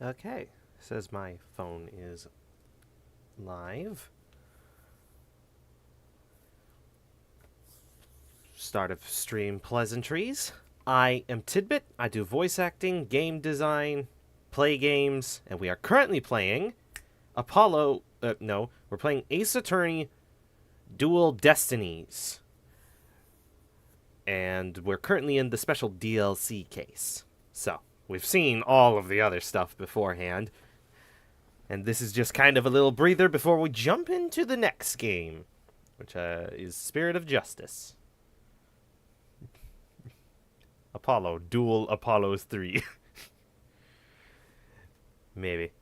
Okay, says my phone is live. Start of stream pleasantries. I am Tidbit. I do voice acting, game design, play games, and we are currently playing we're playing Ace Attorney Dual Destinies. And we're currently in the special DLC case. So, we've seen all of the other stuff beforehand. And this is just kind of a little breather before we jump into the next game, which is Spirit of Justice. Apollo, Dual Apollos 3. Maybe.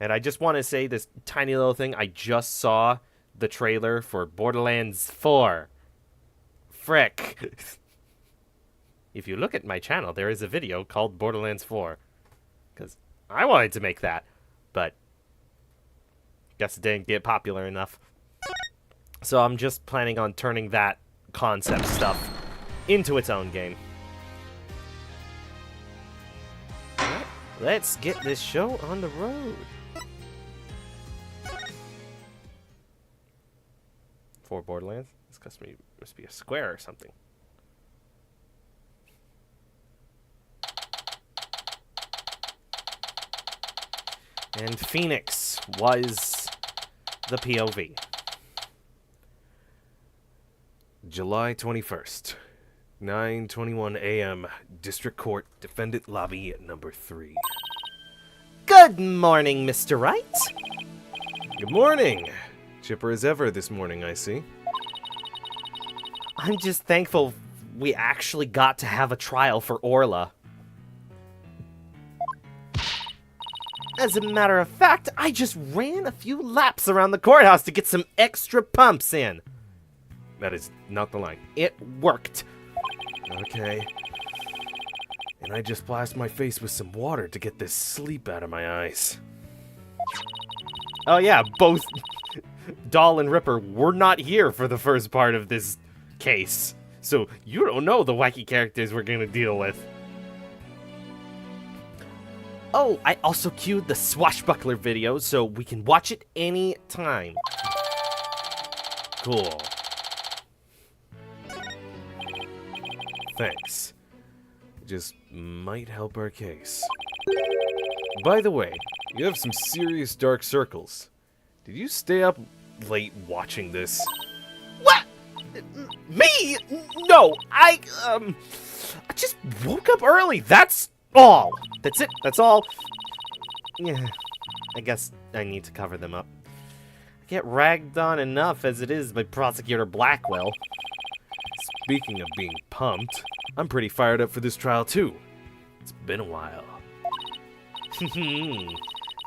And I just want to say this tiny little thing. I just saw the trailer for Borderlands 4. Frick. If you look at my channel, there is a video called Borderlands 4. Because I wanted to make that, but guess it didn't get popular enough. So I'm just planning on turning that concept stuff into its own game. Alright, let's get this show on the road. For Borderlands? This must be a square or something. And Phoenix was the POV. July 21st, 9:21 a.m. District Court, Defendant Lobby at number 3. Good morning, Mr. Wright. Good morning. Chipper as ever this morning, I see. I'm just thankful we actually got to have a trial for Orla. As a matter of fact, I just ran a few laps around the courthouse to get some extra pumps in. That is not the line. It worked. Okay. And I just splashed my face with some water to get this sleep out of my eyes. Oh yeah, both Doll and Ripper were not here for the first part of this case. So you don't know the wacky characters we're gonna deal with. Oh, I also queued the Swashbuckler video so we can watch it any time. Cool. Thanks. Just might help our case. By the way, you have some serious dark circles. Did you stay up late watching this? What? Me? No, I just woke up early. That's all. That's it. That's all. Yeah, I guess I need to cover them up. I get ragged on enough as it is by Prosecutor Blackwell. Speaking of being pumped, I'm pretty fired up for this trial too. It's been a while.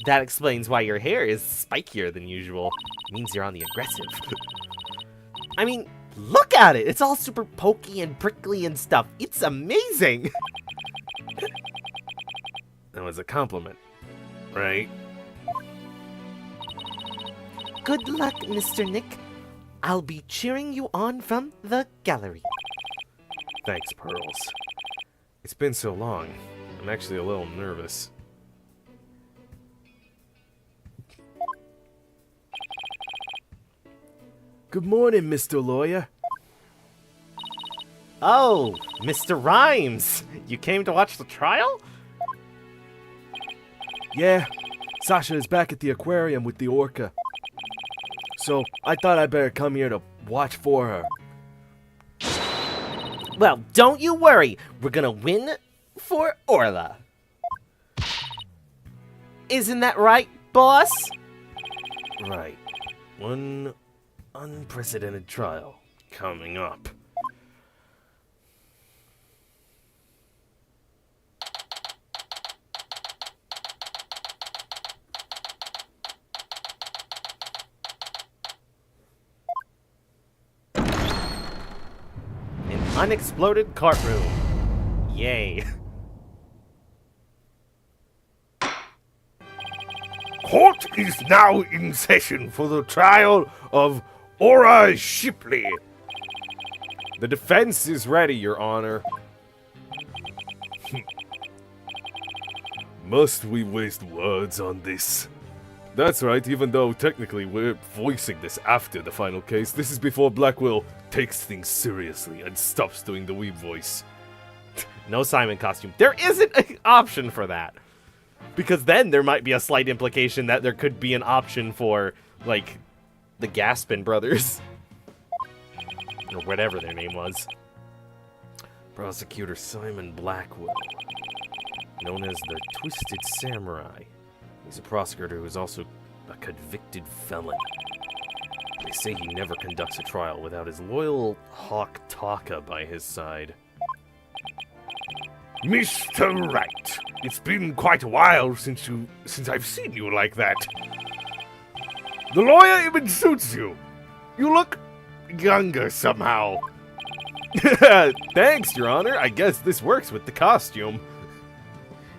That explains why your hair is spikier than usual. It means you're on the aggressive. I mean, look at it! It's all super pokey and prickly and stuff. It's amazing! That was a compliment, right? Good luck, Mr. Nick. I'll be cheering you on from the gallery. Thanks, Pearls. It's been so long. I'm actually a little nervous. Good morning, Mr. Lawyer. Oh, Mr. Rhymes. You came to watch the trial? Yeah, Sasha is back at the aquarium with the orca. So, I thought I'd better come here to watch for her. Well, don't you worry. We're gonna win for Orla. Isn't that right, boss? Right. One unprecedented trial coming up. Unexploded cart room. Yay. Court is now in session for the trial of Ora Shipley. The defense is ready, Your Honor. Must we waste words on this? That's right, even though technically we're voicing this after the final case, this is before Blackwell takes things seriously and stops doing the weeb voice. No Simon costume. There isn't an option for that. Because then there might be a slight implication that there could be an option for, like, the Gaspin brothers. Or whatever their name was. Prosecutor Simon Blackwell, known as the Twisted Samurai. He's a prosecutor who is also a convicted felon. They say he never conducts a trial without his loyal Hawk Taka by his side. Mr. Wright, it's been quite a while since I've seen you like that. The lawyer even suits you. You look younger somehow. Thanks, Your Honor. I guess this works with the costume.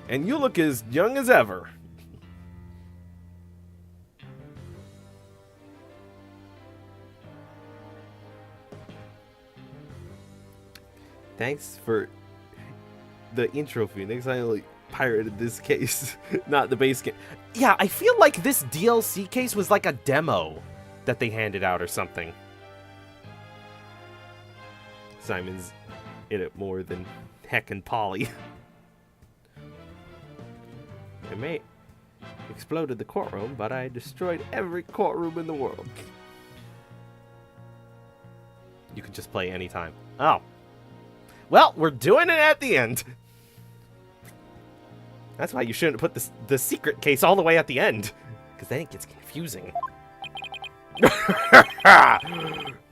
And you look as young as ever. Thanks for the intro, Phoenix. I only pirated this case, not the base game. Yeah, I feel like this DLC case was like a demo that they handed out or something. Simon's in it more than heckin' Polly. I may exploded the courtroom, but I destroyed every courtroom in the world. You can just play anytime. Oh. Well, we're doing it at the end. That's why you shouldn't put the secret case all the way at the end. Because then it gets confusing.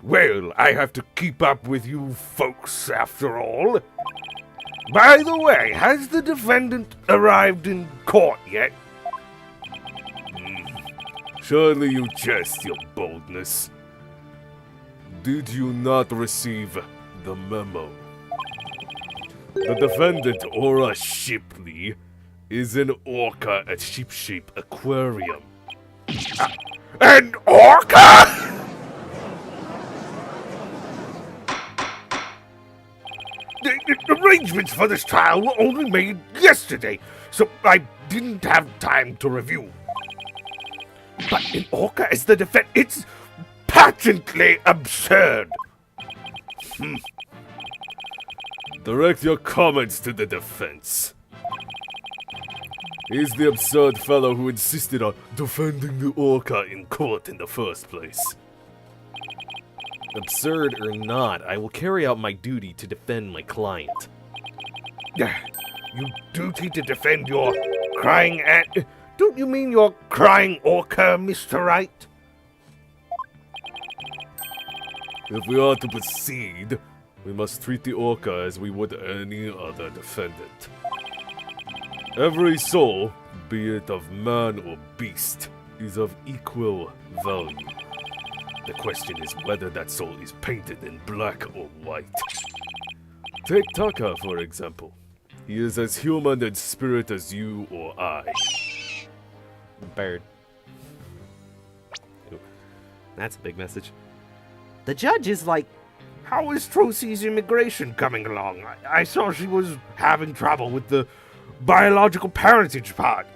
Well, I have to keep up with you folks after all. By the way, has the defendant arrived in court yet? Surely you jest, your boldness. Did you not receive the memo? The defendant, Aura Shipley, is an orca at Sheep Sheep Aquarium. An orca?! The arrangements for this trial were only made yesterday, so I didn't have time to review. But an orca is the defense. It's patently absurd. Direct your comments to the defense. He's the absurd fellow who insisted on defending the orca in court in the first place. Absurd or not, I will carry out my duty to defend my client. You duty to defend your crying don't you mean your crying orca, Mr. Wright? If we are to proceed, we must treat the orca as we would any other defendant. Every soul, be it of man or beast, is of equal value. The question is whether that soul is painted in black or white. Take Taka, for example. He is as human in spirit as you or I. Bird. Ooh, that's a big message. The judge is like, how is Trocie's immigration coming along? I saw she was having trouble with the biological parentage part.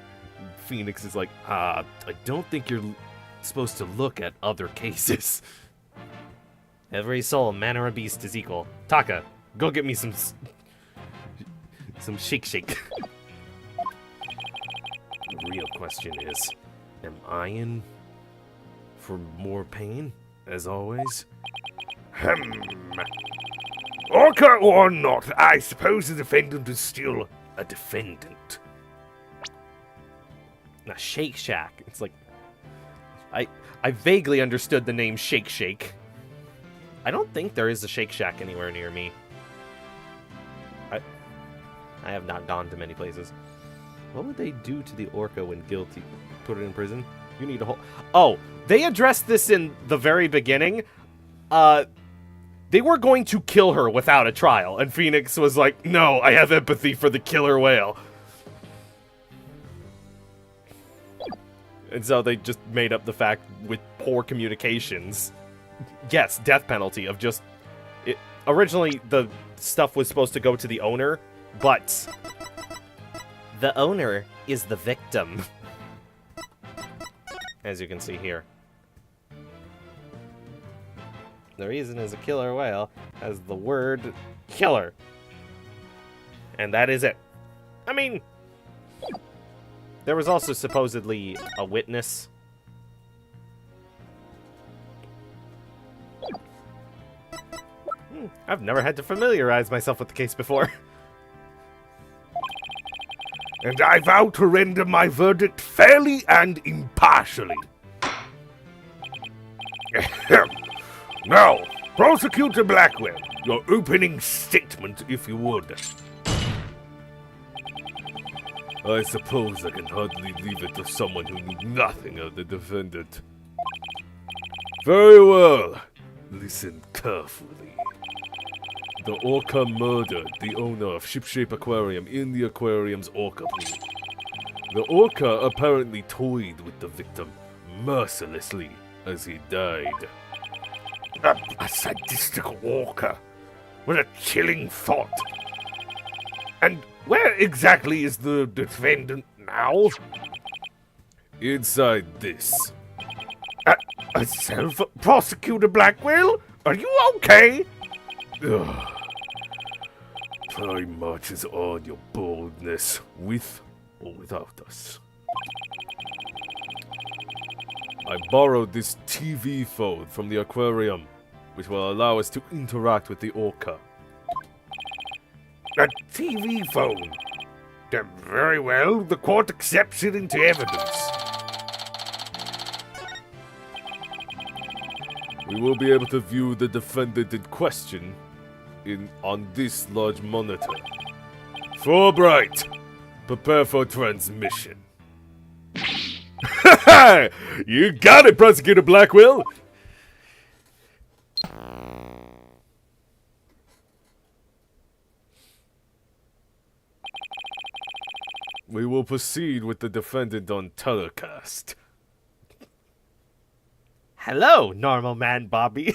Phoenix is like, I don't think you're supposed to look at other cases. Every soul, man or a beast, is equal. Taka, go get me some shake. The real question is, am I in for more pain, as always? Orca or not, I suppose the defendant is still a defendant. Now, Shake Shack. It's like, I vaguely understood the name Shake Shake. I don't think there is a Shake Shack anywhere near me. I have not gone to many places. What would they do to the orca when guilty? Put it in prison? You need a whole... Oh, they addressed this in the very beginning. They were going to kill her without a trial, and Phoenix was like, no, I have empathy for the killer whale. And so they just made up the fact with poor communications. Yes, death penalty of just... Originally, the stuff was supposed to go to the owner, but The owner is the victim. As you can see here. The reason is a killer whale has the word killer. And that is it. I mean, there was also supposedly a witness. I've never had to familiarize myself with the case before. And I vow to render my verdict fairly and impartially. Now, Prosecutor Blackwell, your opening statement, if you would. I suppose I can hardly leave it to someone who knew nothing of the defendant. Very well. Listen carefully. The orca murdered the owner of Shipshape Aquarium in the aquarium's orca pool. The orca apparently toyed with the victim mercilessly as he died. A sadistic orca. What a chilling thought. And where exactly is the defendant now? Inside this. A self Prosecutor Blackwell? Are you okay? Ugh. Time marches on, your boldness, with or without us. I borrowed this TV phone from the aquarium, which will allow us to interact with the orca. A TV phone. Very well, the court accepts it into evidence. We will be able to view the defendant in question on this large monitor. Fulbright, prepare for transmission. You got it, Prosecutor Blackwell! We will proceed with the defendant on telecast. Hello, normal man Bobby.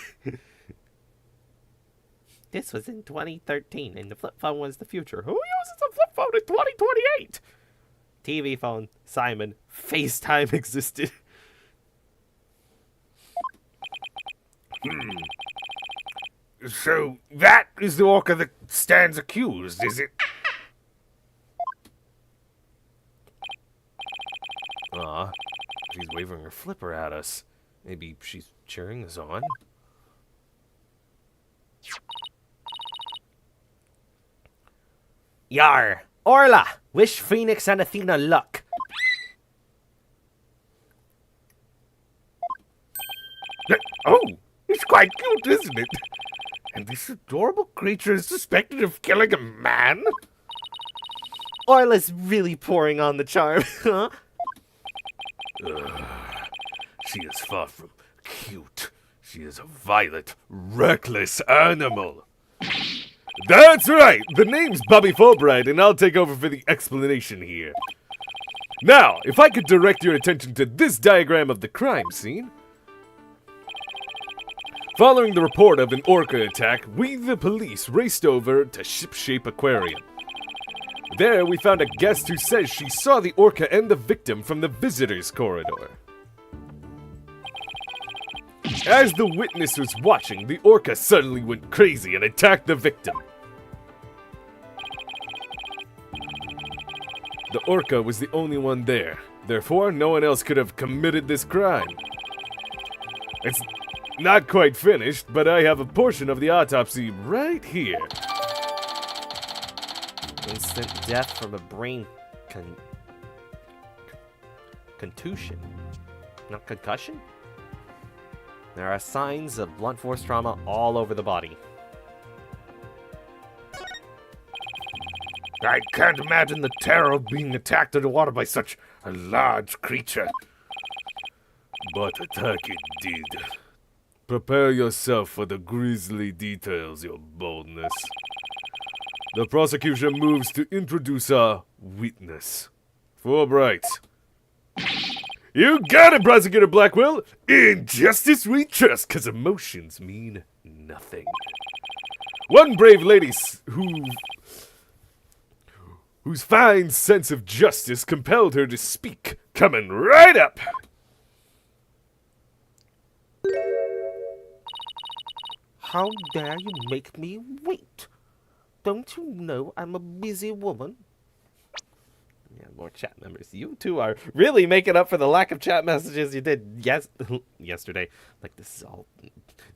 This was in 2013, and the flip phone was the future. Who uses a flip phone in 2028? TV phone, Simon, FaceTime existed. So, that is the orca that stands accused, is it? Aw, she's waving her flipper at us. Maybe she's cheering us on? Yar! Orla! Wish Phoenix and Athena luck. Oh, it's quite cute, isn't it? And this adorable creature is suspected of killing a man? Orla's really pouring on the charm, huh? She is far from cute. She is a violent, reckless animal. That's right! The name's Bobby Fulbright, and I'll take over for the explanation here. Now, if I could direct your attention to this diagram of the crime scene. Following the report of an orca attack, we, the police, raced over to Shipshape Aquarium. There, we found a guest who says she saw the orca and the victim from the visitors' corridor. As the witness was watching, the orca suddenly went crazy and attacked the victim. The orca was the only one there, therefore no one else could have committed this crime. It's not quite finished, but I have a portion of the autopsy right here. Instant death from a brain contusion. Not concussion? There are signs of blunt force trauma all over the body. I can't imagine the terror of being attacked underwater by such a large creature. But attack it did. Prepare yourself for the grisly details, your boldness. The prosecution moves to introduce our witness. Fulbright. You got it, Prosecutor Blackwell! In justice we trust, 'cause emotions mean nothing. One brave lady who whose fine sense of justice compelled her to speak. Coming right up! How dare you make me wait? Don't you know I'm a busy woman? Yeah, more chat members. You two are really making up for the lack of chat messages you did yesterday. Like, this is all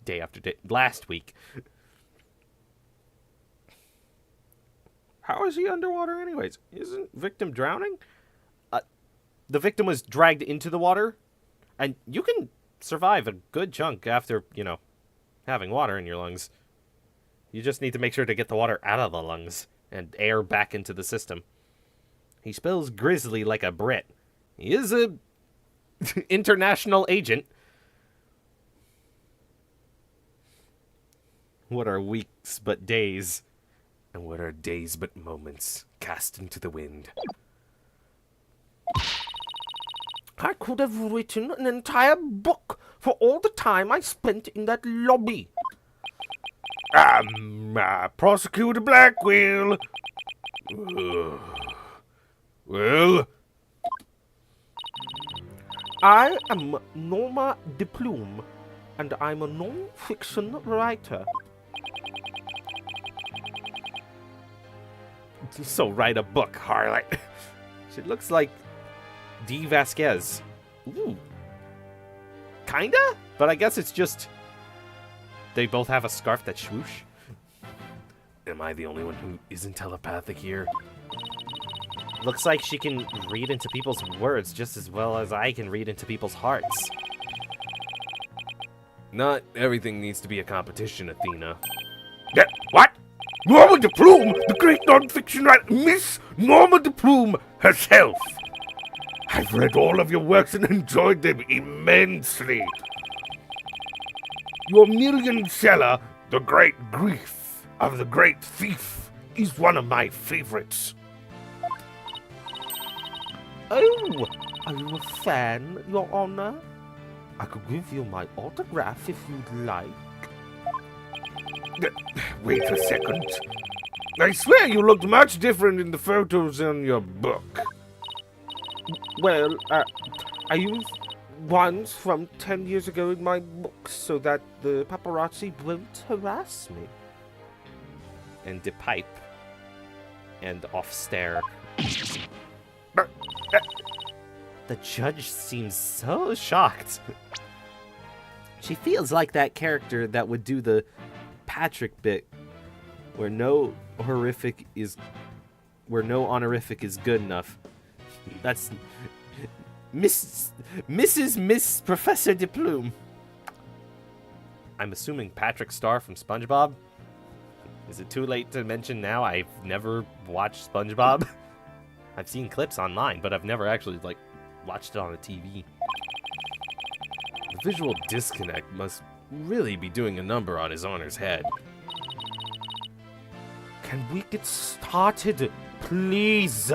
day after day. Last week. How is he underwater anyways? Isn't victim drowning? The victim was dragged into the water, and you can survive a good chunk after, having water in your lungs. You just need to make sure to get the water out of the lungs and air back into the system. He spells grizzly like a Brit. He is a international agent. What are weeks but days? And what are days but moments cast into the wind? I could have written an entire book for all the time I spent in that lobby. Prosecutor Blackwell. Well? I am Norma de Plume, and I'm a non-fiction writer. So write a book, harlot. She looks like D. Vasquez. Ooh. Kinda? But I guess it's just... they both have a scarf that swoosh. Am I the only one who isn't telepathic here? Looks like she can read into people's words just as well as I can read into people's hearts. Not everything needs to be a competition, Athena. What? Norma de Plume, the great non-fiction writer, Miss Norma de Plume herself. I've read all of your works and enjoyed them immensely. Your million seller, The Great Grief of the Great Thief, is one of my favorites. Oh, are you a fan, Your Honor? I could give you my autograph if you'd like. Wait a second. I swear you looked much different in the photos in your book. Well, I used ones from 10 years ago in my books so that the paparazzi won't harass me. And de pipe. And off stare. The judge seems so shocked. She feels like that character that would do the Patrick bit where no honorific is good enough. That's Miss Professor de Plume. I'm assuming Patrick Star from SpongeBob. Is it too late to mention now? I've never watched SpongeBob. I've seen clips online, but I've never actually watched it on the TV. The visual disconnect must really be doing a number on His Honor's head. Can we get started, please?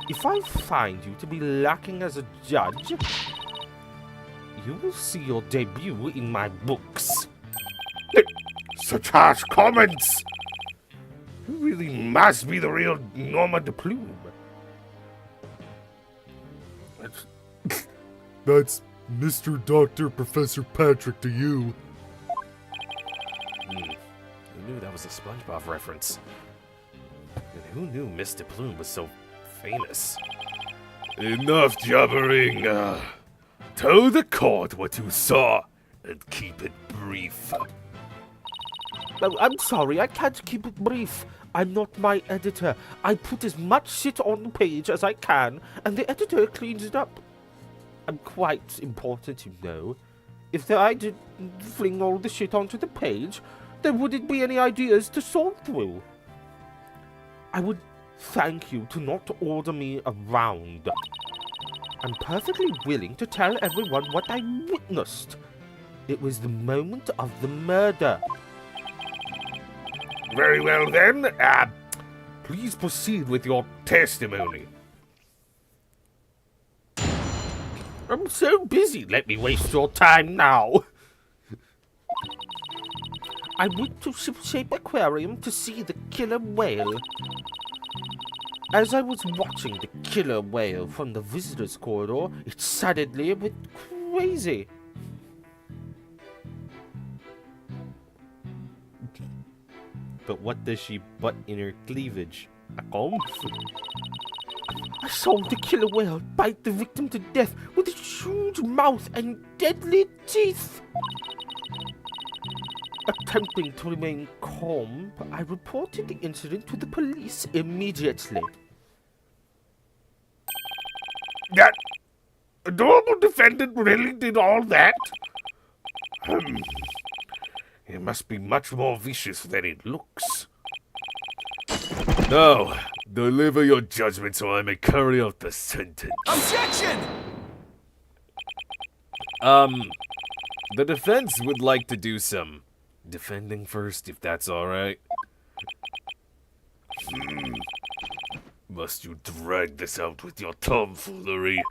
If I find you to be lacking as a judge, you will see your debut in my books. Such harsh comments! You really must be the real Norma de Plume. That's Mr. Dr. Professor Patrick to you. Who knew that was a SpongeBob reference? And who knew Miss de Plume was so famous? Enough jabbering. Tell the court what you saw, and keep it brief. Oh, I'm sorry, I can't keep it brief. I'm not my editor. I put as much shit on the page as I can, and the editor cleans it up. I'm quite important, you know. If I didn't fling all the shit onto the page, there wouldn't be any ideas to sort through. I would thank you to not order me around. I'm perfectly willing to tell everyone what I witnessed. It was the moment of the murder. Very well then, please proceed with your testimony. I'm so busy, let me waste your time now. I went to Shipshape Aquarium to see the killer whale. As I was watching the killer whale from the visitors corridor, it suddenly went crazy. But what does she butt in her cleavage? A comb? I saw the killer whale bite the victim to death with its huge mouth and deadly teeth. Attempting to remain calm, I reported the incident to the police immediately. That adorable defendant really did all that? It must be much more vicious than it looks. Now, deliver your judgment so I may carry out the sentence. Objection! The defense would like to do some defending first, if that's alright. Must you drag this out with your tomfoolery?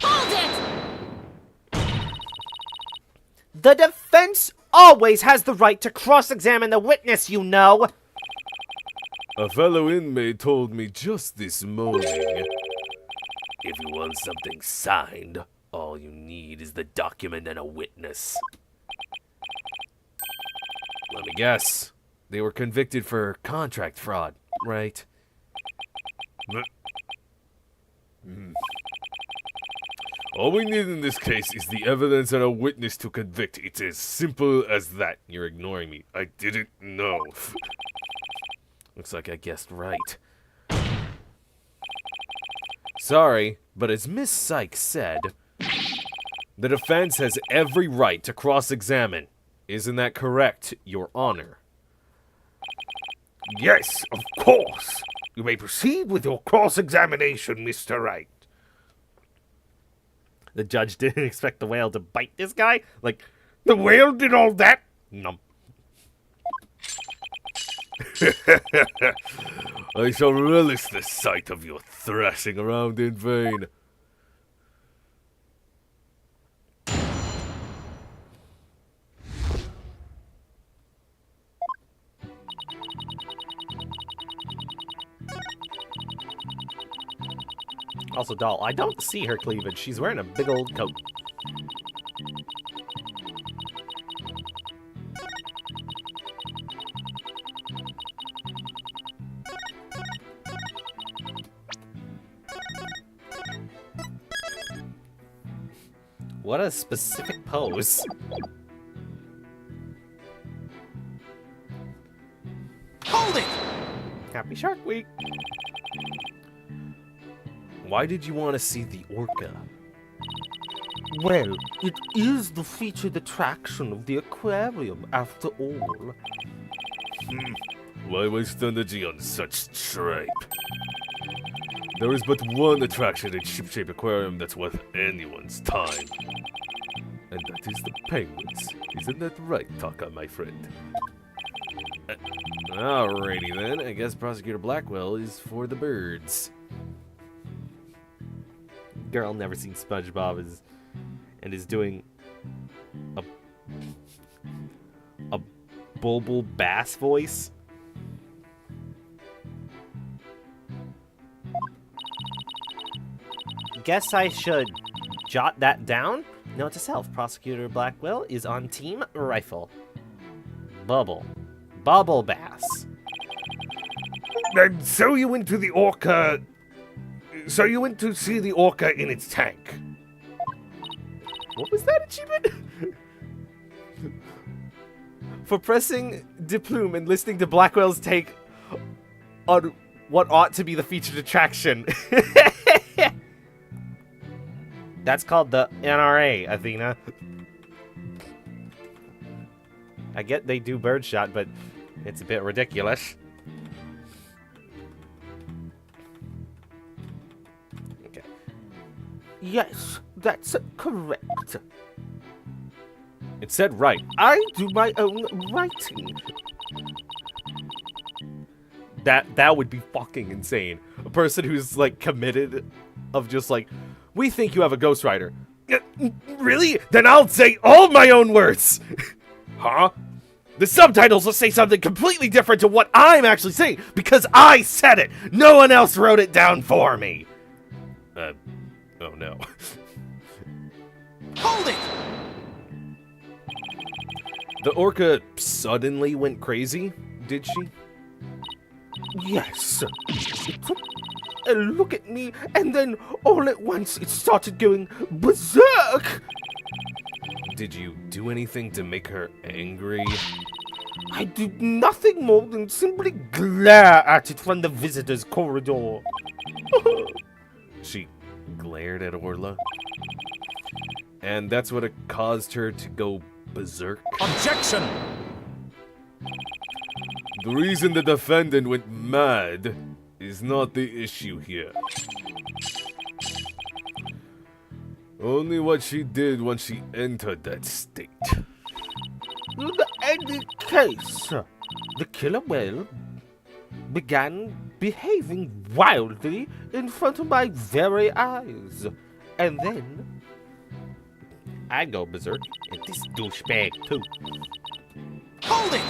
The defense always has the right to cross-examine the witness, you know! A fellow inmate told me just this morning. If you want something signed, all you need is the document and a witness. Let me guess. They were convicted for contract fraud, right? All we need in this case is the evidence and a witness to convict. It's as simple as that. You're ignoring me. I didn't know. Looks like I guessed right. Sorry, but as Miss Sykes said, the defense has every right to cross-examine. Isn't that correct, Your Honor? Yes, of course. You may proceed with your cross-examination, Mr. Wright. The judge didn't expect the whale to bite this guy? Like, The whale did all that? no. I shall relish the sight of your thrashing around in vain. Also, doll, I don't see her cleavage. She's wearing a big old coat. What a specific pose. Hold it! Happy Shark Week. Why did you want to see the orca? Well, it is the featured attraction of the aquarium, after all. Why waste energy on such tripe? There is but one attraction in Ship-Shape Aquarium that's worth anyone's time. And that is the penguins. Isn't that right, Taka, my friend? Alrighty then, I guess Prosecutor Blackwell is for the birds. Girl never seen SpongeBob and is doing a bulbul bass voice. Guess I should jot that down. Note to self, Prosecutor Blackwell is on Team Rifle. Bubble bass. And so you went to the orca... So you went to see the orca in its tank. What was that achievement? For pressing de plume and listening to Blackwell's take on what ought to be the featured attraction. That's called the NRA, Athena. I get they do birdshot, but it's a bit ridiculous. Okay. Yes, that's correct. It said right. I do my own writing. That would be fucking insane. A person who's like committed of just like, we think you have a ghostwriter. Really? Then I'll say all my own words. Huh? The subtitles will say something completely different to what I'm actually saying because I said it. No one else wrote it down for me. Oh no. Hold it! The orca suddenly went crazy, did she? Yes. It took a look at me, and then all at once it started going berserk. Did you do anything to make her angry? I did nothing more than simply glare at it from the visitor's corridor. She glared at Orla. And that's what caused her to go berserk? Objection! The reason the defendant went mad is not the issue here. Only what she did when she entered that state. In any case, the killer whale began behaving wildly in front of my very eyes. And then I go berserk at this douchebag too. Hold it!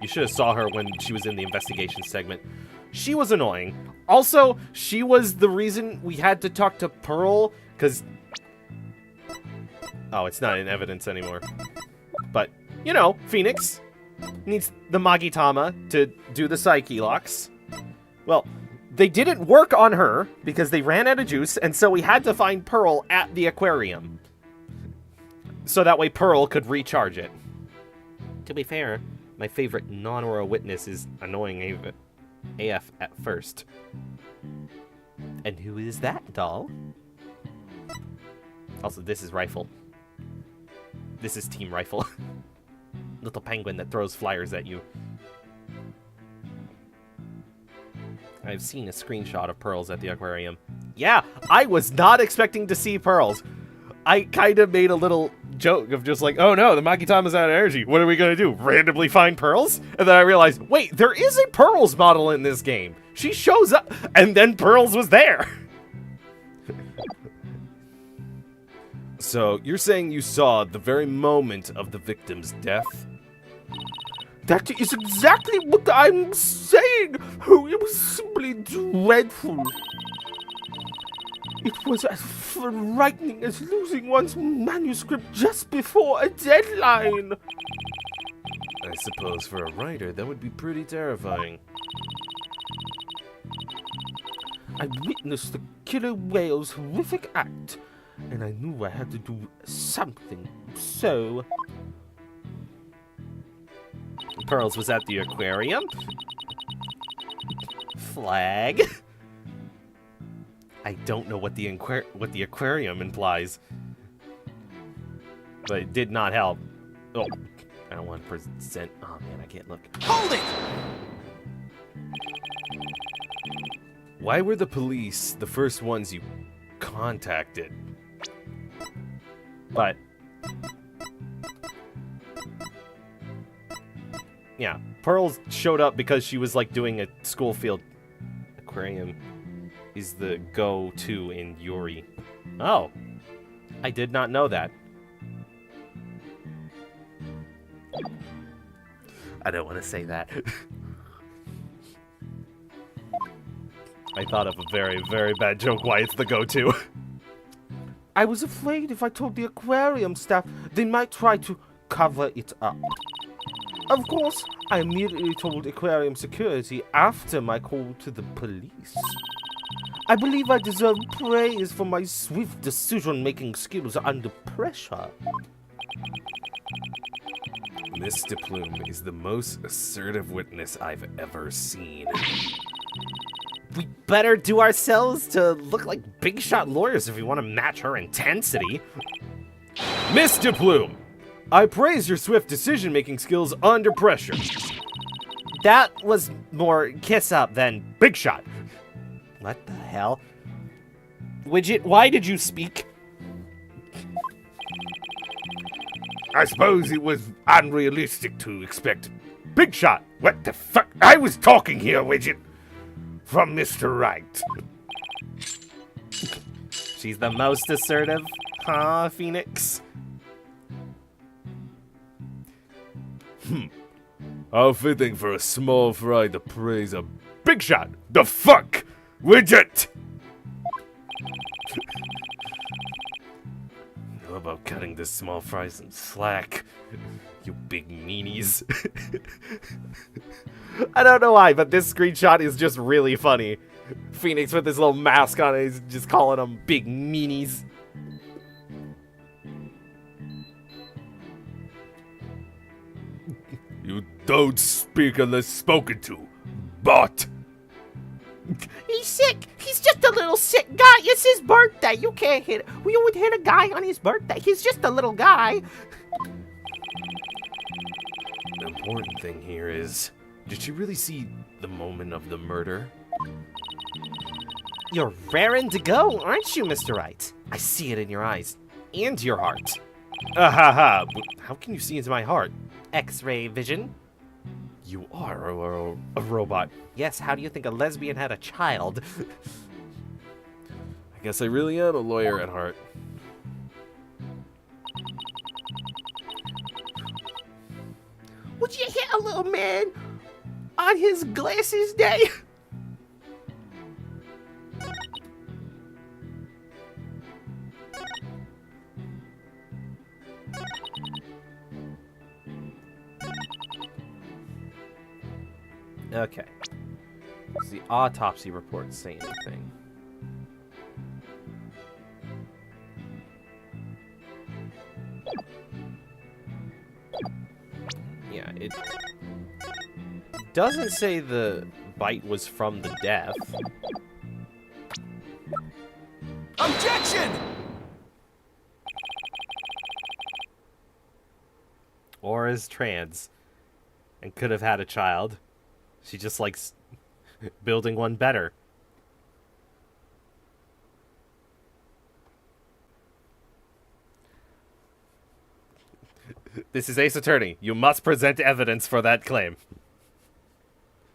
You should have saw her when she was in the investigation segment. She was annoying. Also, she was the reason we had to talk to Pearl, because... Oh, it's not in evidence anymore. But, you know, Phoenix needs the Magitama to do the Psyche locks. Well, they didn't work on her because they ran out of juice, and so we had to find Pearl at the aquarium. So that way Pearl could recharge it. To be fair, my favorite non-aura witness is annoying AF at first. And who is that, doll? Also, this is Rifle. This is Team Rifle. Little penguin that throws flyers at you. I've seen a screenshot of Pearls at the aquarium. Yeah, I was not expecting to see Pearls. I kind of made a little joke of just like, oh no, the Magitama's out of energy. What are we going to do? Randomly find Pearls? And then I realized, wait, there is a Pearls model in this game. She shows up, and then Pearls was there. So, you're saying you saw the very moment of the victim's death? that is exactly what I'm saying. Oh, it was simply dreadful. It was as frightening as losing one's manuscript just before a deadline. I suppose for a writer, that would be pretty terrifying. I witnessed the killer whale's horrific act, and I knew I had to do something, so... Pearls was at the aquarium? Flag? I don't know what the aquarium implies. But it did not help. Oh, I don't want to present... Oh man, I can't look. Hold it! Why were the police the first ones you contacted? But... yeah, Pearls showed up because she was like doing a school field. Aquarium is the go-to in Yuri. Oh, I did not know that. I don't want to say that. I thought of a very, very bad joke why it's the go-to. I was afraid if I told the aquarium staff, they might try to cover it up. Of course, I immediately told aquarium security after my call to the police. I believe I deserve praise for my swift decision-making skills under pressure. Mr. Plume is the most assertive witness I've ever seen. We better do ourselves to look like big shot lawyers if we want to match her intensity. Mr. Plume! I praise your swift decision-making skills under pressure. That was more kiss up than big shot. What the hell? Widget, why did you speak? I suppose it was unrealistic to expect big shot. What the fuck? I was talking here, Widget. From Mr. Right. She's the most assertive, huh, Phoenix? How fitting for a small fry to praise a big shot. The fuck, Widget! How about cutting this small fry some slack? You big meanies. I don't know why, but this screenshot is just really funny. Phoenix with his little mask on, he's just calling them big meanies. You don't speak unless spoken to, bot. He's sick. He's just a little sick guy. It's his birthday. You can't hit. We would hit a guy on his birthday. He's just a little guy. The important thing here is, did she really see the moment of the murder? You're raring to go, aren't you, Mr. Wright? I see it in your eyes. And your heart. Ahaha, but how can you see into my heart? X-ray vision? You are a robot. Yes, how do you think a lesbian had a child? I guess I really am a lawyer at heart. Would you hit a little man on his glasses day? Okay. Does the autopsy report say anything? Yeah, it doesn't say the bite was from the death. Objection! Or is trans and could have had a child. She just likes building one better. This is Ace Attorney. You must present evidence for that claim.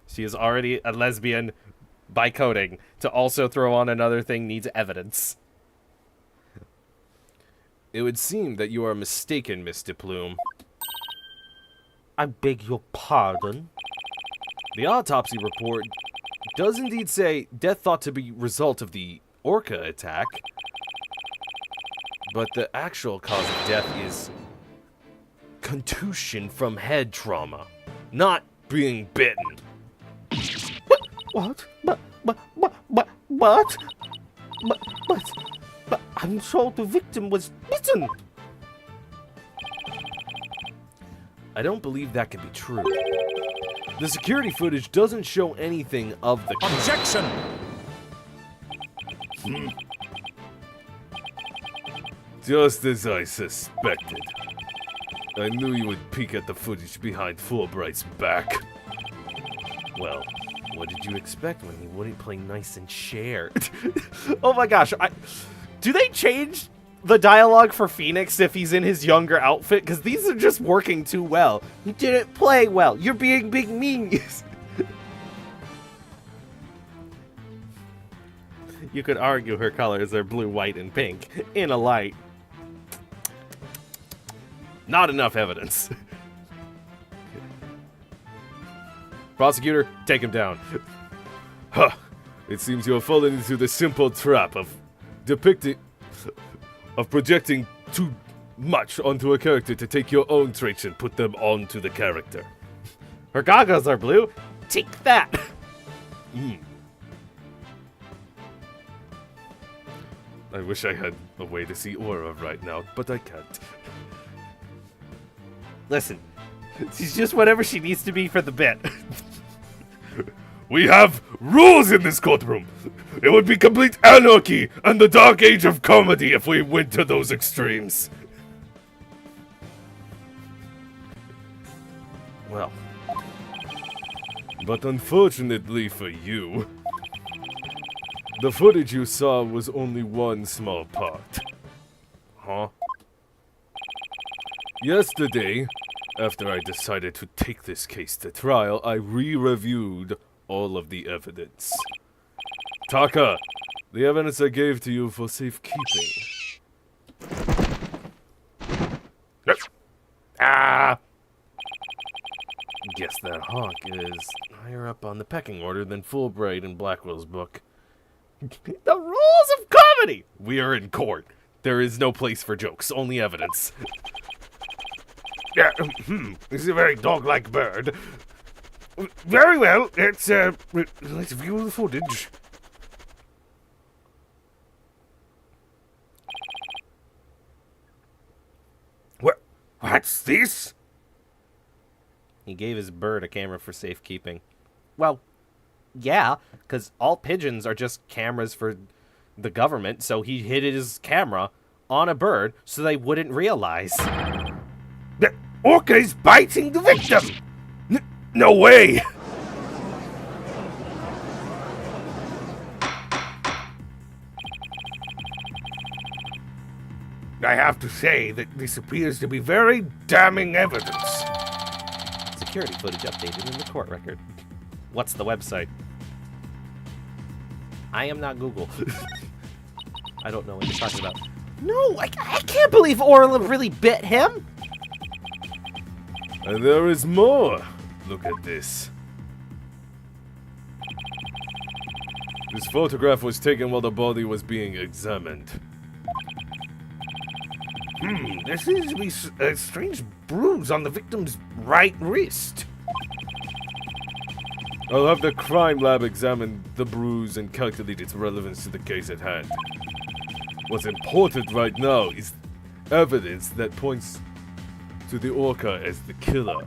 She is already a lesbian by coding. To also throw on another thing needs evidence. It would seem that you are mistaken, Mr. Plume. I beg your pardon. The autopsy report does indeed say death thought to be result of the orca attack, but the actual cause of death is contusion from head trauma, not being bitten. What? But, I'm told the victim was bitten. I don't believe that can be true. The security footage doesn't show anything of the... Objection! Just as I suspected. I knew you would peek at the footage behind Fulbright's back. Well, what did you expect when he wouldn't play nice and share? Oh my gosh, do they change the dialogue for Phoenix if he's in his younger outfit? Because these are just working too well. You didn't play well. You're being big meanies. You could argue her colors are blue, white, and pink in a light. Not enough evidence. Prosecutor, take him down. Huh. It seems you have fallen into the simple trap of projecting too much onto a character to take your own traits and put them onto the character. Her goggles are blue. Take that. I wish I had a way to see Aura right now, but I can't. Listen, she's just whatever she needs to be for the bit. We have rules in this courtroom. It would be complete anarchy and the dark age of comedy if we went to those extremes. Well, but unfortunately for you, the footage you saw was only one small part. huh? Yesterday, after I decided to take this case to trial, I re-reviewed all of the evidence. Taka, the evidence I gave to you for safekeeping. Ah! Guess that hawk is higher up on the pecking order than Fulbright in Blackwell's book. The rules of comedy! We are in court. There is no place for jokes, only evidence. Yeah, this is a very dog-like bird. Very well, let's view the footage. What's this? He gave his bird a camera for safekeeping. Well, yeah, because all pigeons are just cameras for the government, so he hid his camera on a bird so they wouldn't realize. The orca is biting the victim! No way! I have to say that this appears to be very damning evidence. Security footage updated in the court record. What's the website? I am not Google. I don't know what you're talking about. No, I can't believe Orla really bit him. And there is more. Look at this. This photograph was taken while the body was being examined. There seems to be a strange bruise on the victim's right wrist. I'll have the crime lab examine the bruise and calculate its relevance to the case at hand. What's important right now is evidence that points to the orca as the killer.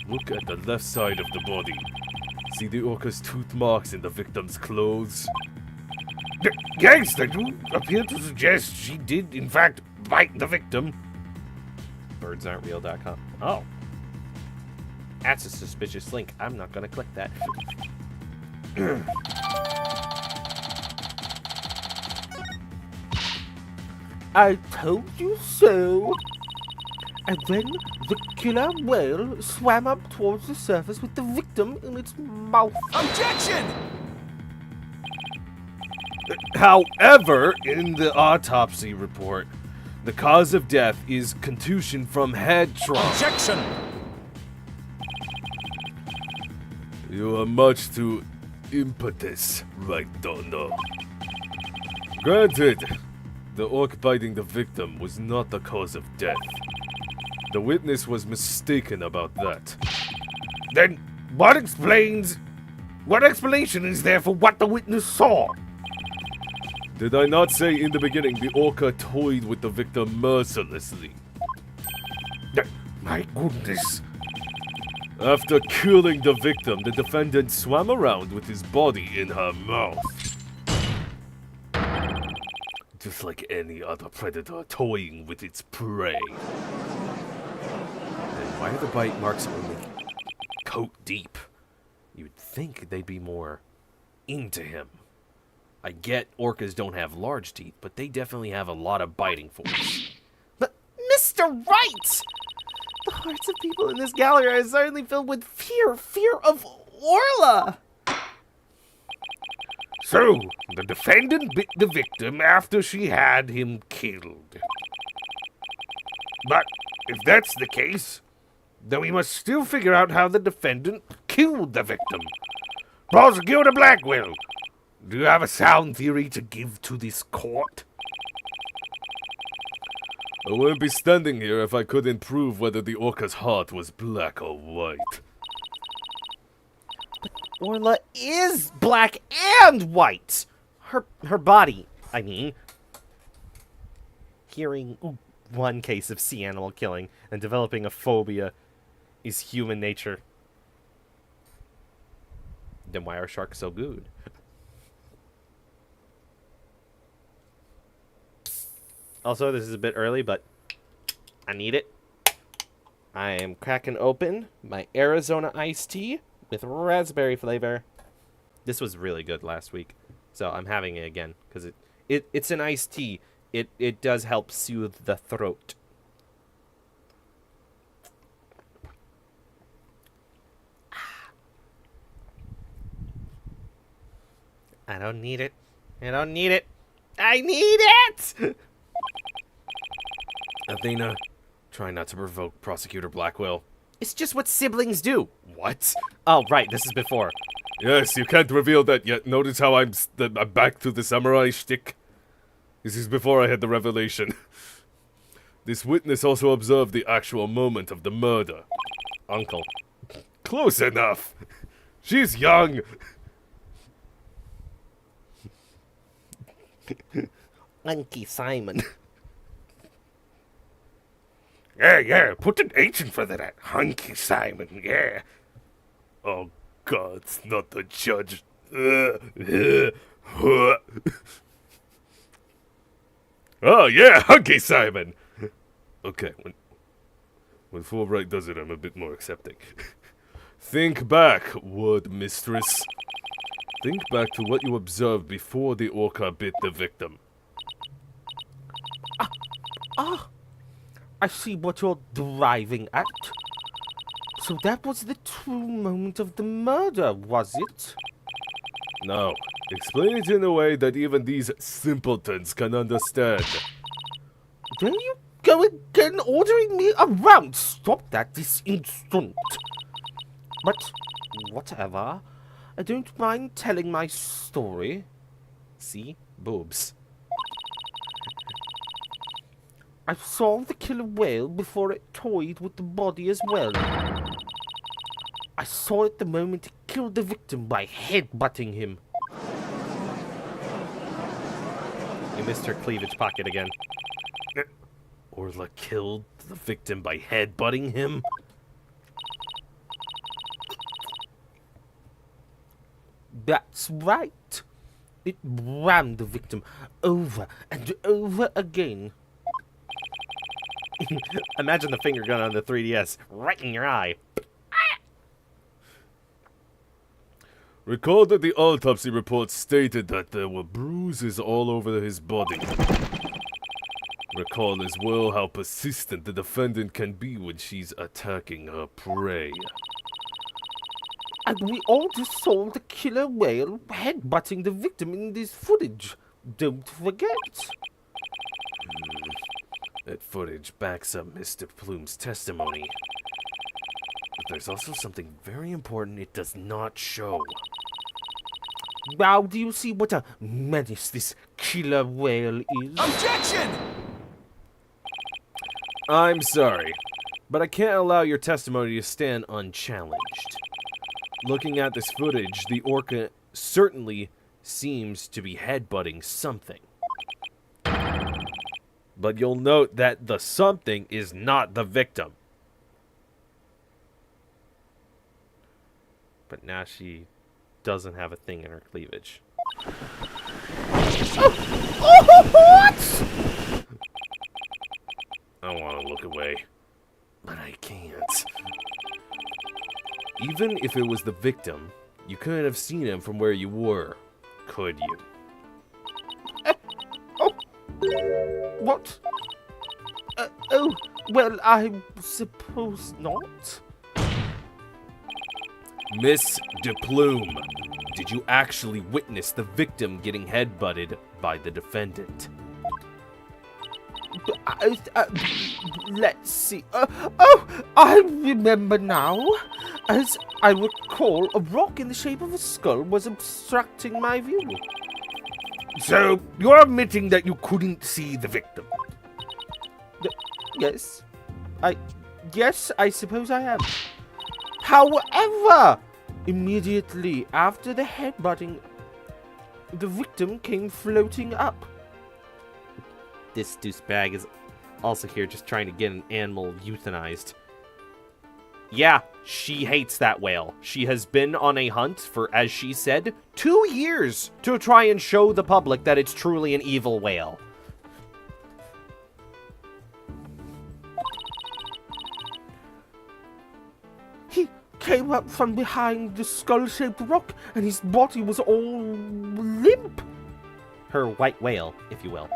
Look at the left side of the body. See the orca's tooth marks in the victim's clothes? Yes, they do appear to suggest she did, in fact, bite the victim. Birdsaren'treal.com. Oh. That's a suspicious link. I'm not going to click that. I told you so. And then the killer whale swam up towards the surface with the victim in its mouth. Objection! However, in the autopsy report, the cause of death is contusion from head trauma. Objection! You are much too impetus, right, Dono? Granted, the orc biting the victim was not the cause of death. The witness was mistaken about that. Then what explanation is there for what the witness saw? Did I not say in the beginning the orca toyed with the victim mercilessly? My goodness. After killing the victim, the defendant swam around with his body in her mouth. Just like any other predator toying with its prey. And why are the bite marks only coat deep? You'd think they'd be more into him. I get orcas don't have large teeth, but they definitely have a lot of biting force. But Mr. Wright! The hearts of people in this gallery are certainly filled with fear of Orla! So, the defendant bit the victim after she had him killed. But if that's the case, then we must still figure out how the defendant killed the victim. Prosecutor Blackwell, do you have a sound theory to give to this court? I wouldn't be standing here if I couldn't prove whether the orca's heart was black or white. Orla is black and white! Her body, I mean. Hearing one case of sea animal killing and developing a phobia is human nature. Then why are sharks so good? Also, this is a bit early, but I need it. I am cracking open my Arizona iced tea with raspberry flavor. This was really good last week, so I'm having it again because it's an iced tea. It does help soothe the throat. I don't need it. I don't need it. I need it! Athena, try not to provoke Prosecutor Blackwell. It's just what siblings do. What? Oh, right, this is before. Yes, you can't reveal that yet. Notice how I'm back to the samurai shtick? This is before I had the revelation. This witness also observed the actual moment of the murder. Uncle. Close enough. She's young. Unky Simon. Yeah, put an H in front of that. Hunky Simon, yeah. Oh God, it's not the judge. Oh yeah, Hunky Simon. Okay, when Fulbright does it, I'm a bit more accepting. Think back, word mistress. Think back to what you observed before the orca bit the victim. I see what you're driving at. So that was the true moment of the murder, was it? Now, explain it in a way that even these simpletons can understand. There you go again, ordering me around. Stop that this instant. But whatever. I don't mind telling my story. See? Boobs. I saw the killer whale before it toyed with the body as well. I saw it the moment it killed the victim by headbutting him. You missed her cleavage pocket again. Orla killed the victim by headbutting him? That's right. It rammed the victim over and over again. Imagine the finger gun on the 3DS right in your eye. Recall that the autopsy report stated that there were bruises all over his body. Recall as well how persistent the defendant can be when she's attacking her prey. And we all just saw the killer whale headbutting the victim in this footage. Don't forget. That footage backs up Mr. Plume's testimony. But there's also something very important it does not show. Now do you see what a menace this killer whale is? Objection! I'm sorry, but I can't allow your testimony to stand unchallenged. Looking at this footage, the orca certainly seems to be headbutting something. But you'll note that the something is not the victim. But now she doesn't have a thing in her cleavage. What? I want to look away, but I can't. Even if it was the victim, you couldn't have seen him from where you were, could you? What? Oh, well, I suppose not. Miss De Plume, did you actually witness the victim getting headbutted by the defendant? Let's see. Oh, I remember now. As I recall, a rock in the shape of a skull was obstructing my view. So, you're admitting that you couldn't see the victim? Yes. Yes, I suppose I am. However, immediately after the headbutting, the victim came floating up. This douchebag is also here just trying to get an animal euthanized. Yeah, she hates that whale. She has been on a hunt for, as she said, 2 years to try and show the public that it's truly an evil whale. He came up from behind the skull-shaped rock, and his body was all limp. Her white whale, if you will.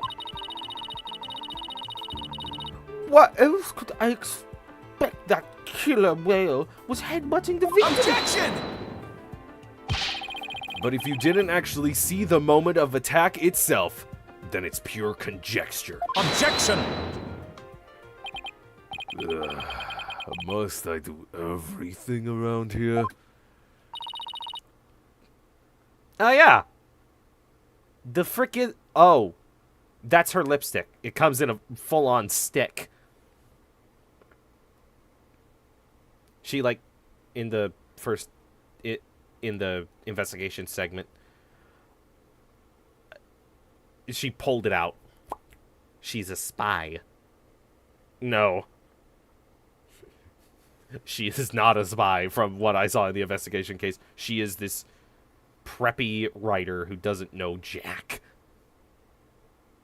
What else could I expect? That killer whale was headbutting the victim. Objection! But if you didn't actually see the moment of attack itself, then it's pure conjecture. Objection! Must I do everything around here? Oh, yeah. The frickin'... Oh. That's her lipstick. It comes in a full-on stick. She, like, in the first... in the investigation segment, she pulled it out. She's a spy. No. She is not a spy from what I saw in the investigation case. She is this preppy writer who doesn't know jack.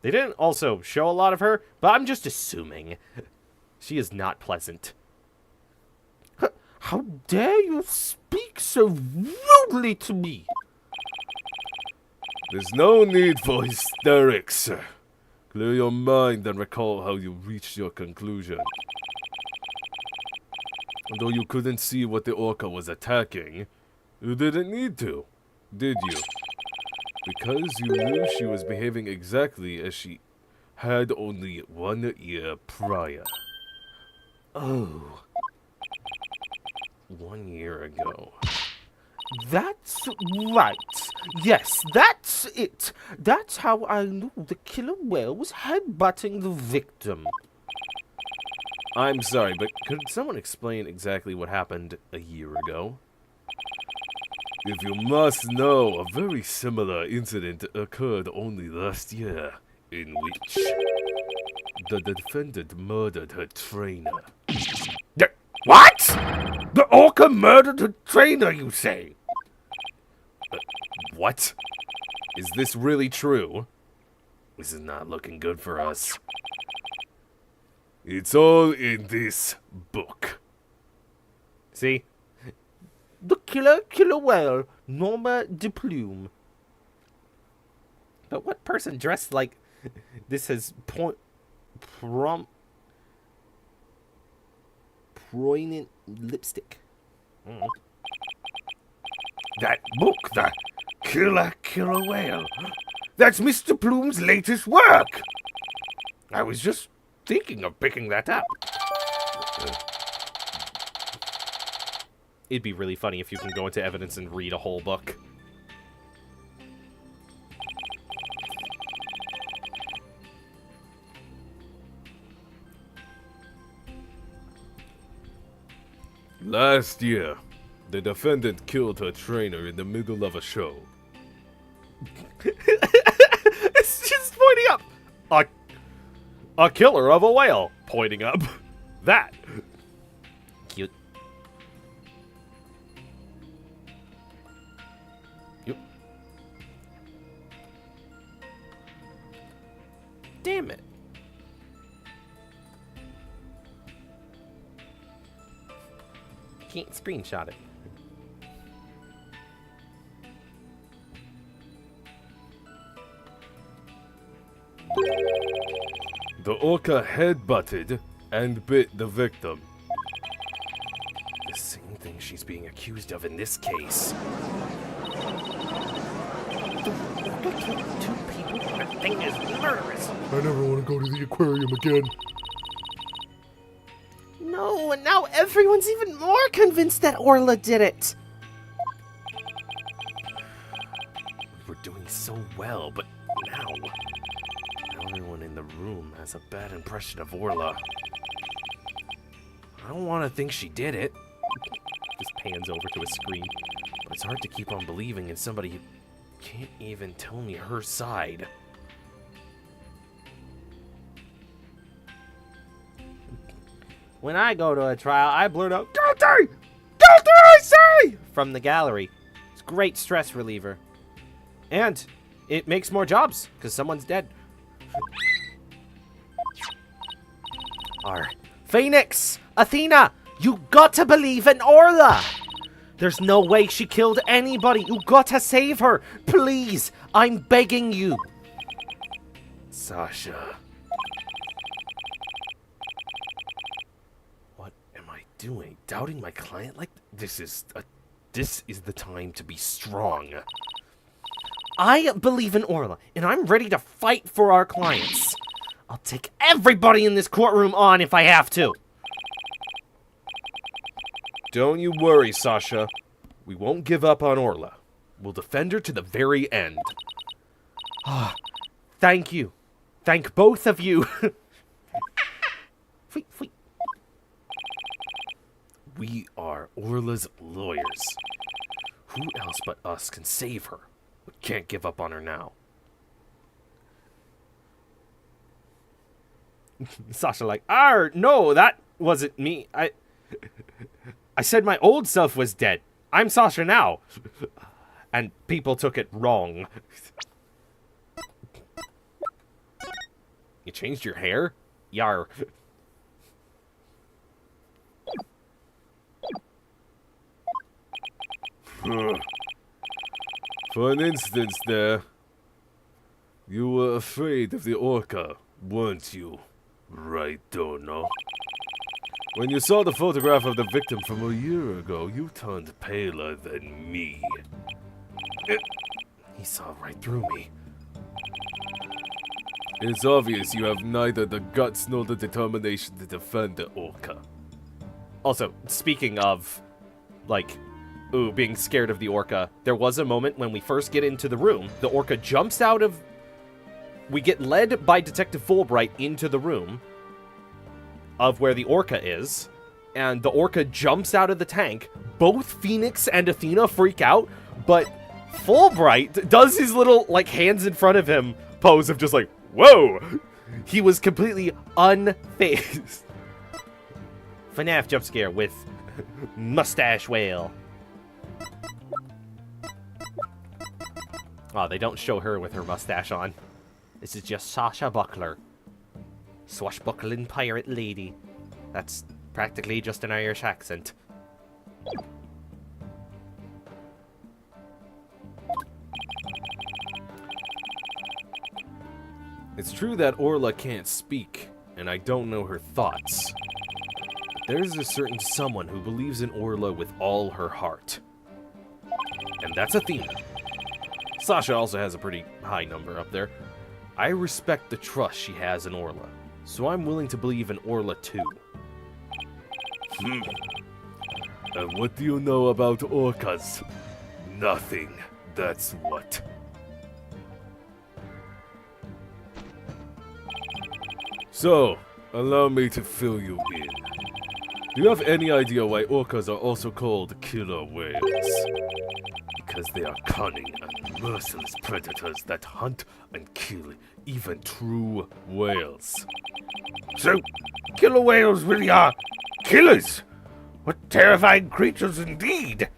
They didn't also show a lot of her, but I'm just assuming. She is not pleasant. How dare you speak so rudely to me? There's no need for hysterics, sir. Clear your mind and recall how you reached your conclusion. Although you couldn't see what the orca was attacking, you didn't need to, did you? Because you knew she was behaving exactly as she had only 1 year prior. Oh. 1 year ago. That's right. Yes, that's it. That's how I knew the killer whale was headbutting the victim. I'm sorry, but could someone explain exactly what happened a year ago? If you must know, a very similar incident occurred only last year, in which the defendant murdered her trainer. What? The orca murdered her trainer, you say? What? Is this really true? This is not looking good for us. It's all in this book. See? The killer whale, Norma de Plume. But what person dressed like this has prominent lipstick? That book, the Killer Whale. That's Mr. Plume's latest work. I was just thinking of picking that up. It'd be really funny if you can go into evidence and read a whole book. Last year, the defendant killed her trainer in the middle of a show. It's just pointing up. A killer of a whale pointing up. That. Cute. Yep. Damn it. Can't screenshot it. The orca headbutted and bit the victim. The same thing she's being accused of in this case. Two people. That thing is murderous. I never want to go to the aquarium again. No, and now everyone's even more convinced that Orla did it. We're doing so well, but now everyone in the room has a bad impression of Orla. I don't want to think she did it. Just pans over to a screen. But it's hard to keep on believing in somebody who can't even tell me her side. When I go to a trial, I blurt out, "Guilty! Guilty, I say!" from the gallery. It's a great stress reliever. And it makes more jobs, because someone's dead. Phoenix! Athena! You got to believe in Orla! There's no way she killed anybody. You got to save her. Please, I'm begging you. Sasha. What am I doing? Doubting my client like this is the time to be strong. I believe in Orla, and I'm ready to fight for our clients. I'll take everybody in this courtroom on if I have to. Don't you worry, Sasha. We won't give up on Orla. We'll defend her to the very end. Thank you. Thank both of you. Fwee, fwee. We are Orla's lawyers. Who else but us can save her? We can't give up on her now. Sasha like, no, that wasn't me. I said my old self was dead. I'm Sasha now. And people took it wrong. You changed your hair? Yar. For an instance there, you were afraid of the orca, weren't you? Right, Dono? When you saw the photograph of the victim from a year ago, you turned paler than me. He saw right through me. It's obvious you have neither the guts nor the determination to defend the orca. Also, speaking of, like, being scared of the orca, there was a moment when we first get into the room, the orca jumps out of... We get led by Detective Fulbright into the room of where the orca is, and the orca jumps out of the tank. Both Phoenix and Athena freak out, but Fulbright does his little, like, hands in front of him pose of just like, whoa! He was completely unfazed. FNAF jump scare with mustache whale. Oh, they don't show her with her mustache on. This is just Sasha Buckler. Swashbuckling pirate lady. That's practically just an Irish accent. It's true that Orla can't speak, and I don't know her thoughts. But there's a certain someone who believes in Orla with all her heart. And that's Athena. Sasha also has a pretty high number up there. I respect the trust she has in Orla, so I'm willing to believe in Orla too. And what do you know about orcas? Nothing, that's what. So, allow me to fill you in. Do you have any idea why orcas are also called killer whales? Because they are cunning and merciless predators that hunt and kill even true whales. So, killer whales really are killers. What terrifying creatures indeed.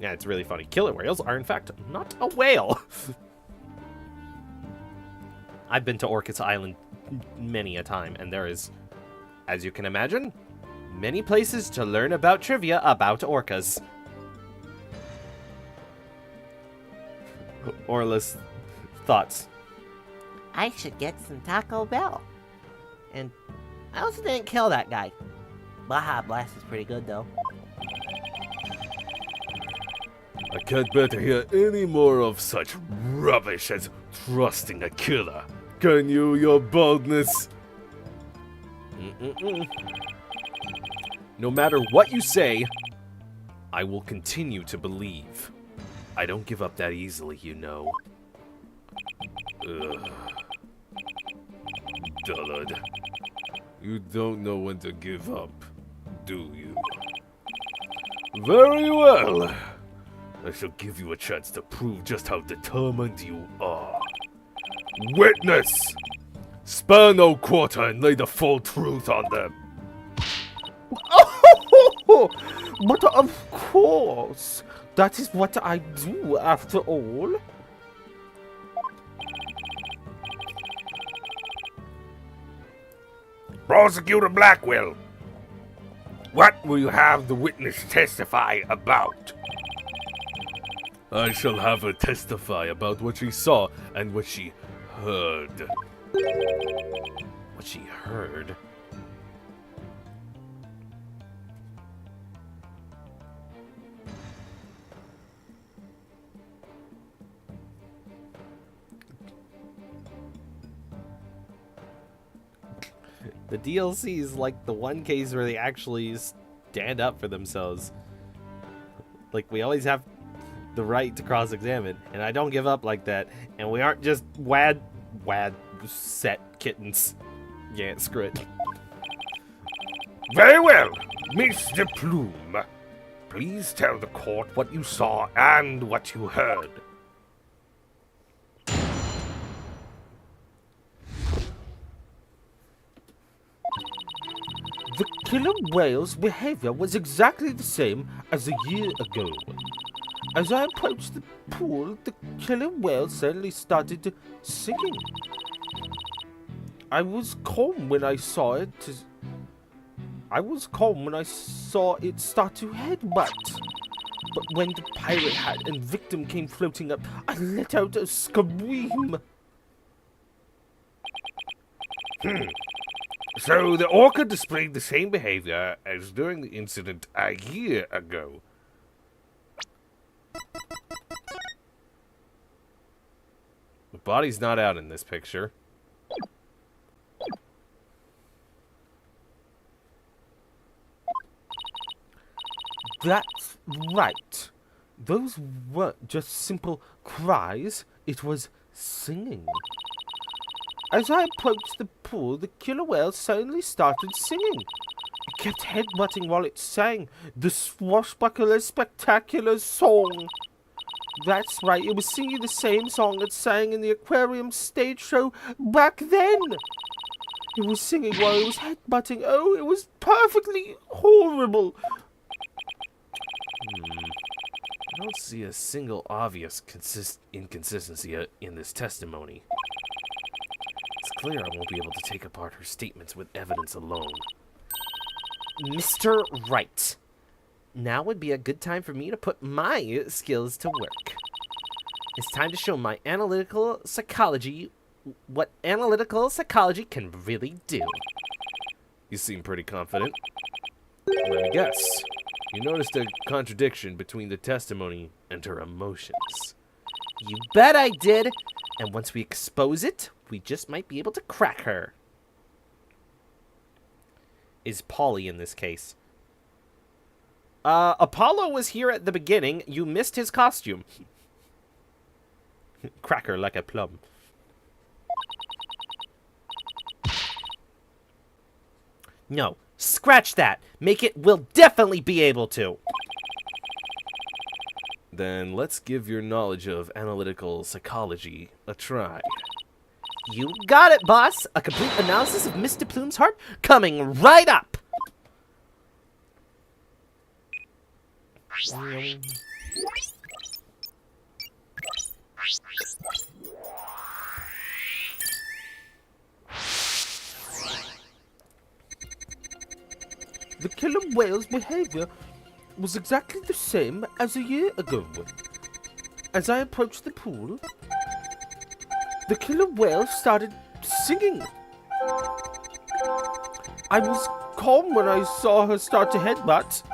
Yeah, it's really funny. Killer whales are, in fact, not a whale. I've been to Orcas Island many a time, and there is, as you can imagine, many places to learn about trivia about orcas. Orla's thoughts. I should get some Taco Bell. And I also didn't kill that guy. Baja Blast is pretty good, though. I can't bear to hear any more of such rubbish as trusting a killer. Can you, your boldness? No matter what you say, I will continue to believe. I don't give up that easily, you know. Ugh. Dullard. You don't know when to give up, do you? Very well. I shall give you a chance to prove just how determined you are. Witness! Spare no quarter and lay the full truth on them. But of course, that is what I do after all. Prosecutor Blackwell, what will you have the witness testify about? I shall have her testify about what she saw and what she heard. What she heard? The DLC is like the one case where they actually stand up for themselves. Like, we always have the right to cross-examine, and I don't give up like that. And we aren't just wad set kittens. Yeah, screw it. Very well, Mr. Plume. Please tell the court what you saw and what you heard. The killer whale's behavior was exactly the same as a year ago. As I approached the pool, the killer whale suddenly started singing. I was calm when I saw it start to headbutt. But when the pirate hat and victim came floating up, I let out a scream. So the orca displayed the same behavior as during the incident a year ago. The body's not out in this picture. That's right. Those weren't just simple cries, it was singing. As I approached the pool, the killer whale suddenly started singing. It kept headbutting while it sang the swashbuckler spectacular song. That's right, it was singing the same song it sang in the aquarium stage show back then. It was singing while it was headbutting. Oh, it was perfectly horrible. I don't see a single obvious inconsistency in this testimony. It's clear I won't be able to take apart her statements with evidence alone. Mr. Wright, now would be a good time for me to put my skills to work. It's time to show my analytical psychology what analytical psychology can really do. You seem pretty confident. Let me guess. You noticed a contradiction between the testimony and her emotions. You bet I did. And once we expose it, we just might be able to crack her. Is Polly in this case? Apollo was here at the beginning. You missed his costume. Crack her like a plum. No, scratch that. Make it, we'll definitely be able to. Then let's give your knowledge of analytical psychology a try. You got it, boss. A complete analysis of Mr. Plume's heart coming right up. The killer whale's behavior was exactly the same as a year ago. As I approached the pool, the killer whale started singing. I was calm when I saw her start to headbutt.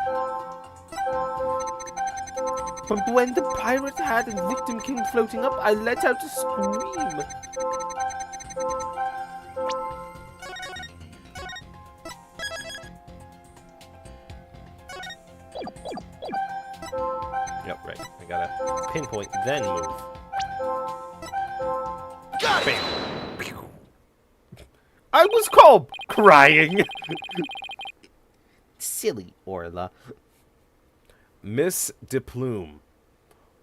But when the pirate hat and victim came floating up, I let out a scream. Yep, right. I gotta pinpoint, then move. Got it! Bam. I was calm, crying. Silly Orla. Miss de Plume,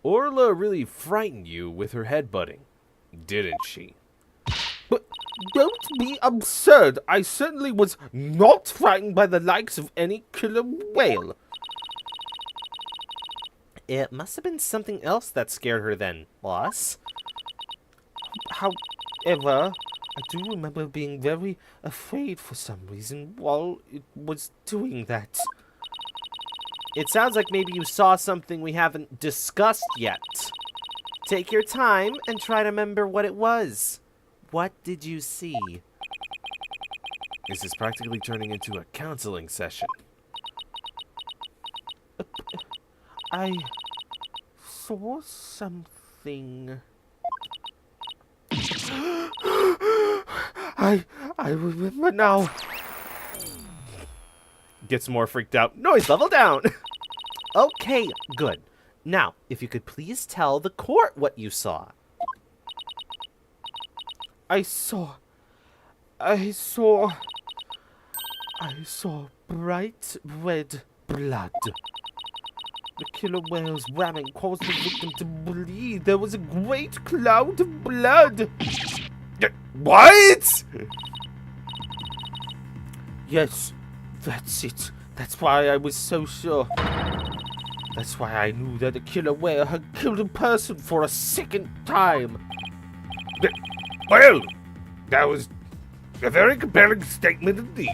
Orla really frightened you with her headbutting, didn't she? But don't be absurd. I certainly was not frightened by the likes of any killer whale. It must have been something else that scared her then, boss. However, I do remember being very afraid for some reason while it was doing that. It sounds like maybe you saw something we haven't discussed yet. Take your time and try to remember what it was. What did you see? This is practically turning into a counseling session. I saw something. I remember now. Gets more freaked out. Noise level down. Okay, good. Now, if you could please tell the court what you saw. I saw bright red blood. The killer whale's ramming caused the victim to bleed. There was a great cloud of blood. What? Yes, that's it. That's why I was so sure. That's why I knew that the killer whale had killed a person for a second time. Well, that was a very compelling statement indeed.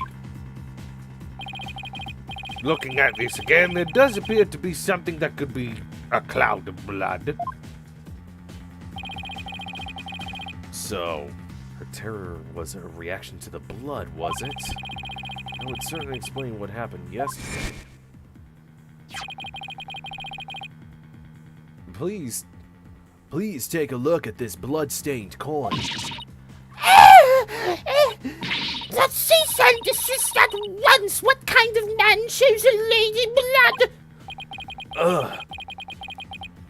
Looking at this again, there does appear to be something that could be a cloud of blood. So, her terror was a reaction to the blood, was it? That would certainly explain what happened yesterday. Please take a look at this blood-stained coin. The cease and desist at once! What kind of man shaves a lady blood? Ugh.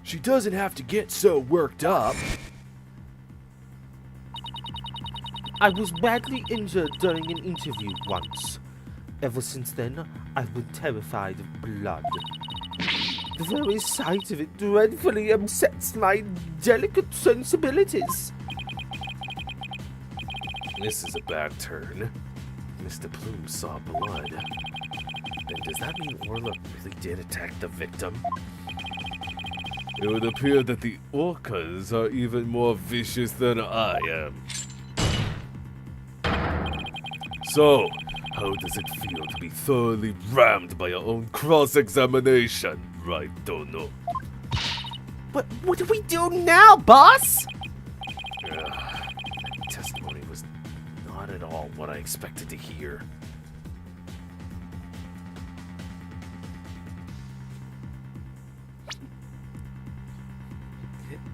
She doesn't have to get so worked up. I was badly injured during an interview once. Ever since then, I've been terrified of blood. The very sight of it dreadfully upsets my delicate sensibilities. This is a bad turn. Mr. Plume saw blood. Then does that mean Orla really did attack the victim? It would appear that the orcas are even more vicious than I am. So, how does it feel to be thoroughly rammed by your own cross-examination? Right, don't know. But what do we do now, boss? Testimony was not at all what I expected to hear.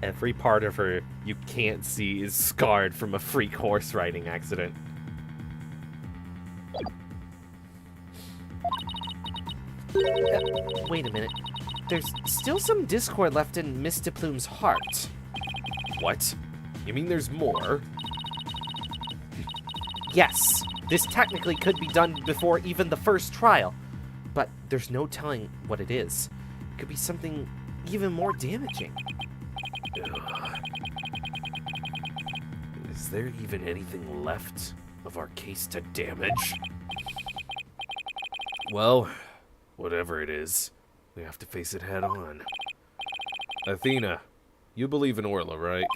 Every part of her you can't see is scarred from a freak horse riding accident. Wait a minute. There's still some discord left in Mr. Plume's heart. What? You mean there's more? Yes, this technically could be done before even the first trial, but there's no telling what it is. It could be something even more damaging. Is there even anything left of our case to damage? Well, whatever it is, we have to face it head on. Athena, you believe in Orla, right?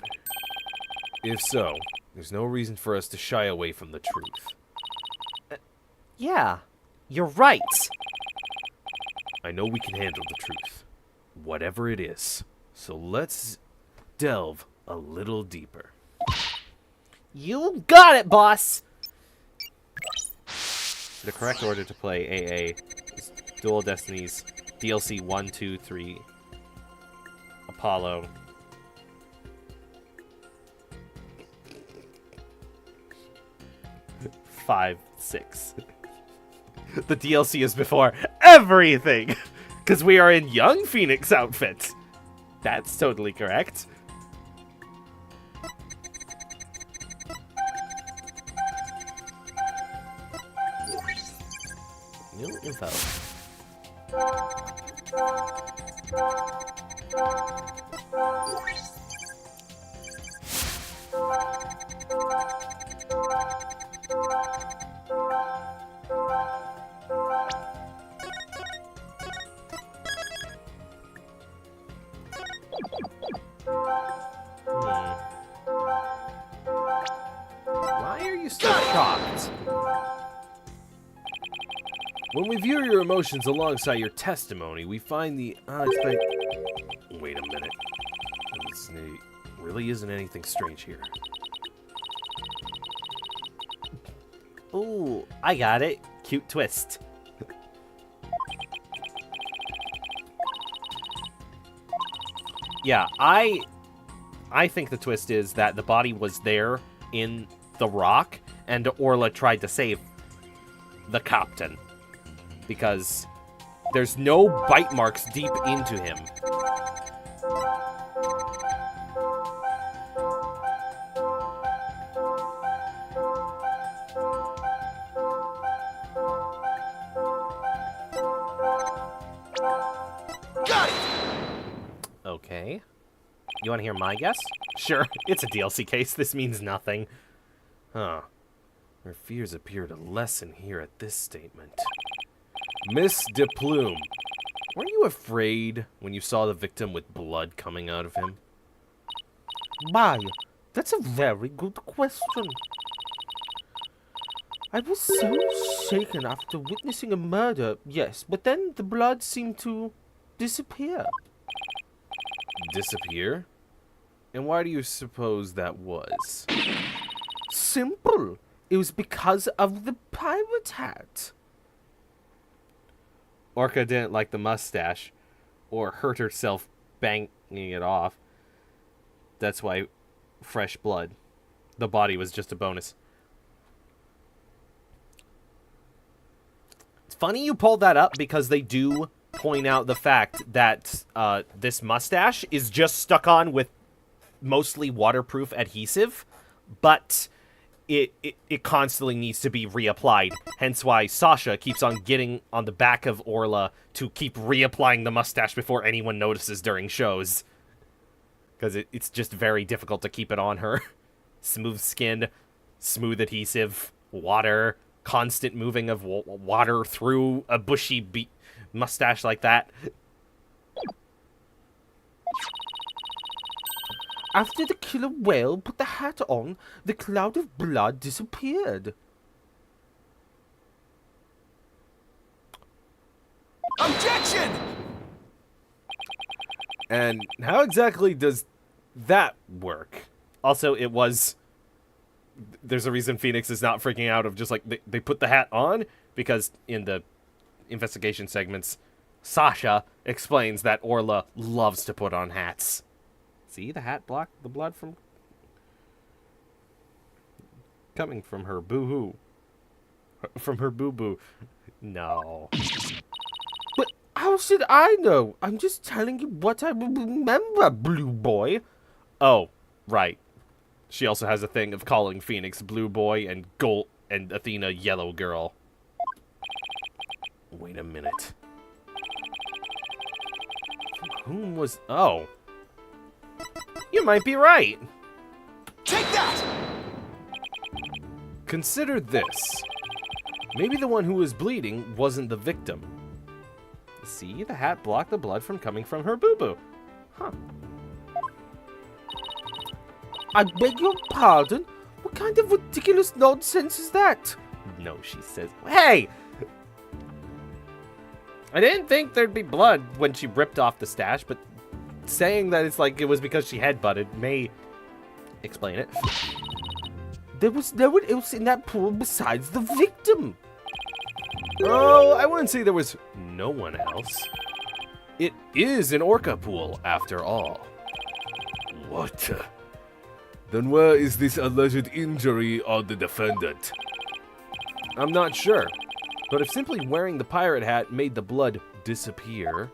If so, there's no reason for us to shy away from the truth. Yeah, you're right. I know we can handle the truth, whatever it is. So let's delve a little deeper. You got it, boss! The correct order to play AA is Dual Destinies, DLC 1, 2, 3, Apollo. Five, 6. The DLC is before everything! Because we are in Young Phoenix outfits. That's totally correct. New info. Why are you so shocked? When we view your emotions alongside your testimony, we find the unexpected... Wait a minute. Really isn't anything strange here. Ooh, I got it. Cute twist. Yeah, I think the twist is that the body was there in the rock, and Orla tried to save the captain. Because There's no bite marks deep into him. Got it! Okay. You want to hear my guess? Sure, it's a DLC case. This means nothing. Huh. Her fears appear to lessen here at this statement. Miss de Plume, weren't you afraid when you saw the victim with blood coming out of him? My, that's a very good question. I was so shaken after witnessing a murder, yes, but then the blood seemed to disappear. Disappear? And why do you suppose that was? Simple. It was because of the pirate hat. Orca didn't like the mustache, or hurt herself banging it off. That's why fresh blood. The body was just a bonus. It's funny you pulled that up because they do point out the fact that this mustache is just stuck on with mostly waterproof adhesive, but it constantly needs to be reapplied. Hence why Sasha keeps on getting on the back of Orla to keep reapplying the mustache before anyone notices during shows. Because it's just very difficult to keep it on her. Smooth skin, smooth adhesive, water, constant moving of water through a bushy mustache like that. After the killer whale put the hat on, the cloud of blood disappeared. Objection! And how exactly does that work? Also, it was... There's a reason Phoenix is not freaking out of just like, they put the hat on, because in the investigation segments, Sasha explains that Orla loves to put on hats. See, the hat blocked the blood from coming from her boo-hoo. From her boo-boo. No. But how should I know? I'm just telling you what I remember, Blue Boy. Oh, right. She also has a thing of calling Phoenix Blue Boy and and Athena Yellow Girl. Wait a minute. Whom was... Oh. You might be right. Take that! Consider this. Maybe the one who was bleeding wasn't the victim. See, the hat blocked the blood from coming from her boo-boo. Huh. I beg your pardon? What kind of ridiculous nonsense is that? No, she says. Hey! I didn't think there'd be blood when she ripped off the stash, but saying that it's like it was because she headbutted may explain it. There was no one else in that pool besides the victim. Oh, I wouldn't say there was no one else. It is an orca pool, after all. What? Then where is this alleged injury on the defendant? I'm not sure, but if simply wearing the pirate hat made the blood disappear,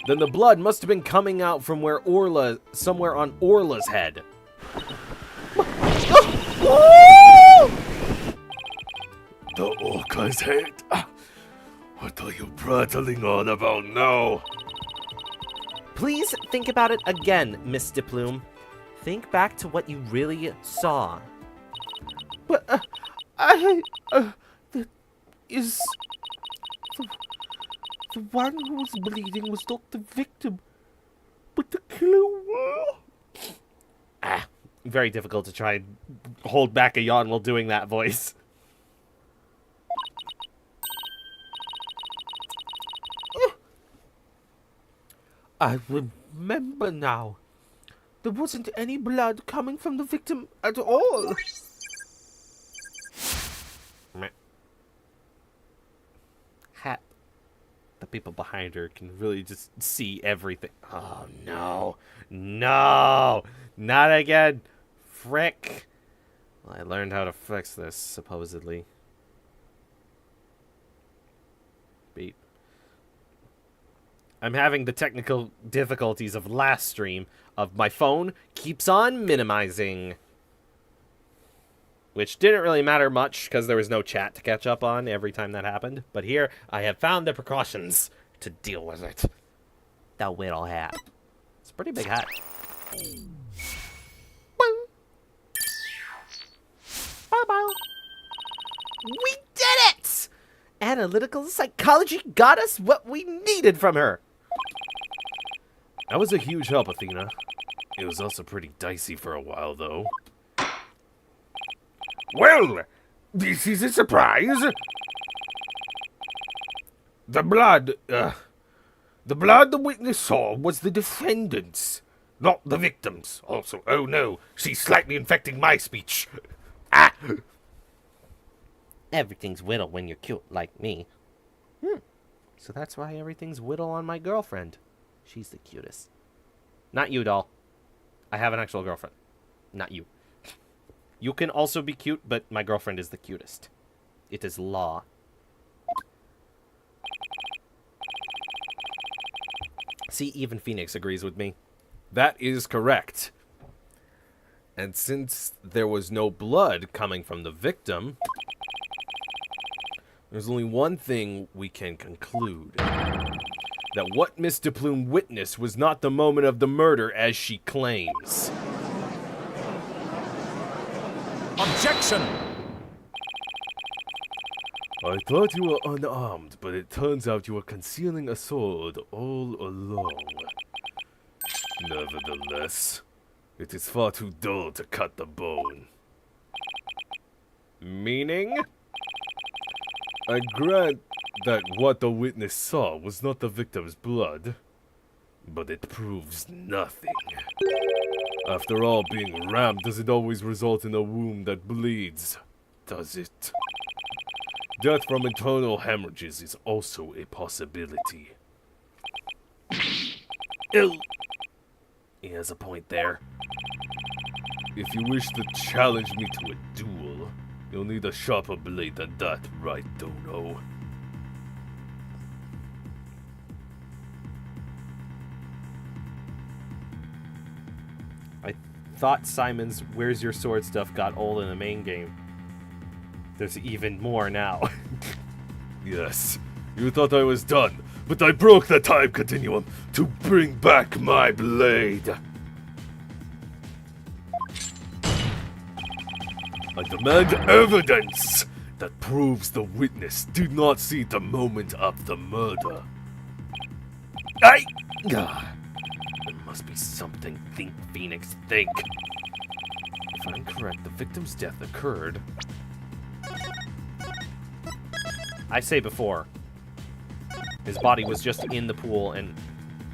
then the blood must have been coming out from where somewhere on Orla's head. The orca's head? What are you prattling on about now? Please think about it again, Miss de Plume. Think back to what you really saw. But, that is... The one who was bleeding was not the victim, but the killer. Very difficult to try and hold back a yawn while doing that voice. I remember now. There wasn't any blood coming from the victim at all. Hat. The people behind her can really just see everything. Oh, no. No! Not again! Frick! Well, I learned how to fix this, supposedly. I'm having the technical difficulties of last stream of my phone keeps on minimizing. Which didn't really matter much because there was no chat to catch up on every time that happened. But here, I have found the precautions to deal with it. The Whittle hat. It's a pretty big hat. Bye-bye. We did it! Analytical psychology got us what we needed from her. That was a huge help, Athena. It was also pretty dicey for a while, though. Well, this is a surprise. The blood the witness saw was the defendant's, not the victim's. Also, oh no, she's slightly infecting my speech. Ah! Everything's Whittle when you're cute like me. So that's why everything's Whittle on my girlfriend. She's the cutest. Not you, doll. I have an actual girlfriend. Not you. You can also be cute, but my girlfriend is the cutest. It is law. See, even Phoenix agrees with me. That is correct. And since there was no blood coming from the victim, there's only one thing we can conclude. That what Miss DePlume witnessed was not the moment of the murder as she claims. Objection! I thought you were unarmed, but it turns out you were concealing a sword all along. Nevertheless, it is far too dull to cut the bone. Meaning? I grant that what the witness saw was not the victim's blood, but it proves nothing. After all, being rammed doesn't always result in a wound that bleeds, does it? Death from internal hemorrhages is also a possibility. He has a point there. If you wish to challenge me to a duel, you'll need a sharper blade than that, right, Dono? I thought Simon's Where's Your Sword stuff got old in the main game. There's even more now. Yes, you thought I was done, but I broke the time continuum to bring back my blade. I demand evidence that proves the witness did not see the moment of the murder. There must be something, think, Phoenix, think. If I'm correct, the victim's death occurred. I say before. His body was just in the pool and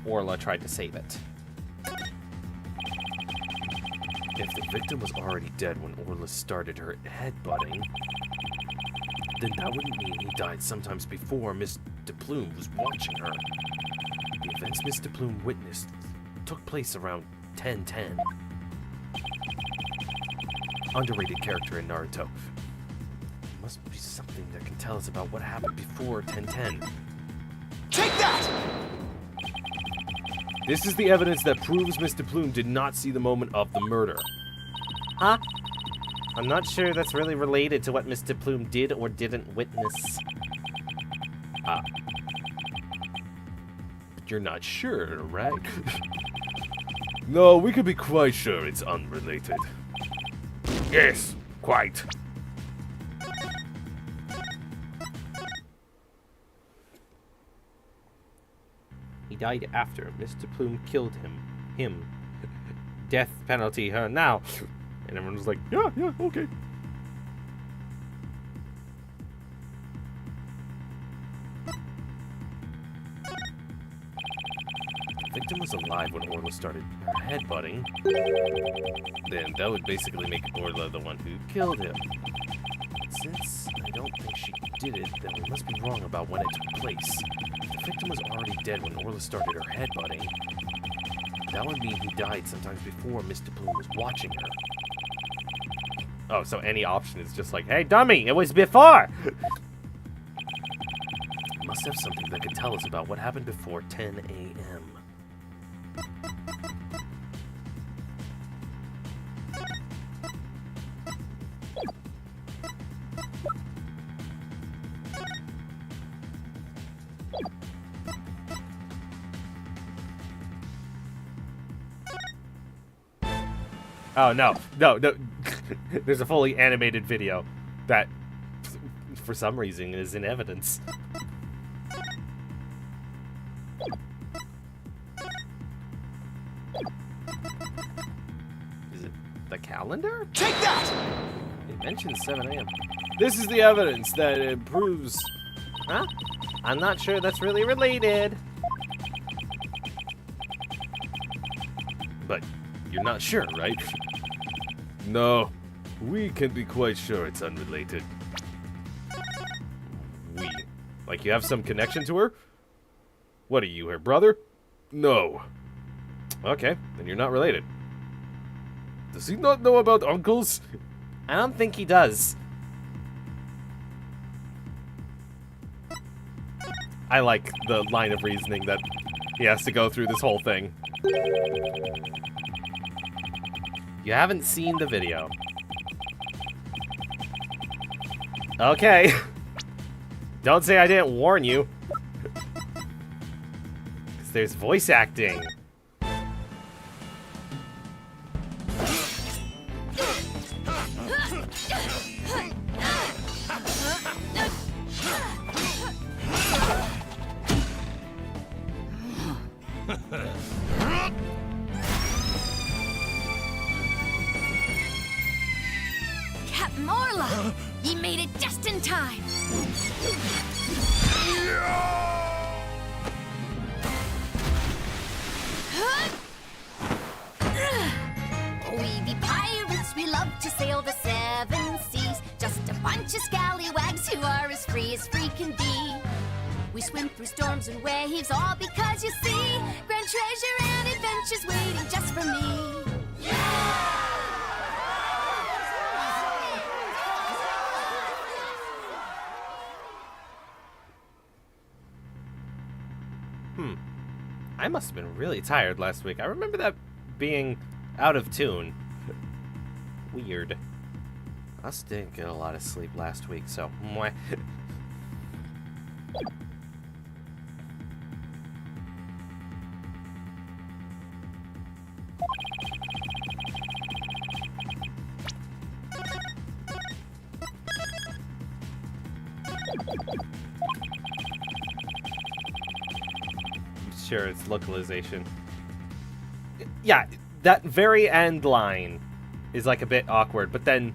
Orla tried to save it. If the victim was already dead when Orla started her headbutting, then that wouldn't mean he died sometimes before Miss DePlume was watching her. The events Miss DePlume witnessed took place around 10:10. Underrated character in Naruto. Must be something that can tell us about what happened before 10:10. Take that! This is the evidence that proves Miss DePlume did not see the moment of the murder. Huh? I'm not sure that's really related to what Mr. Plume did or didn't witness. But you're not sure, right? No, we can be quite sure it's unrelated. Yes, quite. He died after Mr. Plume killed him. Death penalty her now. And everyone was like, yeah, okay. The victim was alive when Orla started her headbutting. Then that would basically make Orla the one who killed him. Since I don't think she did it, then we must be wrong about when it took place. If the victim was already dead when Orla started her headbutting, that would mean he died sometimes before Mr. Plume was watching her. Oh, so any option is just like, hey, dummy, it was before! Must must have something that could tell us about what happened before 10 a.m. Oh, no. No. There's a fully animated video that, for some reason, is in evidence. Is it the calendar? Take that! It mentions 7 a.m. This is the evidence that it proves. Huh? I'm not sure that's really related. But you're not sure, right? No, we can be quite sure it's unrelated. We? Like you have some connection to her? What are you, her brother? No. Okay, then you're not related. Does he not know about uncles? I don't think he does. I like the line of reasoning that he has to go through this whole thing. You haven't seen the video. Okay. Don't say I didn't warn you. 'Cause there's voice acting. Captain Orla! Ye made it just in time! We be pirates, we love to sail the seven seas. Just a bunch of scallywags who are as free can be. We swim through storms and waves, all because you see grand treasure and adventures waiting just for me. I must have been really tired last week. I remember that being out of tune. Weird. I didn't get a lot of sleep last week, so mwah. Sure, it's localization. Yeah, that very end line is like a bit awkward, but then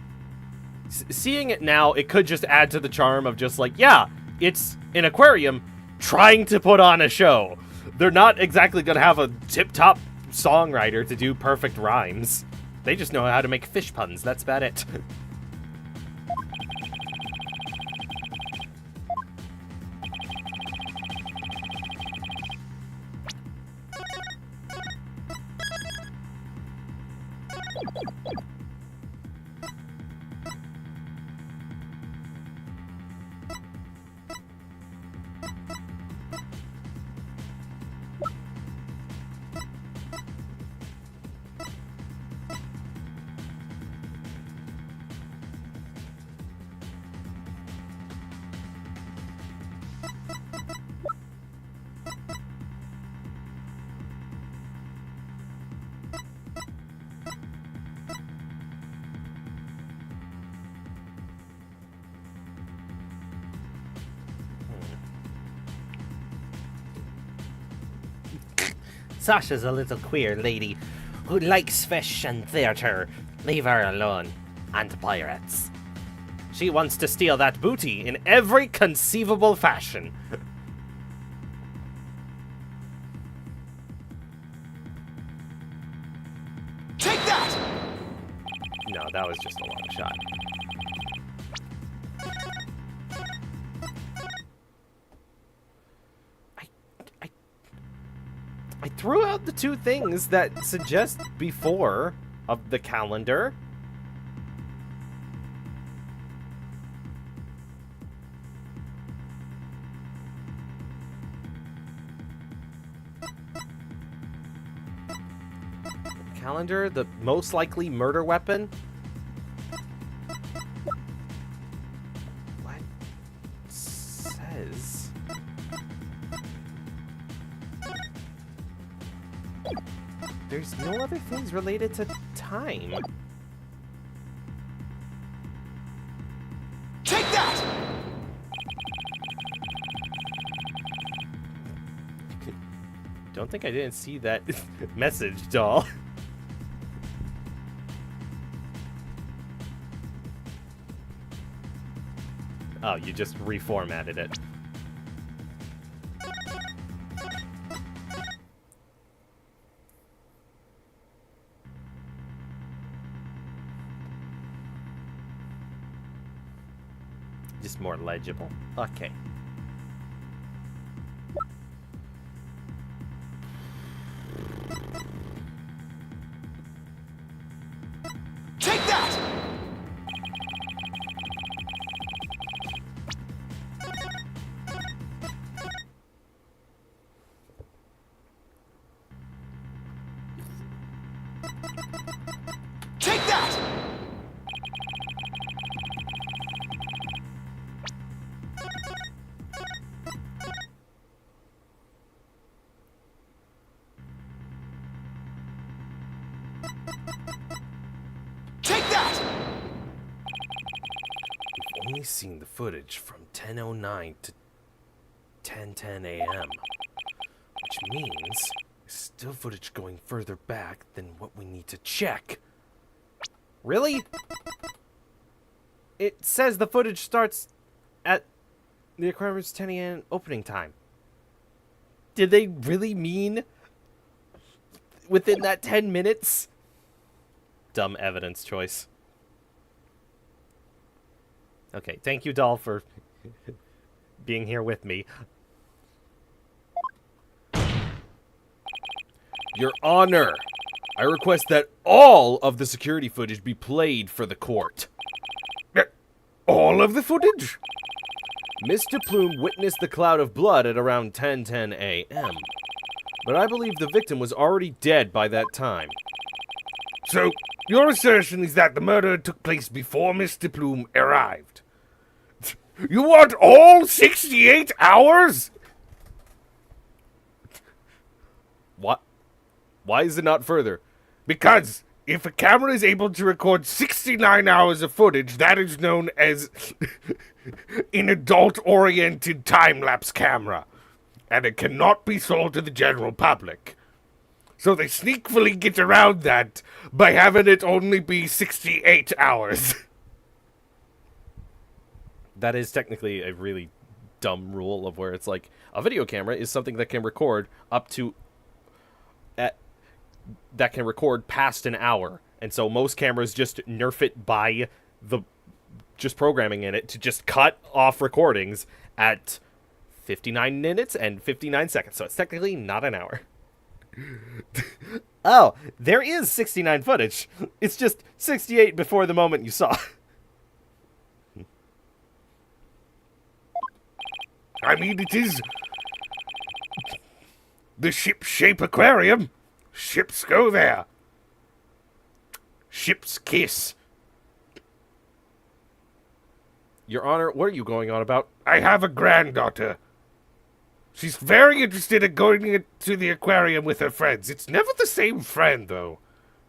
seeing it now, it could just add to the charm of just like, yeah, it's an aquarium trying to put on a show. They're not exactly gonna have a tip-top songwriter to do perfect rhymes. They just know how to make fish puns, that's about it. Sasha's a little queer lady who likes fish and theater. Leave her alone. And pirates. She wants to steal that booty in every conceivable fashion. Take that! No, that was just a long shot. I threw out the two things that suggest before of the calendar. calendar, the most likely murder weapon. What says? There's no other things related to time. Take that! Don't think I didn't see that message, doll. Oh, you just reformatted it. Just more legible. Okay. Take that! Take that! Take that! We've only seen the footage from 10:09 to 10:10 a.m., which means there's still footage going further back than what we need to check. Really? It says the footage starts at the aquarium's 10 a.m. opening time. Did they really mean within that 10 minutes? Dumb evidence choice. Okay, thank you, doll, for being here with me. Your Honor, I request that all of the security footage be played for the court. All of the footage? Mr. Plume witnessed the cloud of blood at around 10:10 a.m., but I believe the victim was already dead by that time. So, your assertion is that the murder took place before Mr. Plume arrived. You want all 68 hours? What? Why is it not further? Because if a camera is able to record 69 hours of footage, that is known as an adult-oriented time-lapse camera, and it cannot be sold to the general public. So they sneakily get around that by having it only be 68 hours. That is technically a really dumb rule of where it's like a video camera is something that can record up to that can record past an hour. And so most cameras just nerf it by the just programming in it to just cut off recordings at 59 minutes and 59 seconds. So it's technically not an hour. Oh, there is 69 footage. It's just 68 before the moment you saw. I mean, it is the ship-shape aquarium. Ships go there. Ships kiss. Your Honor, what are you going on about? I have a granddaughter. She's very interested in going to the aquarium with her friends. It's never the same friend, though.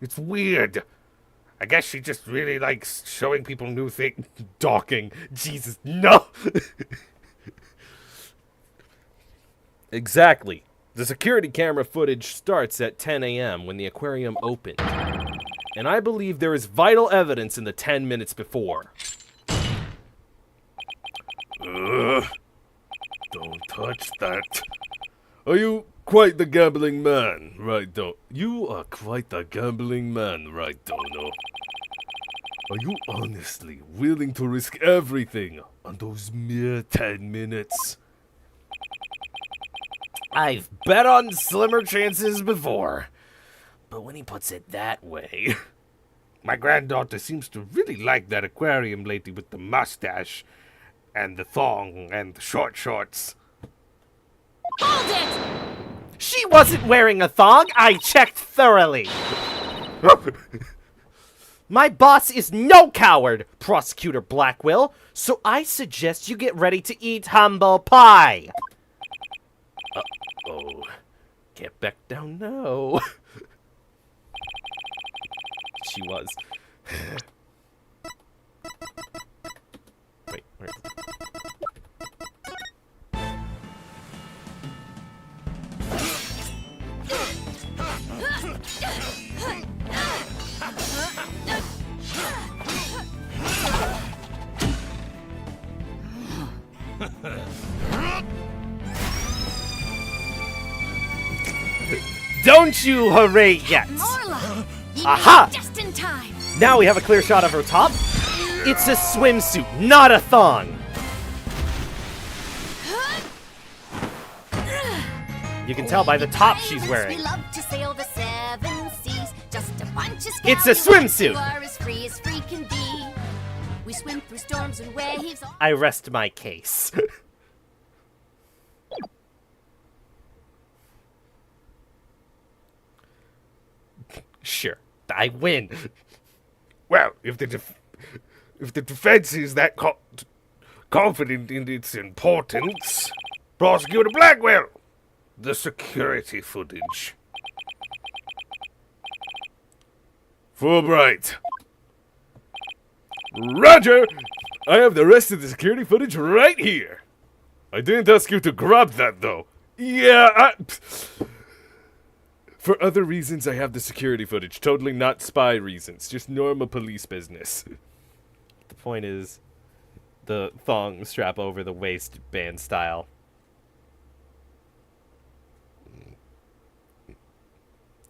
It's weird. I guess she just really likes showing people new things. Docking. Jesus, no! Exactly. The security camera footage starts at 10 a.m. when the aquarium opened. And I believe there is vital evidence in the 10 minutes before. Don't touch that. Are you quite the gambling man, right, You are quite the gambling man, right, Dono? Are you honestly willing to risk everything on those mere 10 minutes? I've bet on slimmer chances before. But when he puts it that way... My granddaughter seems to really like that aquarium lady with the mustache and the thong and the short shorts. Hold it! She wasn't wearing a thong. I checked thoroughly. My boss is no coward, Prosecutor Blackwell, so I suggest you get ready to eat humble pie. Oh, can't back down now. She was. Wait, where is it? Don't you hooray yet! Morla! You Aha! made it just in time! Now we have a clear shot of her top. It's a swimsuit, not a thong. You can tell by the top she's wearing. We love to sail the seven seas. Just a bunch of It's a scallywags swimsuit. who are as free can be. We swim through storms and waves. I rest my case. Sure, I win. Well, if the defense is that confident in its importance, Prosecutor Blackwell, the security footage. Fulbright. Roger! I have the rest of the security footage right here. I didn't ask you to grab that, though. Yeah, For other reasons, I have the security footage. Totally not spy reasons. Just normal police business. The point is, the thong strap over the waistband style.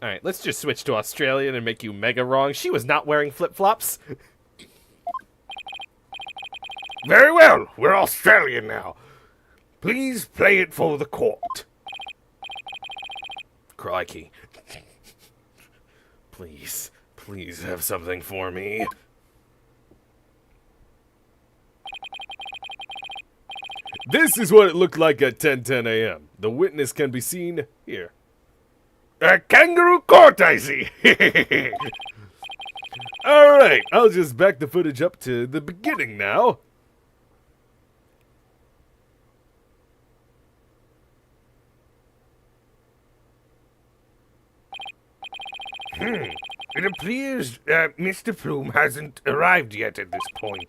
Alright, let's just switch to Australian and make you mega wrong. She was not wearing flip-flops. Very well, we're Australian now. Please play it for the court. Crikey. Please have something for me. This is what it looked like at 10:10 a.m. The witness can be seen here. A kangaroo court, I see. Alright, I'll just back the footage up to the beginning now. It appears Mr. Plume hasn't arrived yet at this point.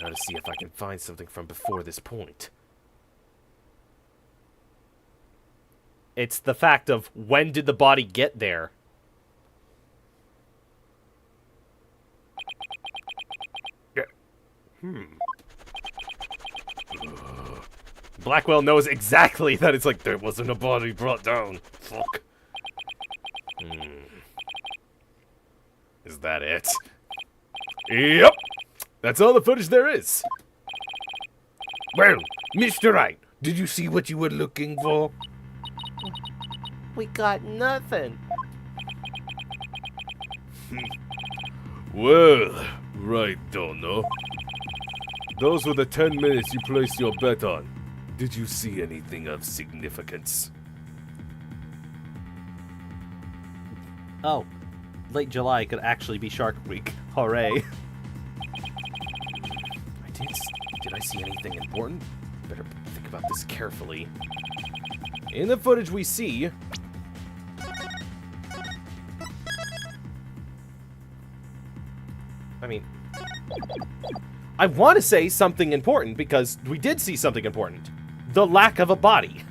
Now to see if I can find something from before this point. It's the fact of when did the body get there? Blackwell knows exactly that it's like, there wasn't a body brought down. Fuck. Is that it? Yep. That's all the footage there is. Well, Mr. Wright, did you see what you were looking for? We got nothing. Well, right, don't know. Those were the 10 minutes you placed your bet on. Did you see anything of significance? Oh, late July could actually be Shark Week. Hooray. Did I see anything important? Better think about this carefully. In the footage we see... I mean, I want to say something important because we did see something important. The lack of a body.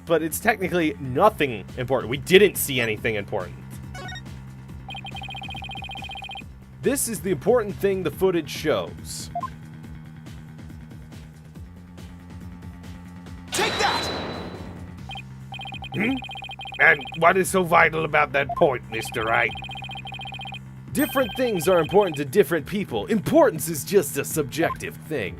But it's technically nothing important. We didn't see anything important. This is the important thing the footage shows. Take that! And what is so vital about that point, Mr. Wright? Different things are important to different people. Importance is just a subjective thing.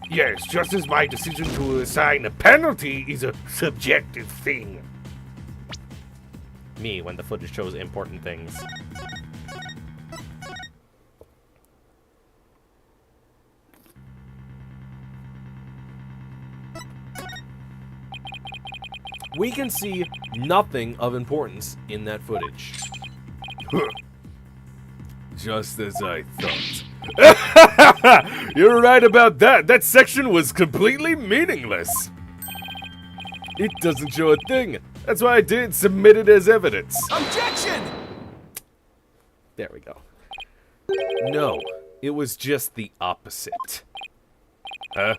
Yes, just as my decision to assign a penalty is a subjective thing. Me, when the footage shows important things. We can see nothing of importance in that footage. Just as I thought. You're right about that. That section was completely meaningless. It doesn't show a thing. That's why I didn't submit it as evidence. Objection! There we go. No, it was just the opposite. Huh?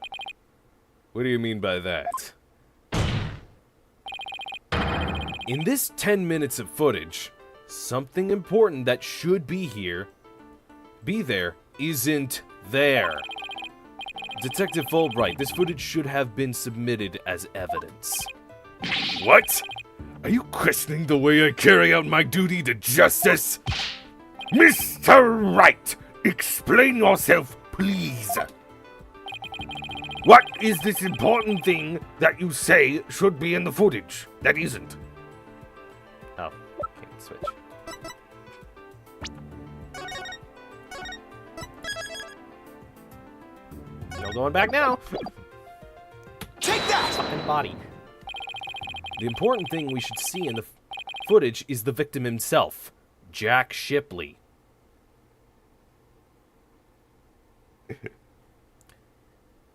What do you mean by that? In this 10 minutes of footage, something important that should be there, isn't there. Detective Fulbright, this footage should have been submitted as evidence. What? Are you questioning the way I carry out my duty to justice? Mr. Wright, explain yourself, please. What is this important thing that you say should be in the footage that isn't? Oh, can't switch. No going back now. Take that! Fucking body. The important thing we should see in the footage is the victim himself, Jack Shipley.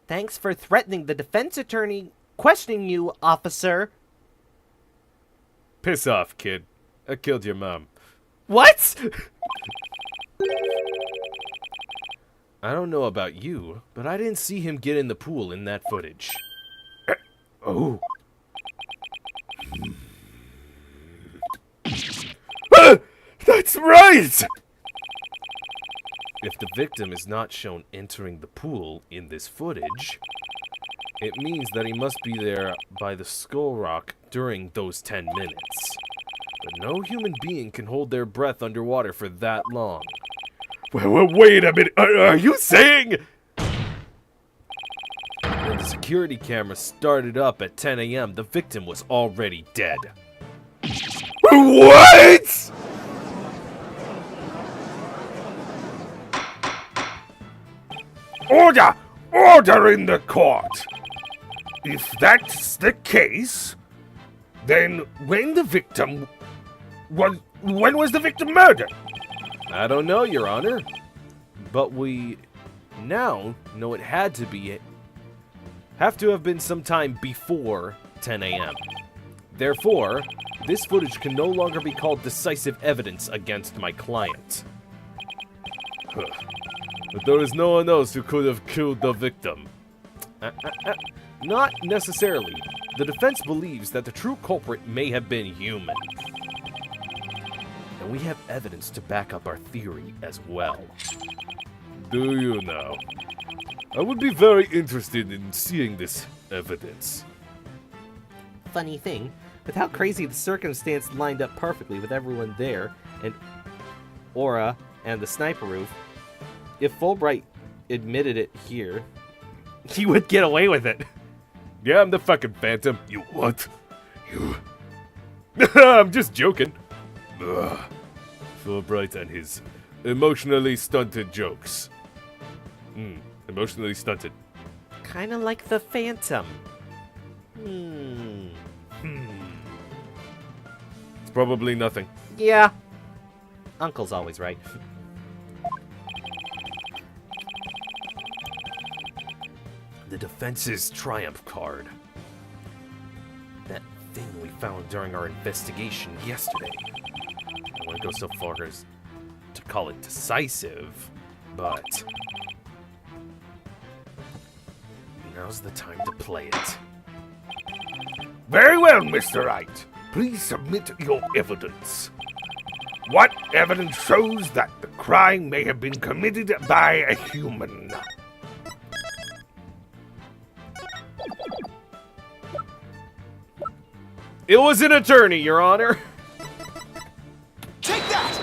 Thanks for threatening the defense attorney questioning you, officer. Piss off, kid. I killed your mom. What? I don't know about you, but I didn't see him get in the pool in that footage. Oh. That's right! If the victim is not shown entering the pool in this footage, it means that he must be there by the skull rock during those 10 minutes. But no human being can hold their breath underwater for that long. Wait a minute. Are you saying... When the security camera started up at 10 a.m., the victim was already dead. What?! Order! Order in the court! If that's the case, then when was the victim murdered? I don't know, Your Honor. But we now know it have to have been sometime before 10 a.m. Therefore, this footage can no longer be called decisive evidence against my client. But there is no one else who could have killed the victim. Not necessarily. The defense believes that the true culprit may have been human. And we have evidence to back up our theory as well. Do you now? I would be very interested in seeing this evidence. Funny thing, with how crazy the circumstance lined up perfectly with everyone there, and Aura and the sniper roof, if Fulbright admitted it here, he would get away with it. Yeah, I'm the fucking Phantom. You what? You... I'm just joking. Ugh. Fulbright and his emotionally stunted jokes. Emotionally stunted. Kinda like the Phantom. It's probably nothing. Yeah. Uncle's always right. The defense's triumph card. That thing we found during our investigation yesterday. I wouldn't go so far as to call it decisive, but now's the time to play it. Very well, Mr. Wright. Please submit your evidence. What evidence shows that the crime may have been committed by a human? It was an attorney, Your Honor. Take that!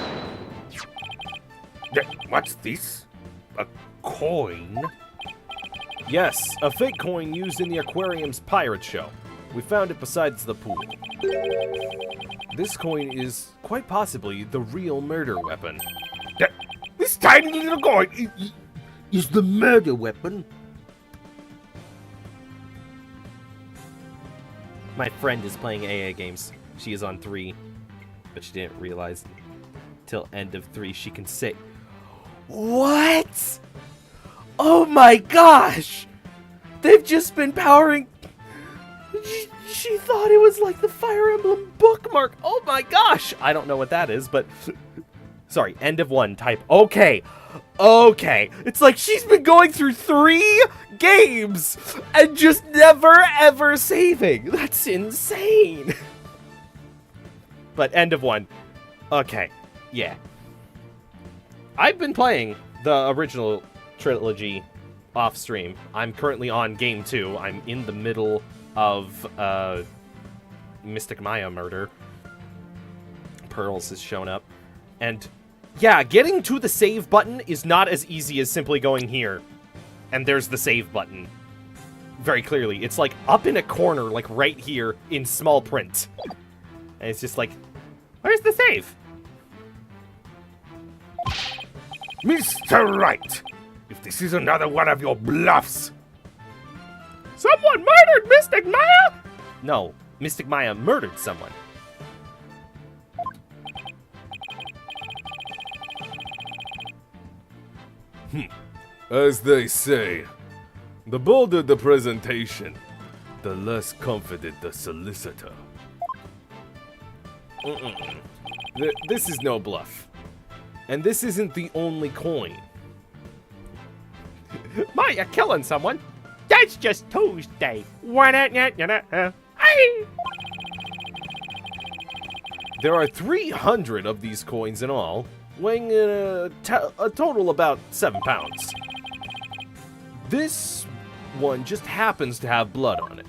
What's this? A coin? Yes, a fake coin used in the aquarium's pirate show. We found it besides the pool. This coin is quite possibly the real murder weapon. This tiny little coin is the murder weapon. My friend is playing AA games. She is on 3, but she didn't realize till end of 3 she can say, "What? Oh my gosh! They've just been powering." She thought it was like the Fire Emblem bookmark. Oh my gosh! I don't know what that is, but sorry. End of 1. Type. Okay. It's like she's been going through 3 games and just never ever saving. That's insane. But end of 1. Okay. Yeah. I've been playing the original trilogy off stream. I'm currently on game 2. I'm in the middle of Mystic Maya murder. Pearls has shown up. And yeah, getting to the save button is not as easy as simply going here. And there's the save button. Very clearly. It's like up in a corner, like right here in small print. And it's just like, where's the save? Mr. Wright, if this is another one of your bluffs. Someone murdered Mystic Maya? No, Mystic Maya murdered someone. As they say, the bolder the presentation, the less confident the solicitor. This is no bluff. And this isn't the only coin. Maya killing someone? That's just Tuesday. There are 300 of these coins in all, weighing a total about 7 pounds. This one just happens to have blood on it.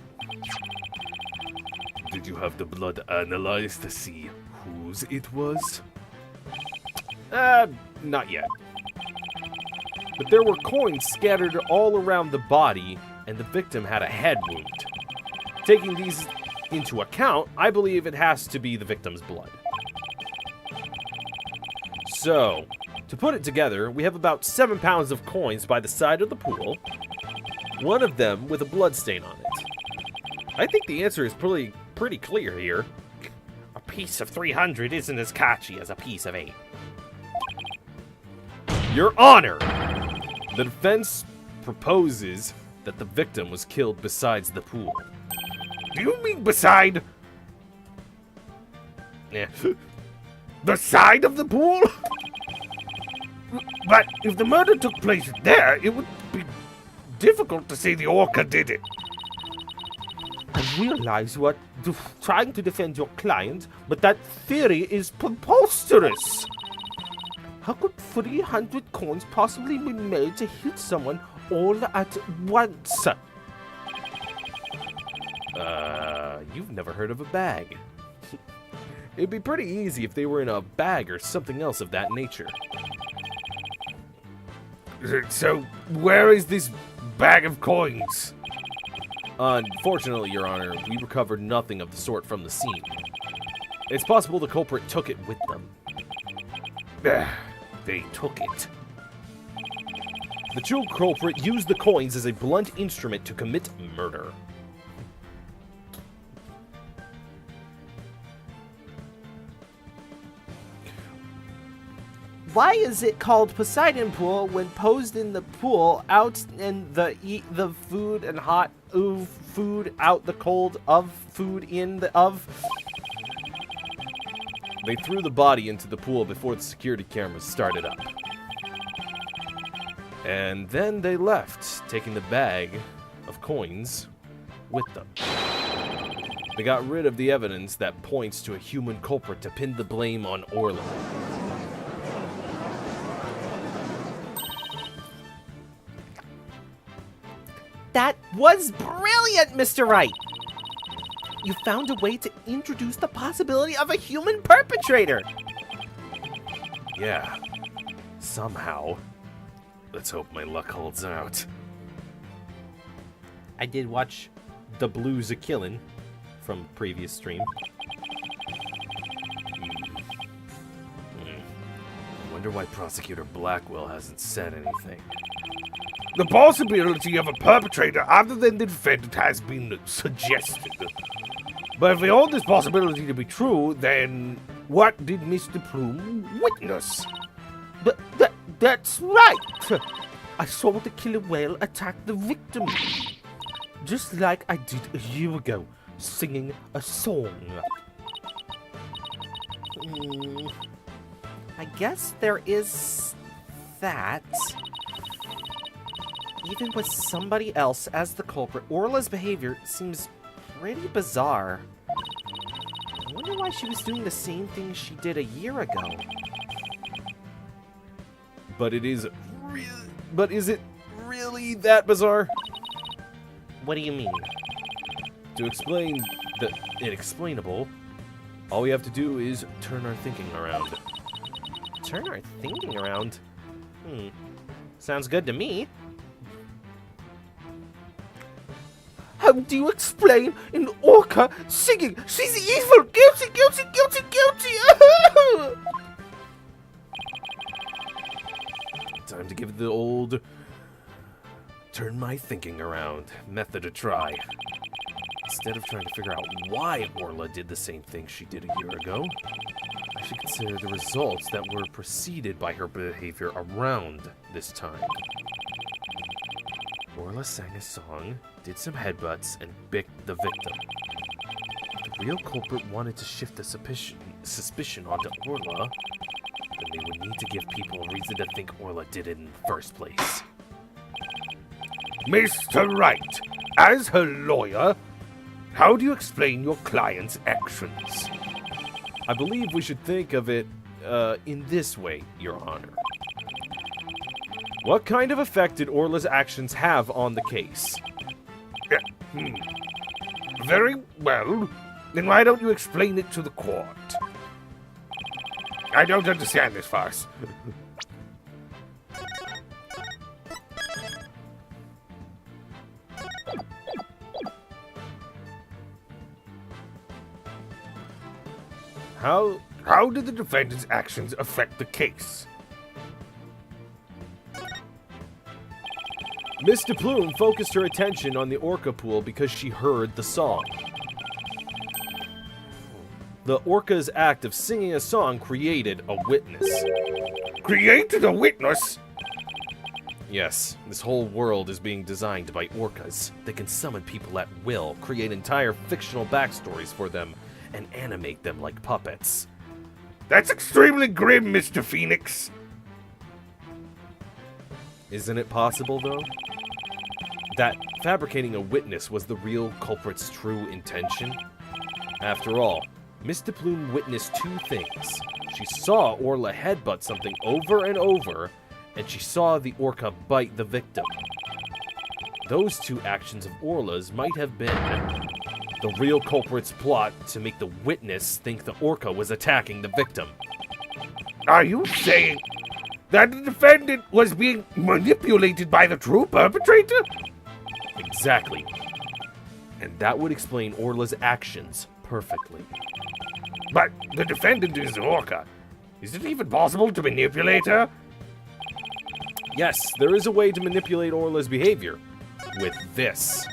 Did you have the blood analyzed to see whose it was? Not yet. But there were coins scattered all around the body, and the victim had a head wound. Taking these into account, I believe it has to be the victim's blood. So, to put it together, we have about 7 pounds of coins by the side of the pool, one of them with a blood stain on it. I think the answer is pretty clear here. A piece of 300 isn't as catchy as a piece of 8. Your Honor! The defense proposes that the victim was killed besides the pool. Do you mean beside Yeah. the side of the pool? But if the murder took place there, it would be difficult to say the orca did it. I realize you are trying to defend your client, but that theory is preposterous. How could 300 coins possibly be made to hit someone all at once? You've never heard of a bag. It'd be pretty easy if they were in a bag or something else of that nature. So, where is this bag of coins? Unfortunately, Your Honor, we recovered nothing of the sort from the scene. It's possible the culprit took it with them. They took it. The true culprit used the coins as a blunt instrument to commit murder. Why is it called Poseidon Pool when posed in the pool out in the eat the food and hot food out the cold of food in the of? They threw the body into the pool before the security cameras started up. And then they left, taking the bag of coins with them. They got rid of the evidence that points to a human culprit to pin the blame on Orlin. That was brilliant, Mr. Wright! You found a way to introduce the possibility of a human perpetrator! Yeah, somehow. Let's hope my luck holds out. I did watch The Blues a Killin' from previous stream. I wonder why Prosecutor Blackwell hasn't said anything. The possibility of a perpetrator other than the defendant has been suggested. But if we hold this possibility to be true, then what did Mr. Plume witness? That's right! I saw the killer whale attack the victim. Just like I did a year ago, singing a song. I guess there is that. Even with somebody else as the culprit, Orla's behavior seems pretty bizarre. I wonder why she was doing the same thing she did a year ago. But is it really that bizarre? What do you mean? To explain the inexplainable, all we have to do is turn our thinking around. Turn our thinking around? Sounds good to me. How do you explain an orca singing, "She's evil, guilty, guilty, guilty, guilty"? Time to give the old turn my thinking around method a try. Instead of trying to figure out why Orla did the same thing she did a year ago, I should consider the results that were preceded by her behavior around this time. Orla sang a song, did some headbutts, and bicked the victim. If the real culprit wanted to shift the suspicion onto Orla, then they would need to give people a reason to think Orla did it in the first place. Mr. Wright, as her lawyer, how do you explain your client's actions? I believe we should think of it in this way, Your Honor. What kind of effect did Orla's actions have on the case? Very well. Then why don't you explain it to the court? I don't understand this farce. How did the defendant's actions affect the case? Mr. Plume focused her attention on the orca pool because she heard the song. The orca's act of singing a song created a witness. Created a witness? Yes, this whole world is being designed by orcas. They can summon people at will, create entire fictional backstories for them, and animate them like puppets. That's extremely grim, Mr. Phoenix. Isn't it possible, though, that fabricating a witness was the real culprit's true intention? After all, Mr. Plume witnessed two things. She saw Orla headbutt something over and over, and she saw the orca bite the victim. Those two actions of Orla's might have been the real culprit's plot to make the witness think the orca was attacking the victim. Are you saying that the defendant was being manipulated by the true perpetrator? Exactly. And that would explain Orla's actions perfectly. But the defendant is an orca. Is it even possible to manipulate her? Yes, there is a way to manipulate Orla's behavior. With this.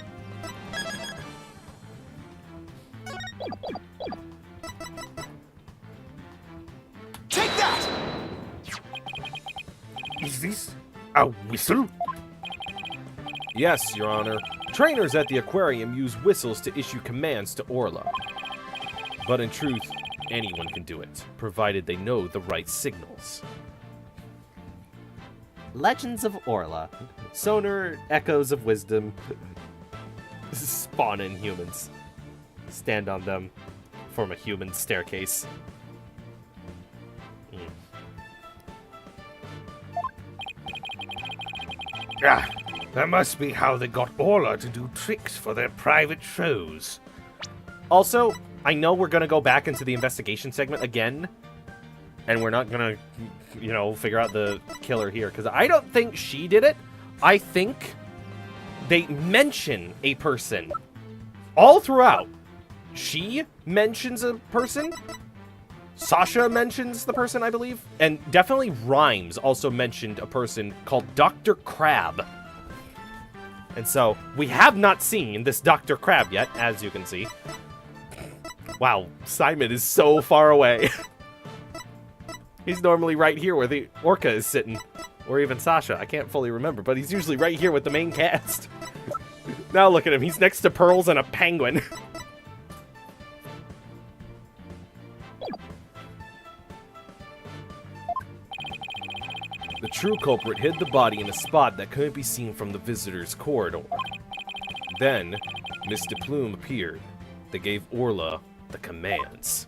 Take that! Is this a whistle? Yes, Your Honor. Trainers at the aquarium use whistles to issue commands to Orla. But in truth, anyone can do it, provided they know the right signals. Legends of Orla. Sonar, echoes of wisdom. Spawn in humans. Stand on them. Form a human staircase. Ah, that must be how they got Orla to do tricks for their private shows. Also, I know we're gonna go back into the investigation segment again, and we're not gonna, figure out the killer here, because I don't think she did it. I think they mention a person all throughout. She mentions a person. Sasha mentions the person, I believe. And definitely Rhymes also mentioned a person called Dr. Crab. And so, we have not seen this Dr. Crab yet, as you can see. Wow, Simon is so far away. He's normally right here where the orca is sitting. Or even Sasha. I can't fully remember, but he's usually right here with the main cast. Now look at him. He's next to Pearls and a penguin. The true culprit hid the body in a spot that couldn't be seen from the visitor's corridor. Then, Mr. Plume appeared. They gave Orla the commands.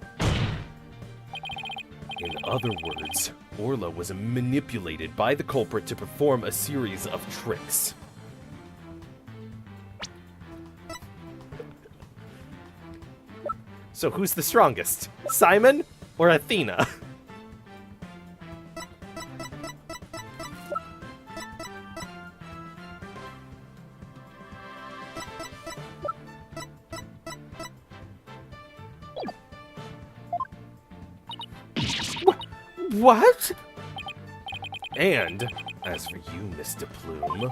In other words, Orla was manipulated by the culprit to perform a series of tricks. So who's the strongest? Simon or Athena? What? And, as for you, Mr. Plume,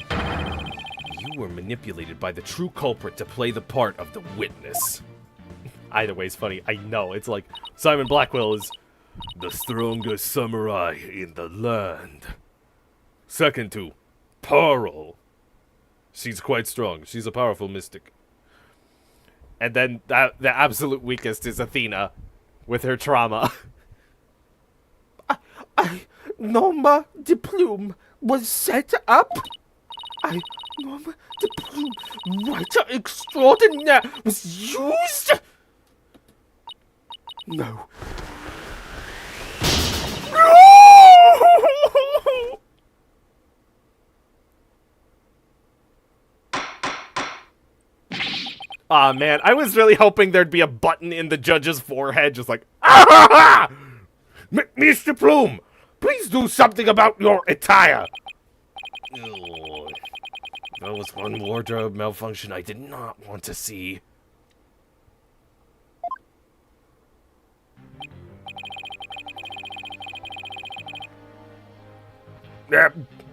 you were manipulated by the true culprit to play the part of the witness. Either way is funny. I know. It's like Simon Blackwell is The strongest samurai in the land. Second to Pearl. She's quite strong. She's a powerful mystic. and then the absolute weakest is Athena with her trauma. Norma de Plume was set up. Norma de Plume, writer extraordinaire, was used. No. Aw, man, I was really hoping there'd be a button in the judge's forehead, just like, ah! Mr. Plume, please do something about your attire. Oh, that was one wardrobe malfunction I did not want to see.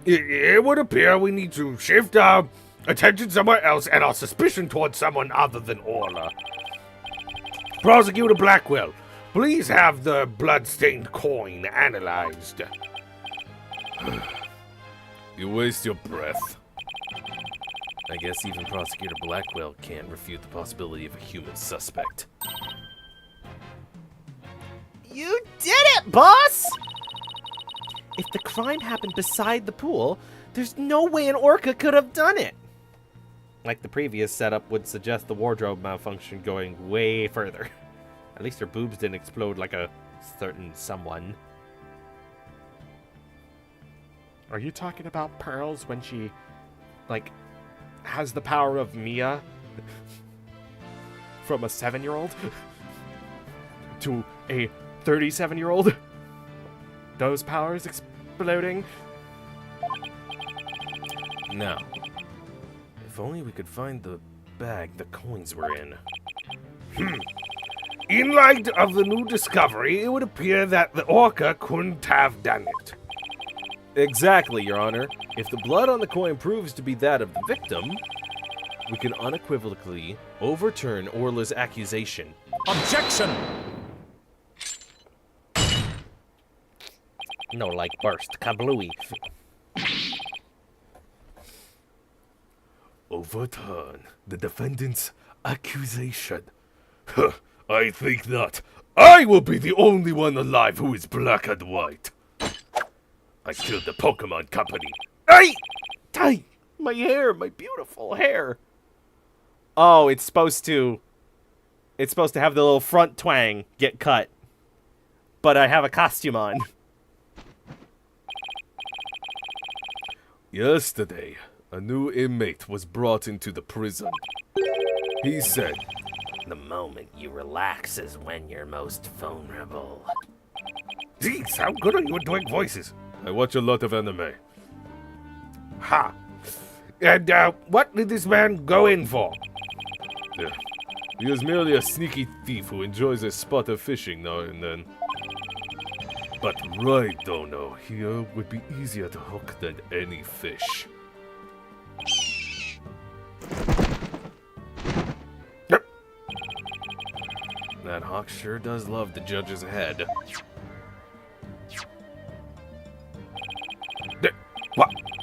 It would appear we need to shift our attention somewhere else and our suspicion towards someone other than Orla. Prosecutor Blackwell, please have the blood-stained coin analyzed. You waste your breath. I guess even Prosecutor Blackwell can't refute the possibility of a human suspect. You did it, boss! If the crime happened beside the pool, there's no way an orca could have done it. Like the previous setup would suggest the wardrobe malfunction going way further. At least her boobs didn't explode like a certain someone. Are you talking about Pearls when she, like, has the power of Mia from a 7-year-old to a 37-year-old? Those powers exploding? Now, if only we could find the bag the coins were in. In light of the new discovery, it would appear that the orca couldn't have done it. Exactly, Your Honor. If the blood on the coin proves to be that of the victim, we can unequivocally overturn Orla's accusation. Objection! No, like burst. Kablooey. Overturn the defendant's accusation. Huh, I think not. I will be the only one alive who is black and white. I killed the Pokemon Company. Hey! My hair! My beautiful hair! Oh, it's supposed to have the little front twang get cut. But I have a costume on. Yesterday, a new inmate was brought into the prison. He said, The moment you relax is when you're most vulnerable. Geez, how good are you at doing voices? I watch a lot of anime. Ha! And, what did this man go in for? Yeah. He is merely a sneaky thief who enjoys a spot of fishing now and then. But right, Dono, here would be easier to hook than any fish. That hawk sure does love the judge's head.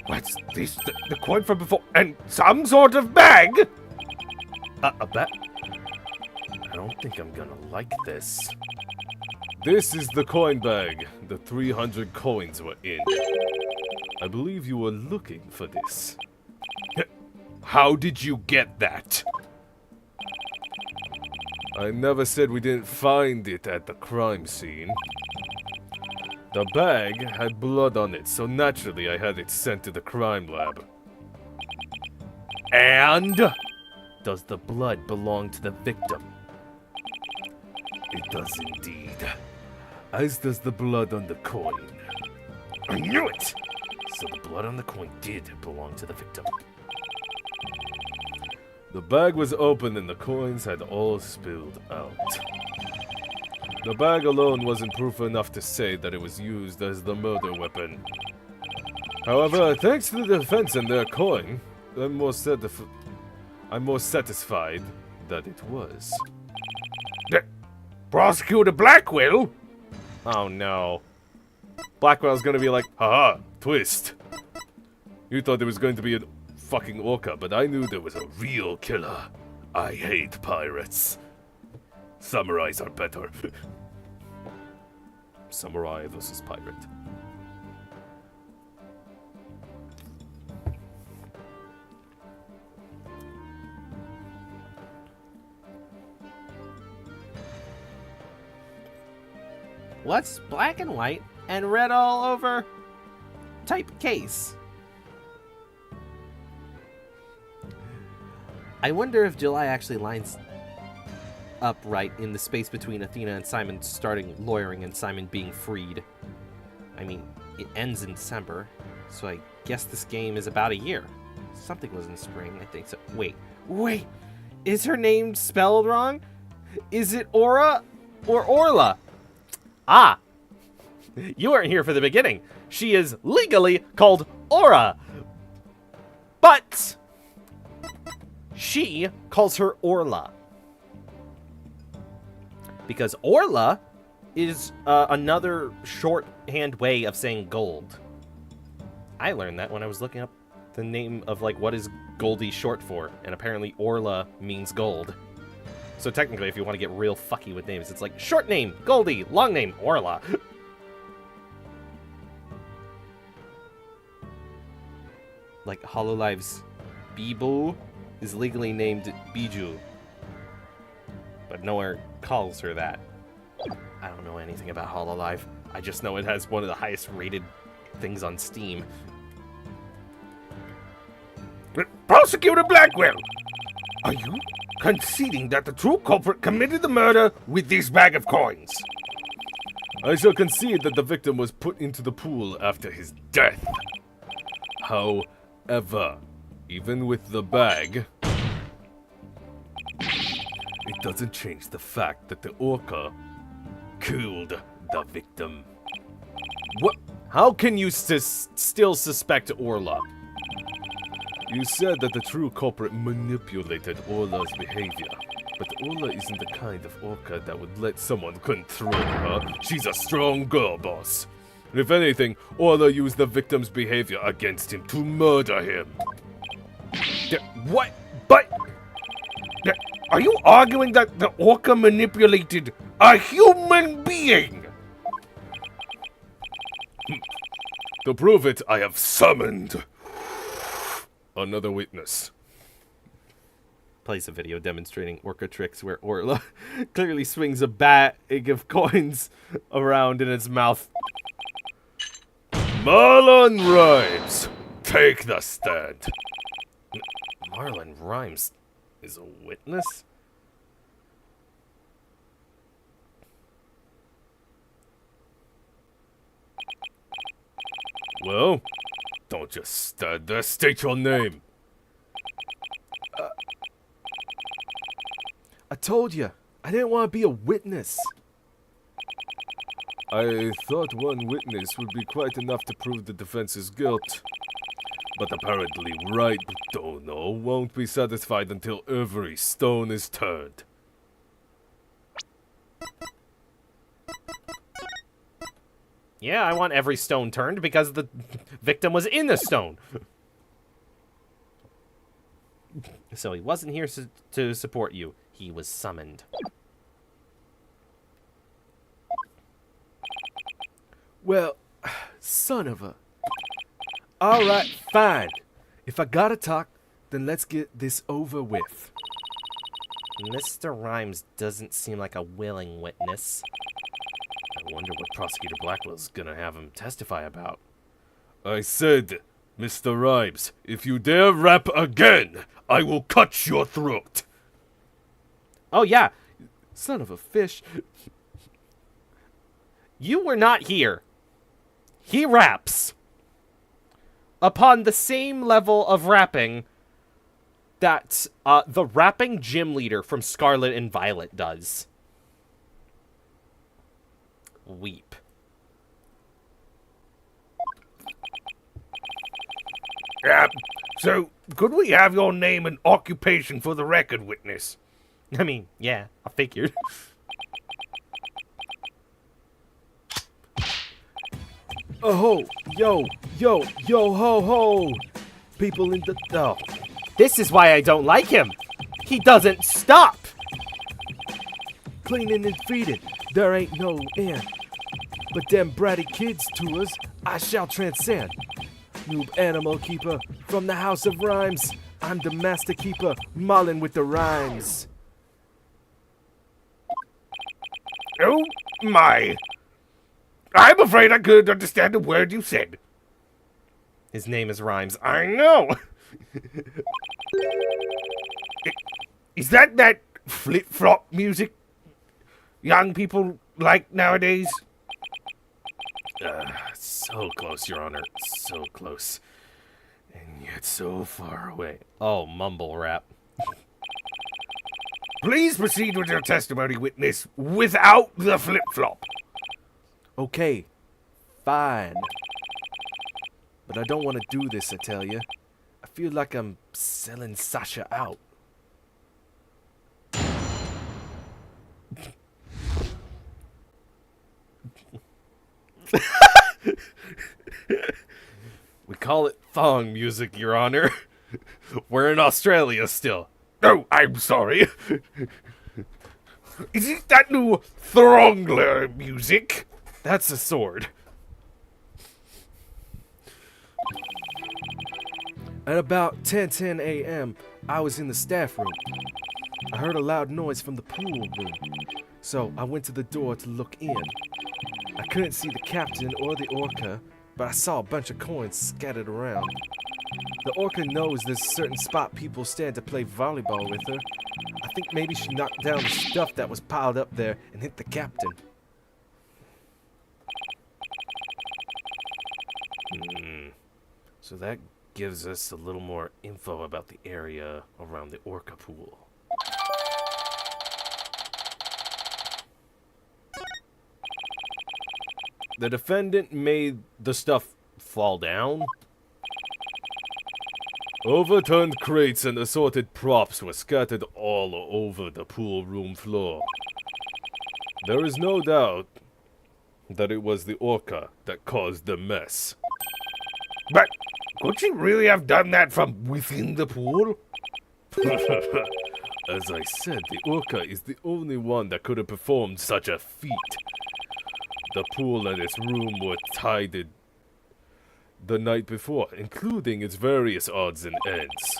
What's this? The coin from before? And some sort of bag? A bet? I don't think I'm gonna like this. This is the coin bag. The 300 coins were in. I believe you were looking for this. How did you get that? I never said we didn't find it at the crime scene. The bag had blood on it, so naturally I had it sent to the crime lab. And? Does the blood belong to the victim? It does indeed. As does the blood on the coin. I knew it! So the blood on the coin did belong to the victim. The bag was open and the coins had all spilled out. The bag alone wasn't proof enough to say that it was used as the murder weapon. However, thanks to the defense and their coin, I'm more satisfied that it was. Prosecutor Blackwell? Oh no. Blackwell's gonna be like, haha, twist. You thought there was going to be a fucking orca, but I knew there was a real killer. I hate pirates. Samurais are better. Samurai versus pirate. What's black and white and red all over? Type case. I wonder if July actually lines up right in the space between Athena and Simon starting lawyering and Simon being freed. I mean, it ends in December, so I guess this game is about a year. Something was in spring, I think so. Wait, is her name spelled wrong? Is it Aura or Orla? Ah, you weren't here for the beginning. She is legally called Aura, but she calls her Orla. Because Orla is another shorthand way of saying gold. I learned that when I was looking up the name of, like, what is Goldie short for, and apparently Orla means gold. So technically, if you want to get real fucky with names, it's like, short name, Goldie, long name, Orla. Like, Hololive's Bibu is legally named Biju, but nowhere calls her that. I don't know anything about Hololive. I just know it has one of the highest rated things on Steam. Prosecutor Blackwell! Are you conceding that the true culprit committed the murder with this bag of coins? I shall concede that the victim was put into the pool after his death. However, even with the bag, it doesn't change the fact that the orca killed the victim. What? How can you still suspect Orla? You said that the true culprit manipulated Orla's behavior, but Orla isn't the kind of orca that would let someone control her. She's a strong girl, boss. If anything, Orla used the victim's behavior against him to murder him. What? But... Are you arguing that the orca manipulated a human being? To prove it, I have summoned another witness. Plays a video demonstrating orca tricks where Orla clearly swings a bag of coins around in its mouth. Marlon Rhymes, take the stand. Marlon Rhymes is a witness? Well, don't just stand there, state your name. I told you, I didn't want to be a witness. I thought one witness would be quite enough to prove the defense's guilt. But apparently right Dono won't be satisfied until every stone is turned. Yeah, I want every stone turned because the victim was in the stone. So he wasn't here to support you. He was summoned. Well, son of a... Alright, fine. If I gotta talk, then let's get this over with. Mr. Rhymes doesn't seem like a willing witness. I wonder what Prosecutor Blackwell's gonna have him testify about. I said, Mr. Rhymes, if you dare rap again, I will cut your throat. Oh, yeah. Son of a fish. You were not here. He raps. Upon the same level of rapping that the rapping gym leader from Scarlet and Violet does. Weep. So, could we have your name and occupation for the record, witness? I mean, yeah, I figured. Oh, yo, ho, ho. People in the... Oh. This is why I don't like him. He doesn't stop. Cleaning and feeding, there ain't no end. But them bratty kids to us, I shall transcend. Noob animal keeper from the house of rhymes. I'm the master keeper, maulin' with the rhymes. Oh, my. I'm afraid I couldn't understand a word you said. His name is Rhymes. I know. Is that flip-flop music young people like nowadays? So close, Your Honor. So close. And yet so far away. Oh, mumble rap. Please proceed with your testimony, witness, without the flip-flop. Okay, fine. But I don't want to do this, I tell you. I feel like I'm selling Sasha out. We call it thong music, Your Honor. We're in Australia still. Oh, I'm sorry. Is it that new Throngler music? That's a sword. At about 10:10 a.m., I was in the staff room. I heard a loud noise from the pool room, so I went to the door to look in. I couldn't see the captain or the orca, but I saw a bunch of coins scattered around. The orca knows there's a certain spot people stand to play volleyball with her. I think maybe she knocked down the stuff that was piled up there and hit the captain. So that gives us a little more info about the area around the orca pool. The defendant made the stuff fall down. Overturned crates and assorted props were scattered all over the pool room floor. There is no doubt that it was the orca that caused the mess. But could she really have done that from within the pool? As I said, the orca is the only one that could have performed such a feat. The pool and its room were tidied the night before, including its various odds and ends.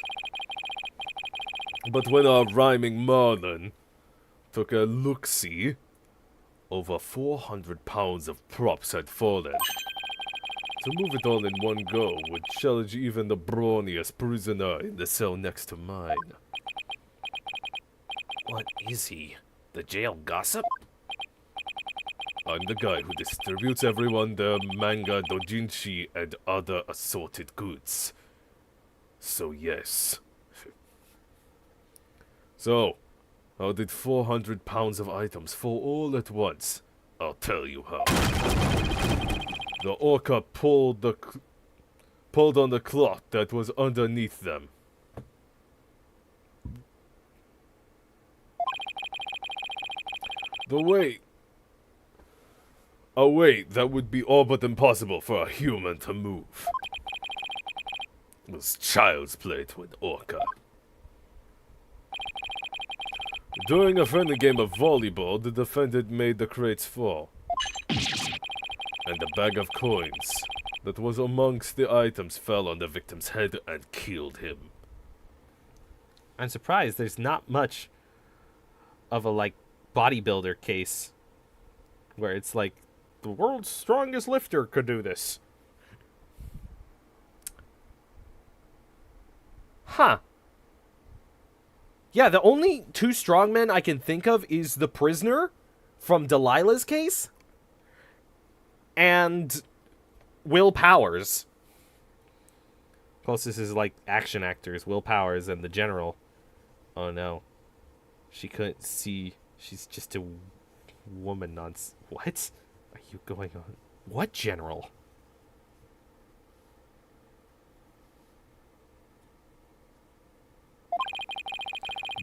But when our rhyming Marlin took a look-see, over 400 pounds of props had fallen. To move it all in one go would challenge even the brawniest prisoner in the cell next to mine. What is he? The jail gossip? I'm the guy who distributes everyone their manga, dojinshi, and other assorted goods. So yes. So, how did 400 pounds of items fall all at once? I'll tell you how. The orca pulled on the cloth that was underneath them. The weight Oh wait, that would be all but impossible for a human to move. It was child's play to an orca. During a friendly game of volleyball, the defendant made the crates fall. And a bag of coins that was amongst the items fell on the victim's head and killed him. I'm surprised there's not much of a, like, bodybuilder case where it's like, the world's strongest lifter could do this. Huh. Yeah, the only two strongmen I can think of is the prisoner from Delilah's case and Will Powers. Closest is like action actors, Will Powers and the General. Oh no. She couldn't see. She's just a woman What are you going on? What General?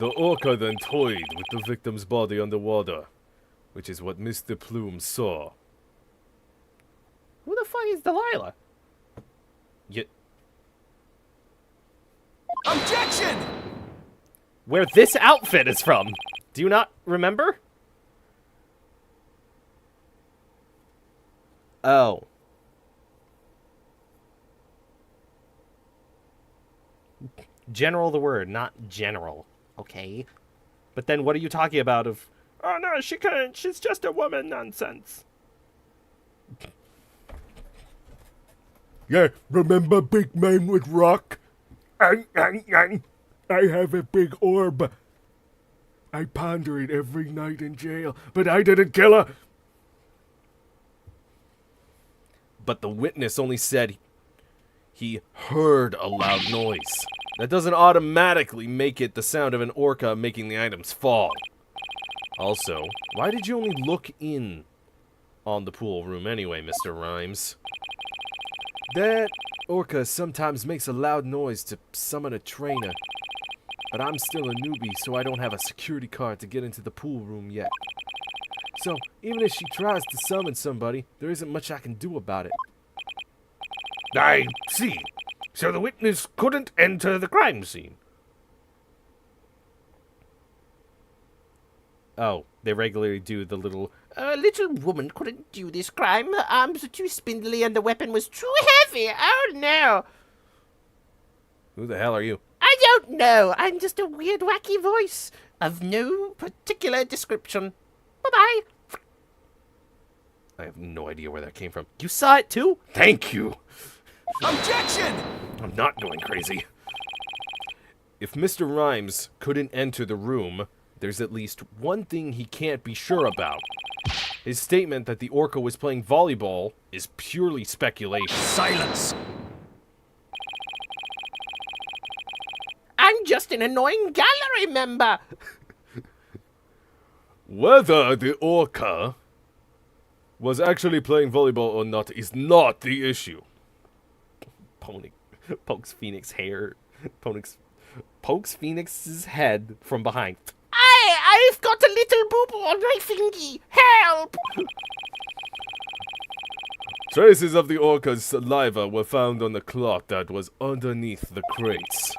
The orca then toyed with the victim's body underwater, which is what Mr. Plume saw. Who the fuck is Delilah? Objection! Where this outfit is from. Do you not remember? Oh. General the word, not general. Okay. But then what are you talking about of... Oh no, she couldn't. She's just a woman nonsense. Yeah, remember Big Man with Rock? I have a big orb. I ponder it every night in jail, but I didn't kill her. But the witness only said he heard a loud noise. That doesn't automatically make it the sound of an orca making the items fall. Also, why did you only look in on the pool room anyway, Mr. Rhymes? That orca sometimes makes a loud noise to summon a trainer. But I'm still a newbie, so I don't have a security card to get into the pool room yet. So, even if she tries to summon somebody, there isn't much I can do about it. I see. So the witness couldn't enter the crime scene. Oh, they regularly do the little... A little woman couldn't do this crime. Her arms were too spindly and the weapon was too heavy. Oh no. Who the hell are you? I don't know. I'm just a weird, wacky voice of no particular description. Bye-bye. I have no idea where that came from. You saw it too? Thank you! Objection! I'm not going crazy. If Mr. Rhymes couldn't enter the room, there's at least one thing he can't be sure about. His statement that the orca was playing volleyball is purely speculation. Silence! I'm just an annoying gallery member. Whether the orca was actually playing volleyball or not is not the issue. Pokes Phoenix hair. Pokes Phoenix's head from behind. I've got a little boo-boo on my fingy. Help! Traces of the orca's saliva were found on the cloth that was underneath the crates.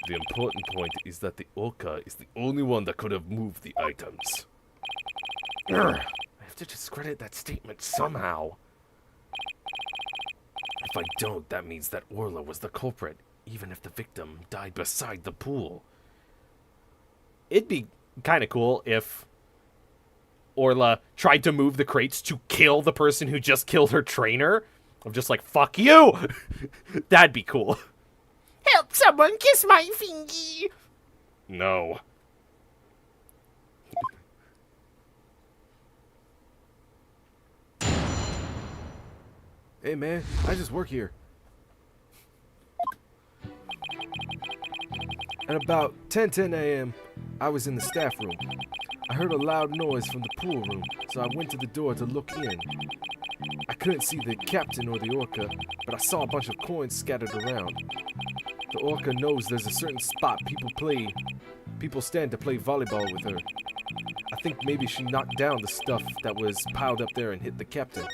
The important point is that the orca is the only one that could have moved the items. I have to discredit that statement somehow. If I don't, that means that Orla was the culprit, even if the victim died beside the pool. It'd be kind of cool if Orla tried to move the crates to kill the person who just killed her trainer. I'm just like, fuck you! That'd be cool. Help someone kiss my fingy. No. Hey man, I just work here. At about 10 a.m., I was in the staff room. I heard a loud noise from the pool room, so I went to the door to look in. I couldn't see the captain or the orca, but I saw a bunch of coins scattered around. The orca knows there's a certain spot people stand to play volleyball with her. I think maybe she knocked down the stuff that was piled up there and hit the captain.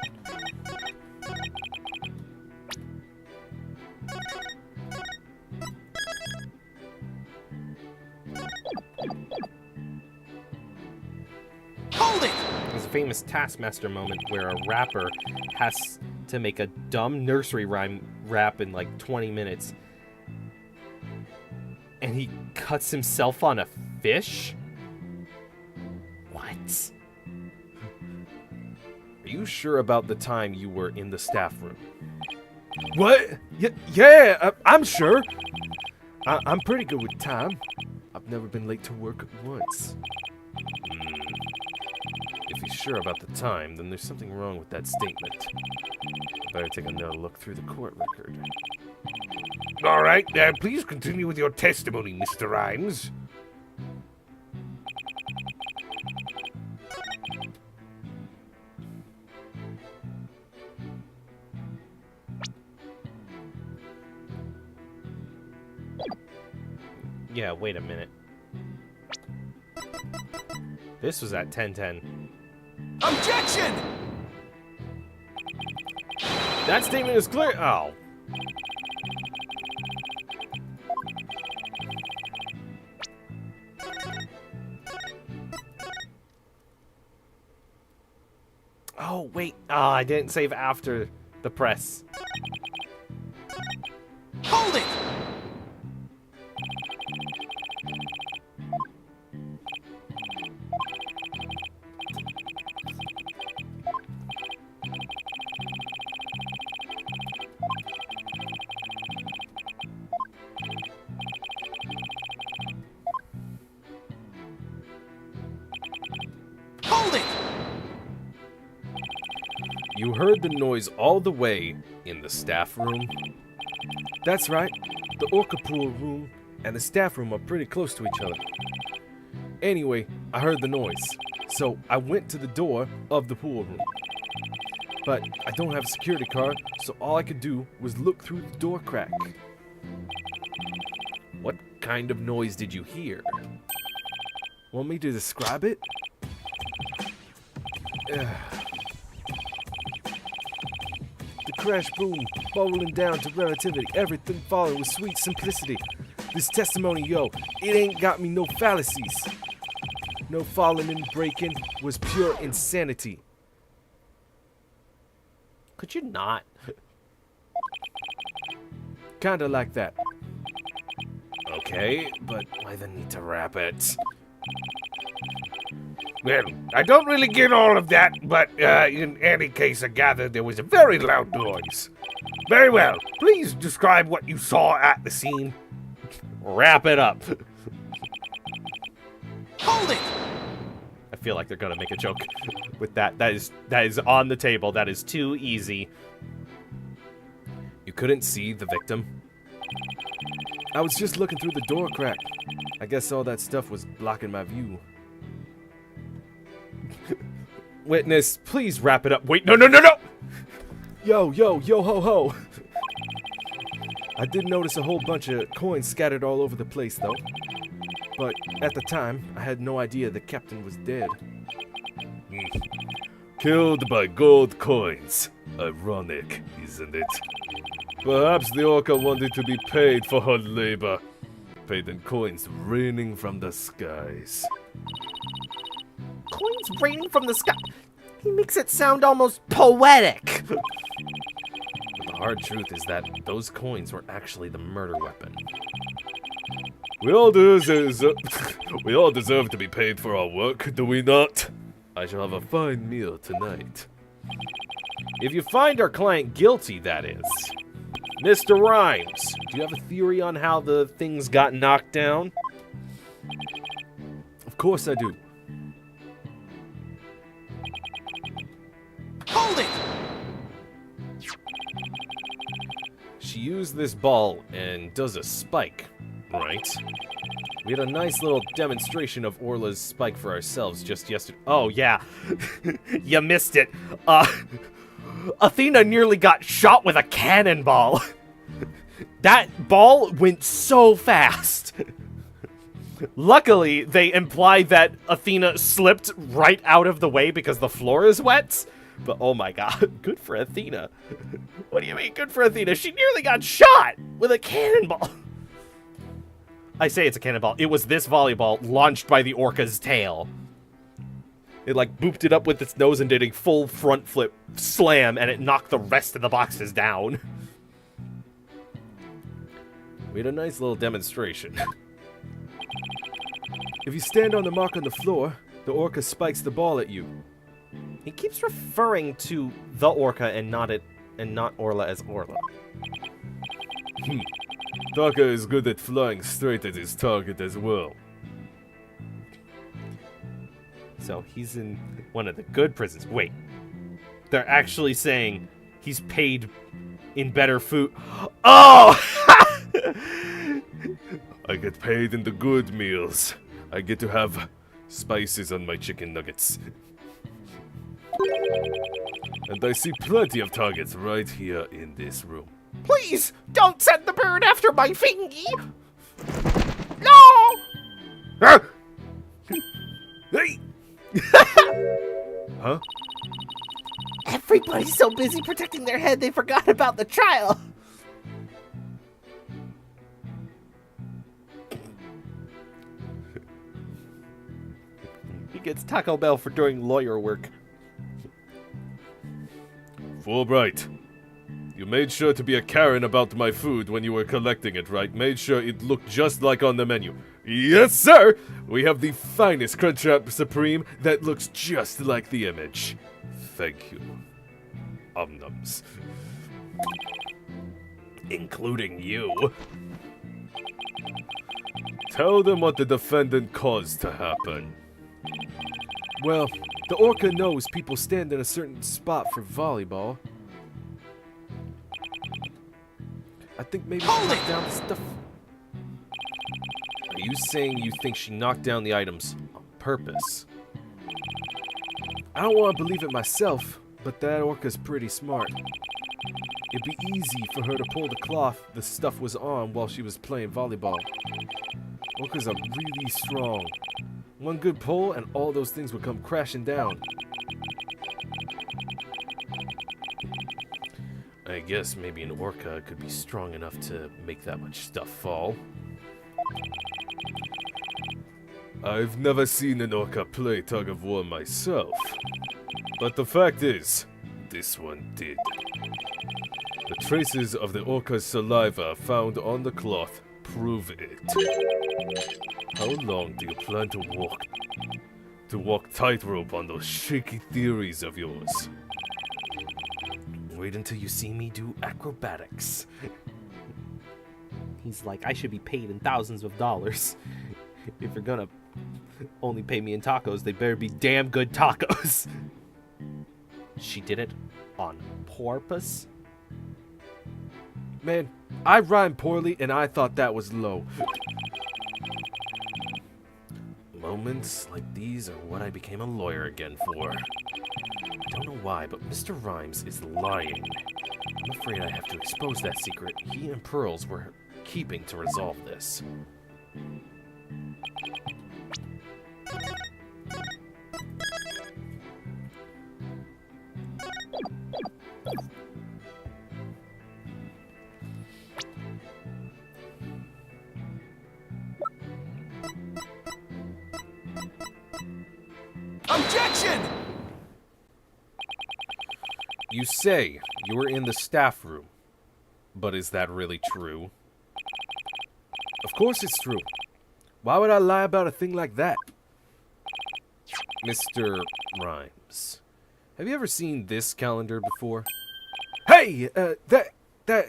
Hold it! There's a famous Taskmaster moment where a rapper has to make a dumb nursery rhyme rap in like 20 minutes. And he cuts himself on a fish? What? Are you sure about the time you were in the staff room? What? Yeah, I'm sure. I'm pretty good with time. I've never been late to work once. If he's sure about the time, then there's something wrong with that statement. I better take another look through the court record. All right, please continue with your testimony, Mr. Rhymes. Yeah, wait a minute. This was at 10:10. Objection! That statement is clear. Oh. Oh, wait. Oh, I didn't save after the press. Hold it! Hold it! You heard the noise all the way in the staff room? That's right. The orca pool room and the staff room are pretty close to each other. Anyway, I heard the noise, so I went to the door of the pool room. But I don't have a security card, so all I could do was look through the door crack. What kind of noise did you hear? Want me to describe it? The crash boom, bowling down to relativity, everything falling with sweet simplicity. This testimony, yo, it ain't got me no fallacies. No falling and breaking was pure insanity. Could you not? Kinda like that. Okay, but why the need to wrap it? Well, I don't really get all of that, but in any case, I gather there was a very loud noise. Very well. Please describe what you saw at the scene. Wrap it up. Hold it! I feel like they're gonna make a joke with that. That is on the table. That is too easy. You couldn't see the victim? I was just looking through the door crack. I guess all that stuff was blocking my view. Witness, please wrap it up. Wait, no! Yo, ho, ho. I did notice a whole bunch of coins scattered all over the place, though. But at the time, I had no idea the captain was dead. Killed by gold coins. Ironic, isn't it? Perhaps the orca wanted to be paid for her labor. Paid in coins raining from the skies. Coins raining from the sky. He makes it sound almost poetic. But the hard truth is that those coins were actually the murder weapon. We all deserve to be paid for our work, do we not? I shall have a fine meal tonight. If you find our client guilty, that is. Mr. Rhymes, do you have a theory on how the things got knocked down? Of course I do. Hold it! She used this ball and does a spike, right? We had a nice little demonstration of Orla's spike for ourselves just yesterday. Oh, yeah. You missed it. Athena nearly got shot with a cannonball. That ball went so fast. Luckily, they imply that Athena slipped right out of the way because the floor is wet. But oh my god, good for Athena. What do you mean good for Athena? She nearly got shot with a cannonball. I say it's a cannonball. It was this volleyball launched by the orca's tail. It like booped it up with its nose and did a full front flip slam, and it knocked the rest of the boxes down. We had a nice little demonstration. If you stand on the mark on the floor, the orca spikes the ball at you. He keeps referring to the orca and not Orla as Orla. Taka is good at flying straight at his target as well. So he's in one of the good prisons. Wait, they're actually saying he's paid in better food. Oh! I get paid in the good meals. I get to have spices on my chicken nuggets. And I see plenty of targets right here in this room. Please, don't send the bird after my fingy! No! Ah! Hey! Huh? Everybody's so busy protecting their head they forgot about the trial. He gets Taco Bell for doing lawyer work. Fulbright, you made sure to be a Karen about my food when you were collecting it, right? Made sure it looked just like on the menu. Yes, sir! We have the finest Crunchwrap Supreme that looks just like the image. Thank you. Omnums. Including you. Tell them what the defendant caused to happen. Well, the orca knows people stand in a certain spot for volleyball. I think maybe she knocked down the stuff. Are you saying you think she knocked down the items on purpose? I don't want to believe it myself, but that orca's pretty smart. It'd be easy for her to pull the cloth the stuff was on while she was playing volleyball. Orcas are really strong. One good pull and all those things would come crashing down. I guess maybe an orca could be strong enough to make that much stuff fall. I've never seen an orca play tug of war myself. But the fact is, this one did. The traces of the orca's saliva found on the cloth prove it. How long do you plan to walk? To walk tightrope on those shaky theories of yours? Wait until you see me do acrobatics. He's like, I should be paid in thousands of dollars. If you're gonna only pay me in tacos, they better be damn good tacos. She did it on purpose? Man, I rhymed poorly and I thought that was low. Moments like these are what I became a lawyer again for. I don't know why, but Mr. Rhymes is lying. I'm afraid I have to expose that secret he and Pearls were keeping to resolve this. Objection! You say you were in the staff room, but is that really true? Of course it's true. Why would I lie about a thing like that? Mr. Rhymes, have you ever seen this calendar before? Hey, that...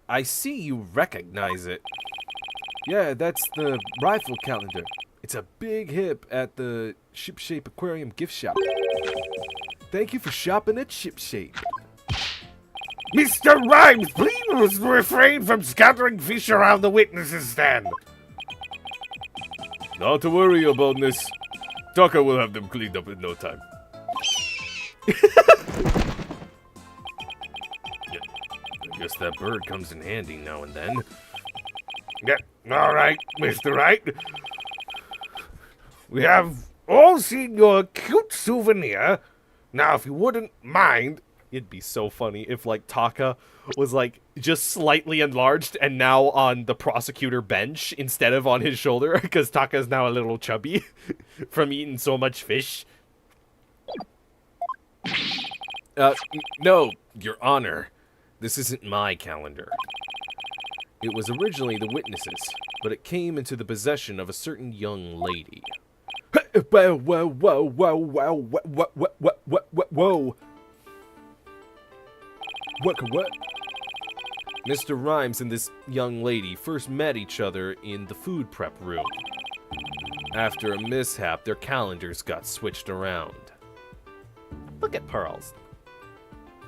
I see you recognize it. Yeah, that's the rifle calendar. It's a big hit at the Shipshape Aquarium gift shop. Thank you for shopping at Shipshape. Mr. Rhymes, please refrain from scattering fish around the witnesses stand. Not to worry, your boldness. Taka will have them cleaned up in no time. Yeah, I guess that bird comes in handy now and then. Yeah, all right, Mr. Wright. We have all seen your cute souvenir. Now, if you wouldn't mind, It'd be so funny if, like, Taka was, like, just slightly enlarged and now on the prosecutor bench instead of on his shoulder, because Taka's now a little chubby from eating so much fish. No, Your Honor. This isn't my calendar. It was originally the witness's, but it came into the possession of a certain young lady. Whoa, whoa, whoa, whoa, whoa, whoa, whoa, whoa, whoa. What? Mr. Rhymes and this young lady first met each other in the food prep room. After a mishap, their calendars got switched around. Look at Pearls.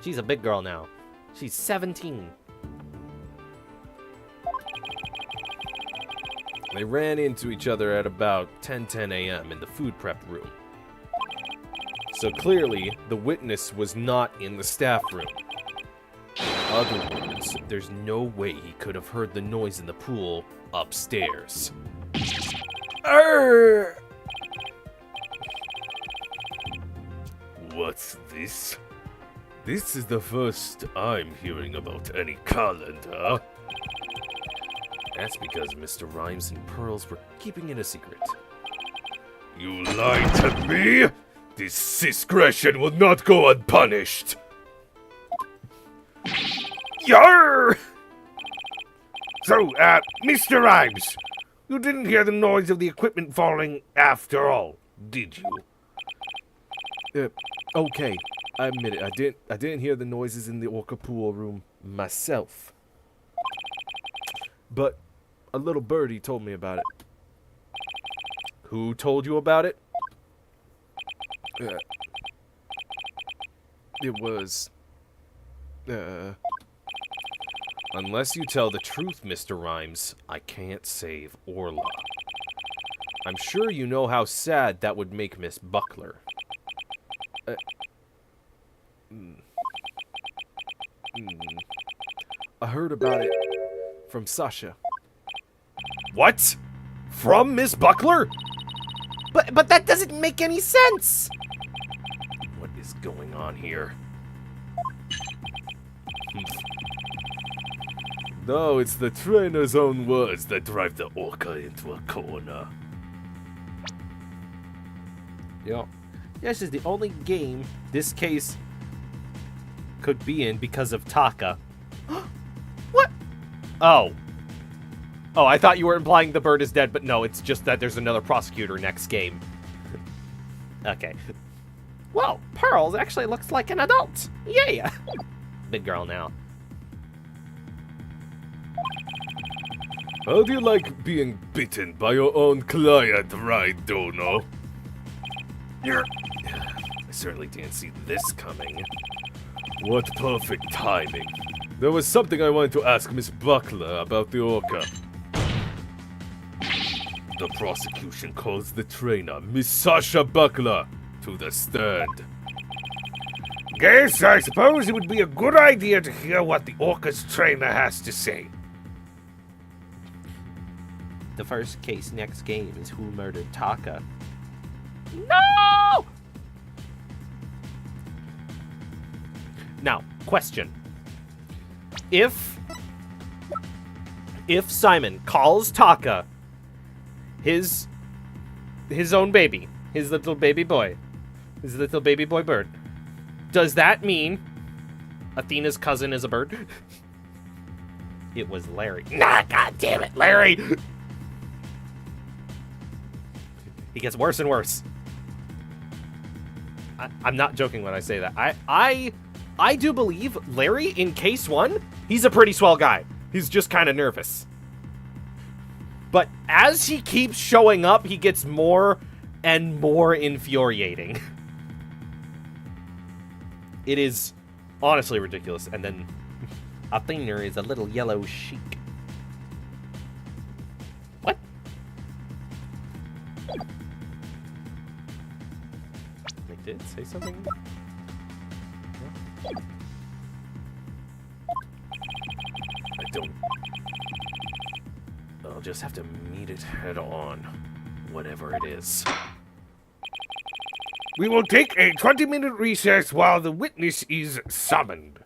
She's a big girl now. She's 17. They ran into each other at about 10 a.m. in the food prep room. So clearly, the witness was not in the staff room. In other words, there's no way he could have heard the noise in the pool upstairs. Arr! What's this? This is the first I'm hearing about any calendar. That's because Mr. Rhymes and Pearls were keeping it a secret. You lied to me? This discretion will not go unpunished. Yarr! So, Mr. Rhymes, you didn't hear the noise of the equipment falling after all, did you? Okay, I admit it. I didn't hear the noises in the orca pool room myself. But a little birdie told me about it. Who told you about it? It was... Unless you tell the truth, Mr. Rhymes, I can't save Orla. I'm sure you know how sad that would make Miss Buckler. I heard about it from Sasha. What? From Miss Buckler? But that doesn't make any sense. What is going on here? No, it's the trainer's own words that drive the orca into a corner. Yeah. This is the only game this case could be in because of Taka. What? Oh. Oh, I thought you were implying the bird is dead, but no, it's just that there's another prosecutor next game. Okay. Well, Pearls actually looks like an adult. Yeah. Big girl now. How do you like being bitten by your own client, right, Dono? I certainly didn't see this coming. What perfect timing. There was something I wanted to ask Miss Buckler about the orca. The prosecution calls the trainer, Miss Sasha Buckler, to the stand. Guess I suppose it would be a good idea to hear what the orca's trainer has to say. The first case next game is who murdered Taka. No! Now, question. If Simon calls Taka his own baby, his little baby boy bird, does that mean Athena's cousin is a bird? It was Larry. Nah, god damn it, Larry! He gets worse and worse. I'm not joking when I say that. I do believe Larry, in case one, he's a pretty swell guy. He's just kind of nervous. But as he keeps showing up, he gets more and more infuriating. It is honestly ridiculous. And then Athena is a little yellow sheik. What? They did say something? I don't... I'll just have to meet it head on, whatever it is. We will take a 20-minute recess while the witness is summoned.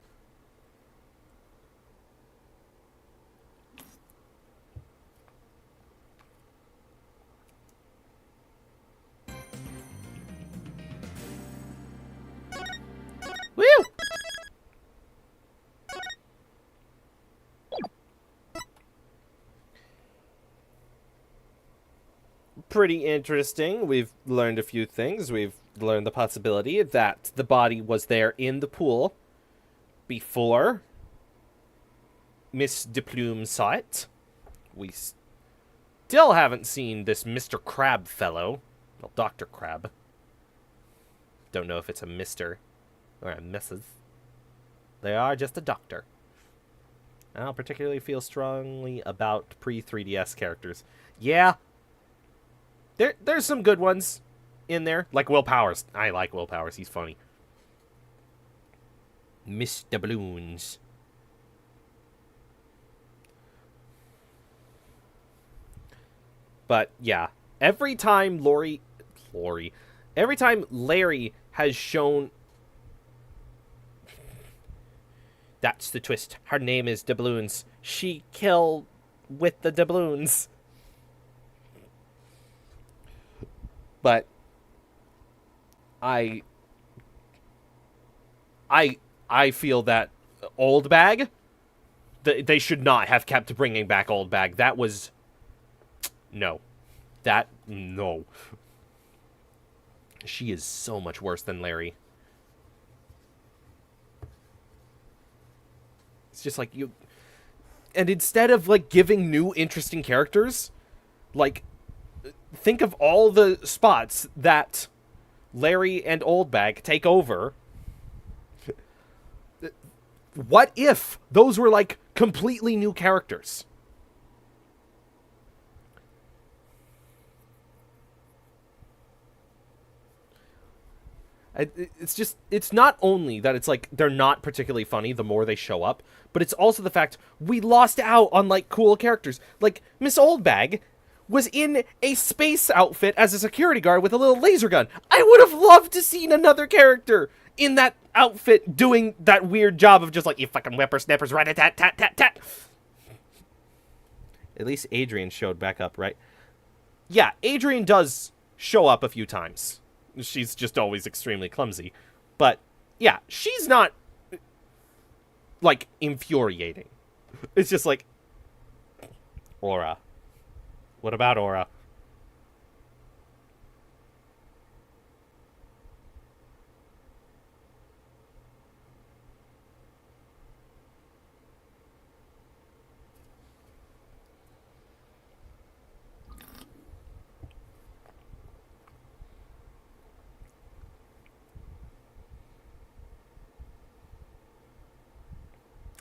Woo! Pretty interesting. We've learned a few things. We've learned the possibility that the body was there in the pool before Miss DePlume saw it. We still haven't seen this Mr. Crab fellow. Well, Dr. Crab. Don't know if it's a Mr. or a Mrs. They are just a doctor. I don't particularly feel strongly about pre-3DS characters. Yeah. There's some good ones in there. Like Will Powers. I like Will Powers. He's funny. Mr. Balloons. But, yeah. Every time every time Larry has shown... That's the twist. Her name is Doubloons. She killed with the doubloons. But I feel that Old Bag, they should not have kept bringing back Old Bag. That was no. She is so much worse than Larry. It's just like you... And instead of, like, giving new interesting characters, like, think of all the spots that Larry and Old Bag take over. What if those were, like, completely new characters? It's just, it's not only that it's like they're not particularly funny the more they show up, but it's also the fact we lost out on like cool characters. Like Miss Oldbag was in a space outfit as a security guard with a little laser gun. I would have loved to seen another character in that outfit doing that weird job of just like, you fucking whippersnappers, rat-a-tat-tat-tat-tat. At least Adrian showed back up, right? Yeah, Adrian does show up a few times. She's just always extremely clumsy. But, yeah, she's not, like, infuriating. It's just like, Aura. What about Aura?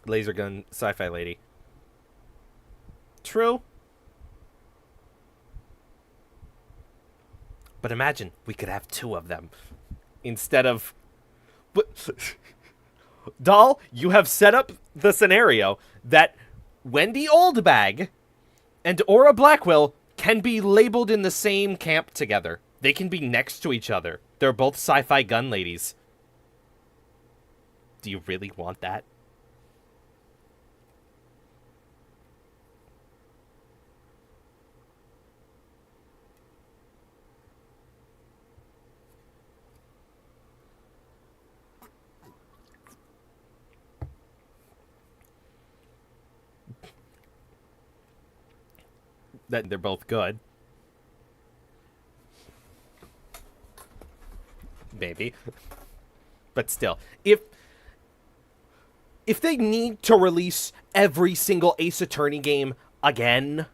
Laser gun sci-fi lady. True. But imagine we could have two of them instead of... Doll, you have set up the scenario that Wendy Oldbag and Aura Blackwell can be labeled in the same camp together. They can be next to each other. They're both sci-fi gun ladies. Do you really want that? That they're both good. Maybe. But still, if they need to release every single Ace Attorney game again,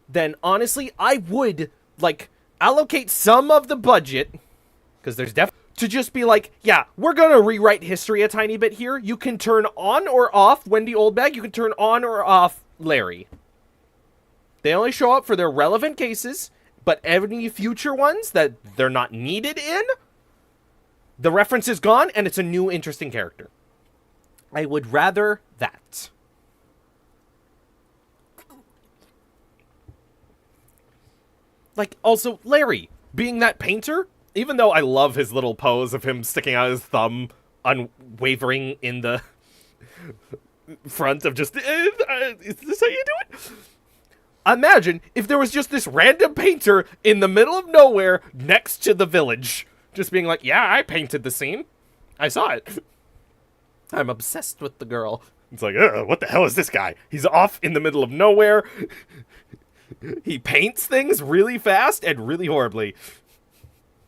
then honestly, I would, like, allocate some of the budget, because there's definitely, to just be like, yeah, we're gonna rewrite history a tiny bit here. You can turn on or off Wendy Oldbag. You can turn on or off Larry. They only show up for their relevant cases, but any future ones that they're not needed in, the reference is gone, and it's a new, interesting character. I would rather that. Like, also, Larry, being that painter, even though I love his little pose of him sticking out his thumb, unwavering in the front of just, is this how you do it? Imagine if there was just this random painter in the middle of nowhere next to the village. Just being like, yeah, I painted the scene. I saw it. I'm obsessed with the girl. It's like, what the hell is this guy? He's off in the middle of nowhere. He paints things really fast and really horribly.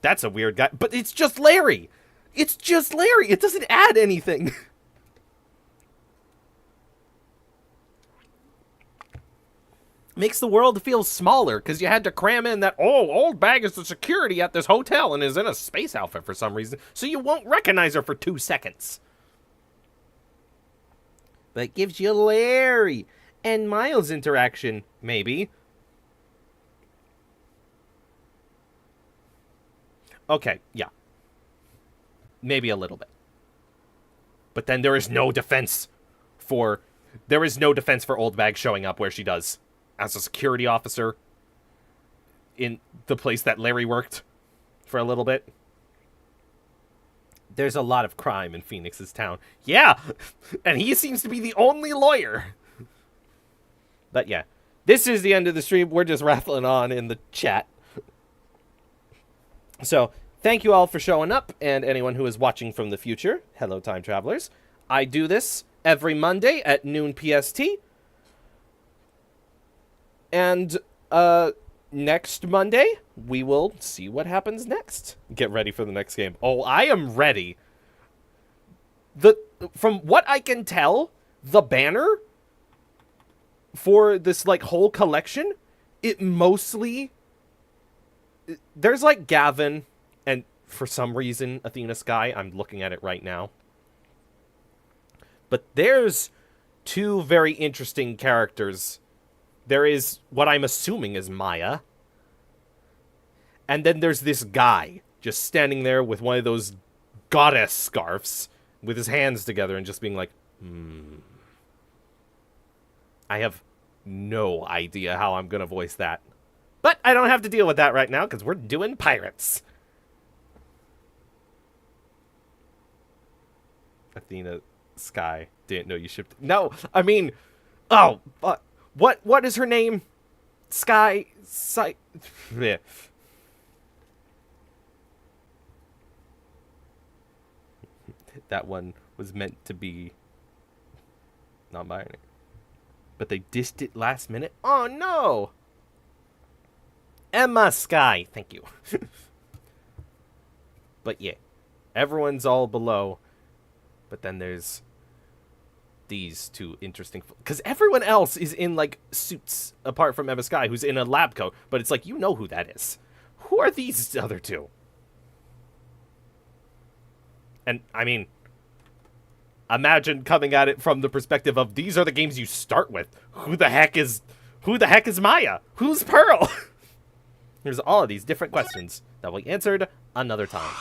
That's a weird guy. But it's just Larry. It's just Larry. It doesn't add anything. Makes the world feel smaller because you had to cram in that, old bag is the security at this hotel and is in a space outfit for some reason, so you won't recognize her for 2 seconds. But it gives you Larry and Miles' interaction, maybe. Okay, yeah. Maybe a little bit. But then there is no defense for Old Bag showing up where she does. As a security officer in the place that Larry worked for a little bit. There's a lot of crime in Phoenix's town. Yeah, and he seems to be the only lawyer. But yeah, this is the end of the stream. We're just rattling on in the chat. So, thank you all for showing up, and anyone who is watching from the future. Hello, time travelers. I do this every Monday at noon PST. And, next Monday, we will see what happens next. Get ready for the next game. Oh, I am ready. From what I can tell, the banner for this, like, whole collection, it mostly... There's, like, Gavin, and for some reason, Athena Sky. I'm looking at it right now. But there's 2 very interesting characters. There is what I'm assuming is Maya. And then there's this guy just standing there with one of those goddess scarves with his hands together and just being like, I have no idea how I'm going to voice that. But I don't have to deal with that right now because we're doing pirates. Athena Sky. Didn't know you shipped... No, I mean... Oh, but... What is her name? Sky... Yeah. That one was meant to be non-binary. But they dissed it last minute? Oh, no! Emma Sky. Thank you. But yeah. Everyone's all below. But then there's... these 2 interesting... Because everyone else is in, like, suits, apart from Emma Sky, who's in a lab coat. But it's like, you know who that is. Who are these other 2? And, I mean... Imagine coming at it from the perspective of, these are the games you start with. Who the heck is Maya? Who's Pearl? There's all of these different questions that will be answered another time.